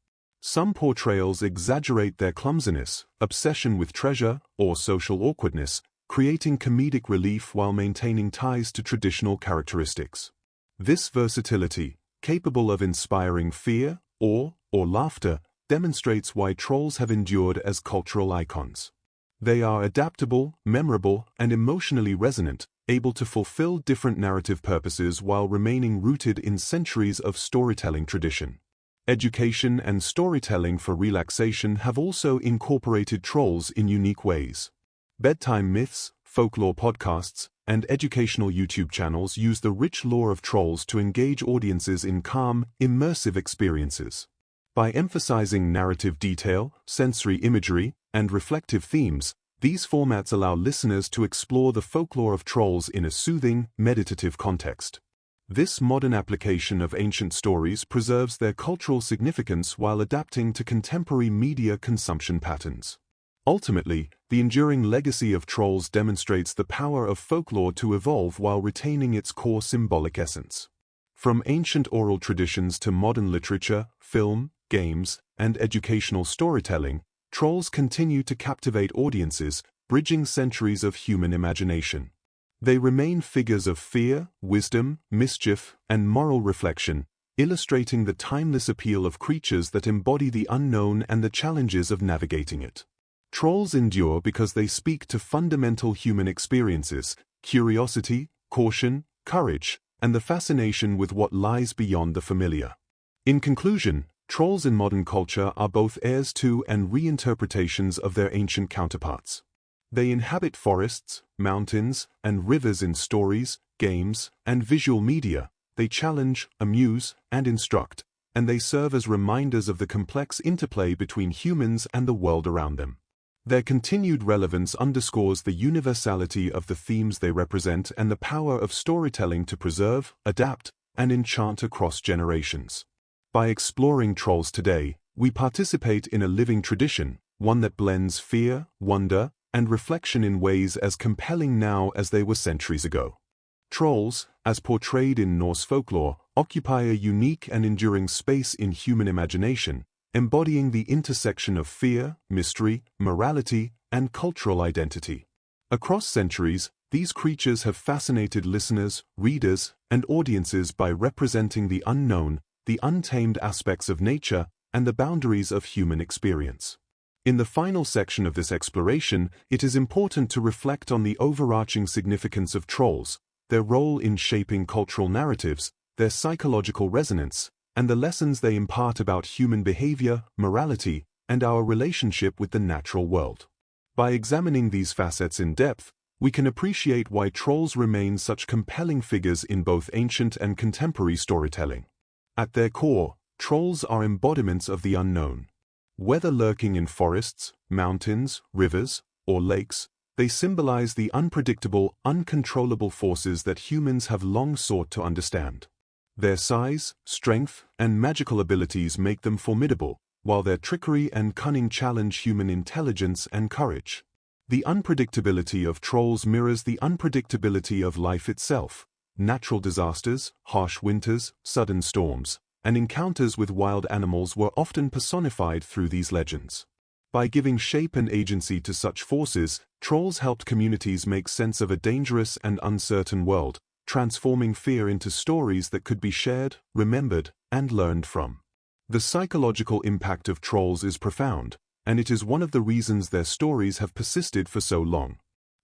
Some portrayals exaggerate their clumsiness, obsession with treasure, or social awkwardness, creating comedic relief while maintaining ties to traditional characteristics. This versatility, capable of inspiring fear, awe, or laughter, demonstrates why trolls have endured as cultural icons. They are adaptable, memorable, and emotionally resonant, able to fulfill different narrative purposes while remaining rooted in centuries of storytelling tradition. Education and storytelling for relaxation have also incorporated trolls in unique ways. Bedtime myths, folklore podcasts, and educational YouTube channels use the rich lore of trolls to engage audiences in calm, immersive experiences. By emphasizing narrative detail, sensory imagery, and reflective themes, these formats allow listeners to explore the folklore of trolls in a soothing, meditative context. This modern application of ancient stories preserves their cultural significance while adapting to contemporary media consumption patterns. Ultimately, the enduring legacy of trolls demonstrates the power of folklore to evolve while retaining its core symbolic essence. From ancient oral traditions to modern literature, film, games, and educational storytelling, trolls continue to captivate audiences, bridging centuries of human imagination. They remain figures of fear, wisdom, mischief, and moral reflection, illustrating the timeless appeal of creatures that embody the unknown and the challenges of navigating it. Trolls endure because they speak to fundamental human experiences: curiosity, caution, courage, and the fascination with what lies beyond the familiar. In conclusion, trolls in modern culture are both heirs to and reinterpretations of their ancient counterparts. They inhabit forests, mountains, and rivers in stories, games, and visual media. They challenge, amuse, and instruct, and they serve as reminders of the complex interplay between humans and the world around them. Their continued relevance underscores the universality of the themes they represent and the power of storytelling to preserve, adapt, and enchant across generations. By exploring trolls today, we participate in a living tradition, one that blends fear, wonder, and reflection in ways as compelling now as they were centuries ago. Trolls, as portrayed in Norse folklore, occupy a unique and enduring space in human imagination, embodying the intersection of fear, mystery, morality, and cultural identity. Across centuries, these creatures have fascinated listeners, readers, and audiences by representing the unknown, the untamed aspects of nature, and the boundaries of human experience. In the final section of this exploration, it is important to reflect on the overarching significance of trolls, their role in shaping cultural narratives, their psychological resonance, and the lessons they impart about human behavior, morality, and our relationship with the natural world. By examining these facets in depth, we can appreciate why trolls remain such compelling figures in both ancient and contemporary storytelling. At their core, trolls are embodiments of the unknown. Whether lurking in forests, mountains, rivers, or lakes, they symbolize the unpredictable, uncontrollable forces that humans have long sought to understand. Their size, strength, and magical abilities make them formidable, while their trickery and cunning challenge human intelligence and courage. The unpredictability of trolls mirrors the unpredictability of life itself. Natural disasters, harsh winters, sudden storms, and encounters with wild animals were often personified through these legends. By giving shape and agency to such forces, trolls helped communities make sense of a dangerous and uncertain world, transforming fear into stories that could be shared, remembered, and learned from. The psychological impact of trolls is profound, and it is one of the reasons their stories have persisted for so long.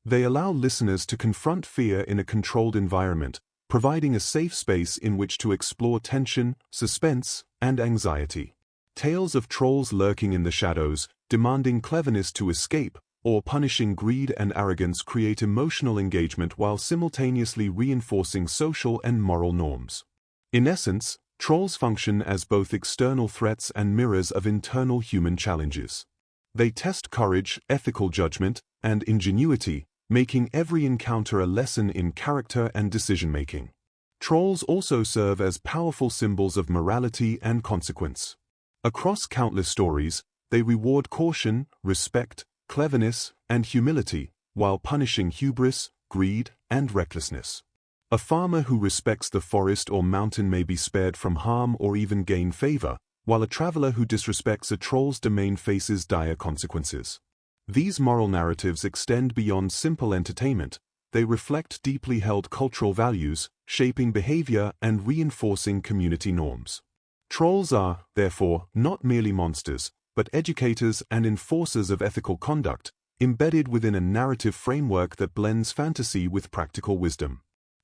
They allow listeners to confront fear in a controlled environment, providing a safe space in which to explore tension, suspense, and anxiety. Tales of trolls lurking in the shadows, demanding cleverness to escape, or punishing greed and arrogance create emotional engagement while simultaneously reinforcing social and moral norms. In essence, trolls function as both external threats and mirrors of internal human challenges. They test courage, ethical judgment, and ingenuity, making every encounter a lesson in character and decision-making. Trolls also serve as powerful symbols of morality and consequence. Across countless stories, they reward caution, respect, cleverness, and humility, while punishing hubris, greed, and recklessness. A farmer who respects the forest or mountain may be spared from harm or even gain favor, while a traveler who disrespects a troll's domain faces dire consequences. These moral narratives extend beyond simple entertainment. They reflect deeply held cultural values, shaping behavior and reinforcing community norms. Trolls are, therefore, not merely monsters, but educators and enforcers of ethical conduct, embedded within a narrative framework that blends fantasy with practical wisdom.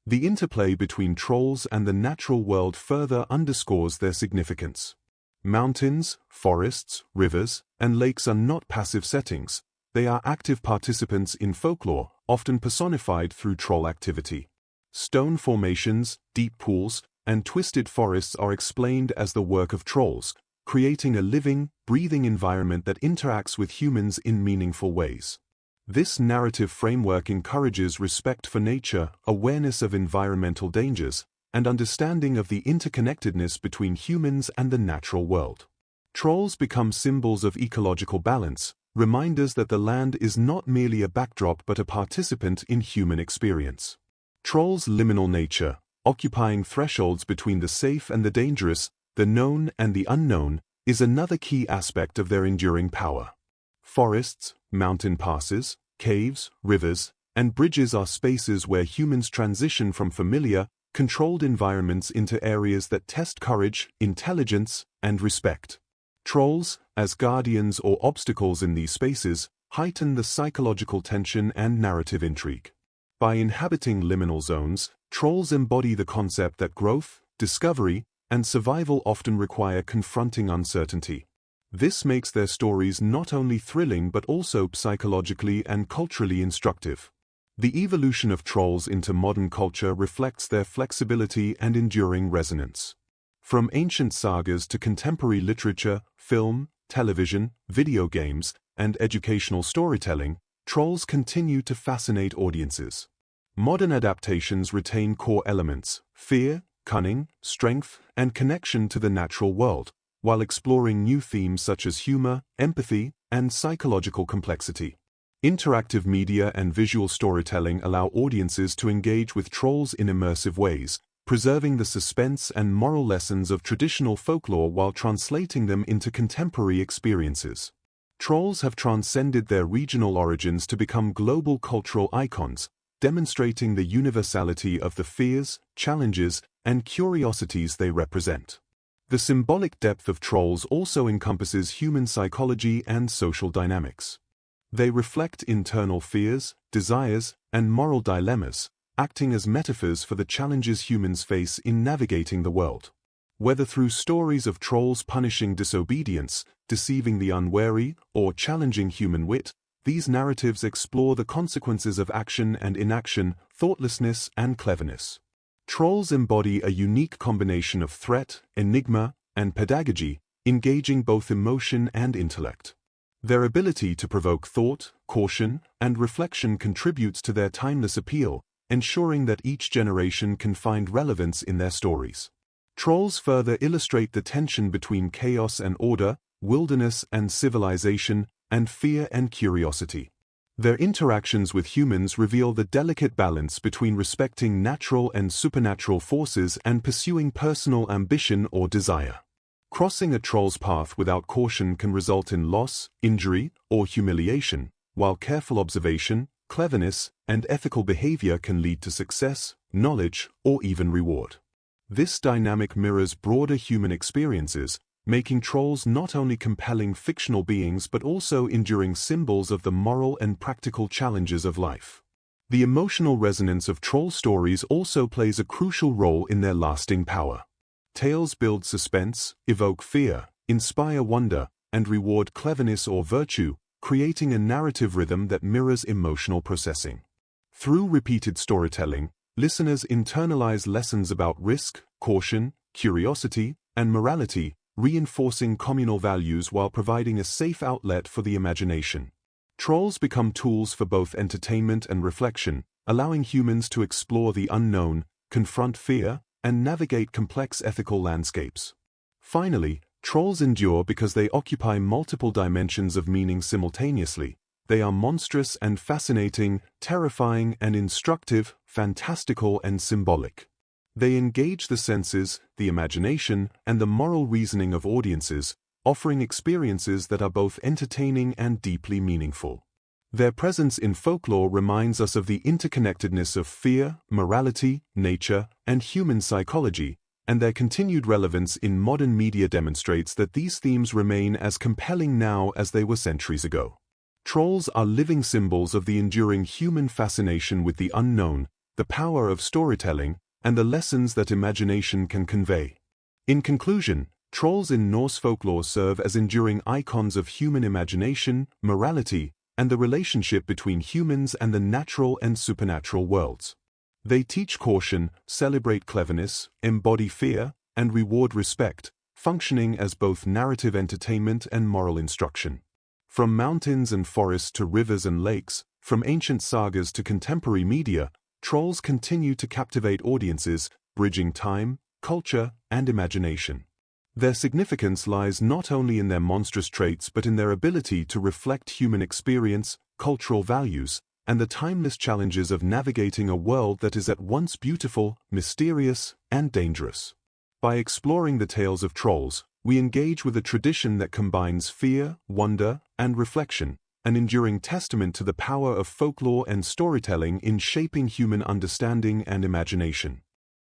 The interplay between trolls and the natural world further underscores their significance. Mountains, forests, rivers, and lakes are not passive settings. They are active participants in folklore, often personified through troll activity. Stone formations, deep pools, and twisted forests are explained as the work of trolls, creating a living, breathing environment that interacts with humans in meaningful ways. This narrative framework encourages respect for nature, awareness of environmental dangers, and understanding of the interconnectedness between humans and the natural world. Trolls become symbols of ecological balance, reminders that the land is not merely a backdrop but a participant in human experience. Trolls' liminal nature, occupying thresholds between the safe and the dangerous, the known and the unknown, is another key aspect of their enduring power. Forests, mountain passes, caves, rivers, and bridges are spaces where humans transition from familiar, controlled environments into areas that test courage, intelligence, and respect. Trolls, as guardians or obstacles in these spaces, heighten the psychological tension and narrative intrigue. By inhabiting liminal zones, trolls embody the concept that growth, discovery, and survival often require confronting uncertainty. This makes their stories not only thrilling but also psychologically and culturally instructive. The evolution of trolls into modern culture reflects their flexibility and enduring resonance. From ancient sagas to contemporary literature, film, television, video games, and educational storytelling, trolls continue to fascinate audiences. Modern adaptations retain core elements: fear, cunning, strength, and connection to the natural world, while exploring new themes such as humor, empathy, and psychological complexity. Interactive media and visual storytelling allow audiences to engage with trolls in immersive ways, preserving the suspense and moral lessons of traditional folklore while translating them into contemporary experiences. Trolls have transcended their regional origins to become global cultural icons, demonstrating the universality of the fears, challenges, and curiosities they represent. The symbolic depth of trolls also encompasses human psychology and social dynamics. They reflect internal fears, desires, and moral dilemmas, acting as metaphors for the challenges humans face in navigating the world. Whether through stories of trolls punishing disobedience, deceiving the unwary, or challenging human wit, these narratives explore the consequences of action and inaction, thoughtlessness and cleverness. Trolls embody a unique combination of threat, enigma, and pedagogy, engaging both emotion and intellect. Their ability to provoke thought, caution, and reflection contributes to their timeless appeal, ensuring that each generation can find relevance in their stories. Trolls further illustrate the tension between chaos and order, wilderness and civilization, and fear and curiosity. Their interactions with humans reveal the delicate balance between respecting natural and supernatural forces and pursuing personal ambition or desire. Crossing a troll's path without caution can result in loss, injury, or humiliation, while careful observation, cleverness, and ethical behavior can lead to success, knowledge, or even reward. This dynamic mirrors broader human experiences, making trolls not only compelling fictional beings but also enduring symbols of the moral and practical challenges of life. The emotional resonance of troll stories also plays a crucial role in their lasting power. Tales build suspense, evoke fear, inspire wonder, and reward cleverness or virtue, creating a narrative rhythm that mirrors emotional processing. Through repeated storytelling, listeners internalize lessons about risk, caution, curiosity, and morality, reinforcing communal values while providing a safe outlet for the imagination. Trolls become tools for both entertainment and reflection, allowing humans to explore the unknown, confront fear, and navigate complex ethical landscapes. Finally, trolls endure because they occupy multiple dimensions of meaning simultaneously. They are monstrous and fascinating, terrifying and instructive, fantastical and symbolic. They engage the senses, the imagination, and the moral reasoning of audiences, offering experiences that are both entertaining and deeply meaningful. Their presence in folklore reminds us of the interconnectedness of fear, morality, nature, and human psychology, and their continued relevance in modern media demonstrates that these themes remain as compelling now as they were centuries ago. Trolls are living symbols of the enduring human fascination with the unknown, the power of storytelling, and the lessons that imagination can convey. In conclusion, trolls in Norse folklore serve as enduring icons of human imagination, morality, and the relationship between humans and the natural and supernatural worlds. They teach caution, celebrate cleverness, embody fear, and reward respect, functioning as both narrative entertainment and moral instruction. From mountains and forests to rivers and lakes, from ancient sagas to contemporary media, trolls continue to captivate audiences, bridging time, culture, and imagination. Their significance lies not only in their monstrous traits but in their ability to reflect human experience, cultural values, and the timeless challenges of navigating a world that is at once beautiful, mysterious, and dangerous. By exploring the tales of trolls, we engage with a tradition that combines fear, wonder, and reflection, an enduring testament to the power of folklore and storytelling in shaping human understanding and imagination.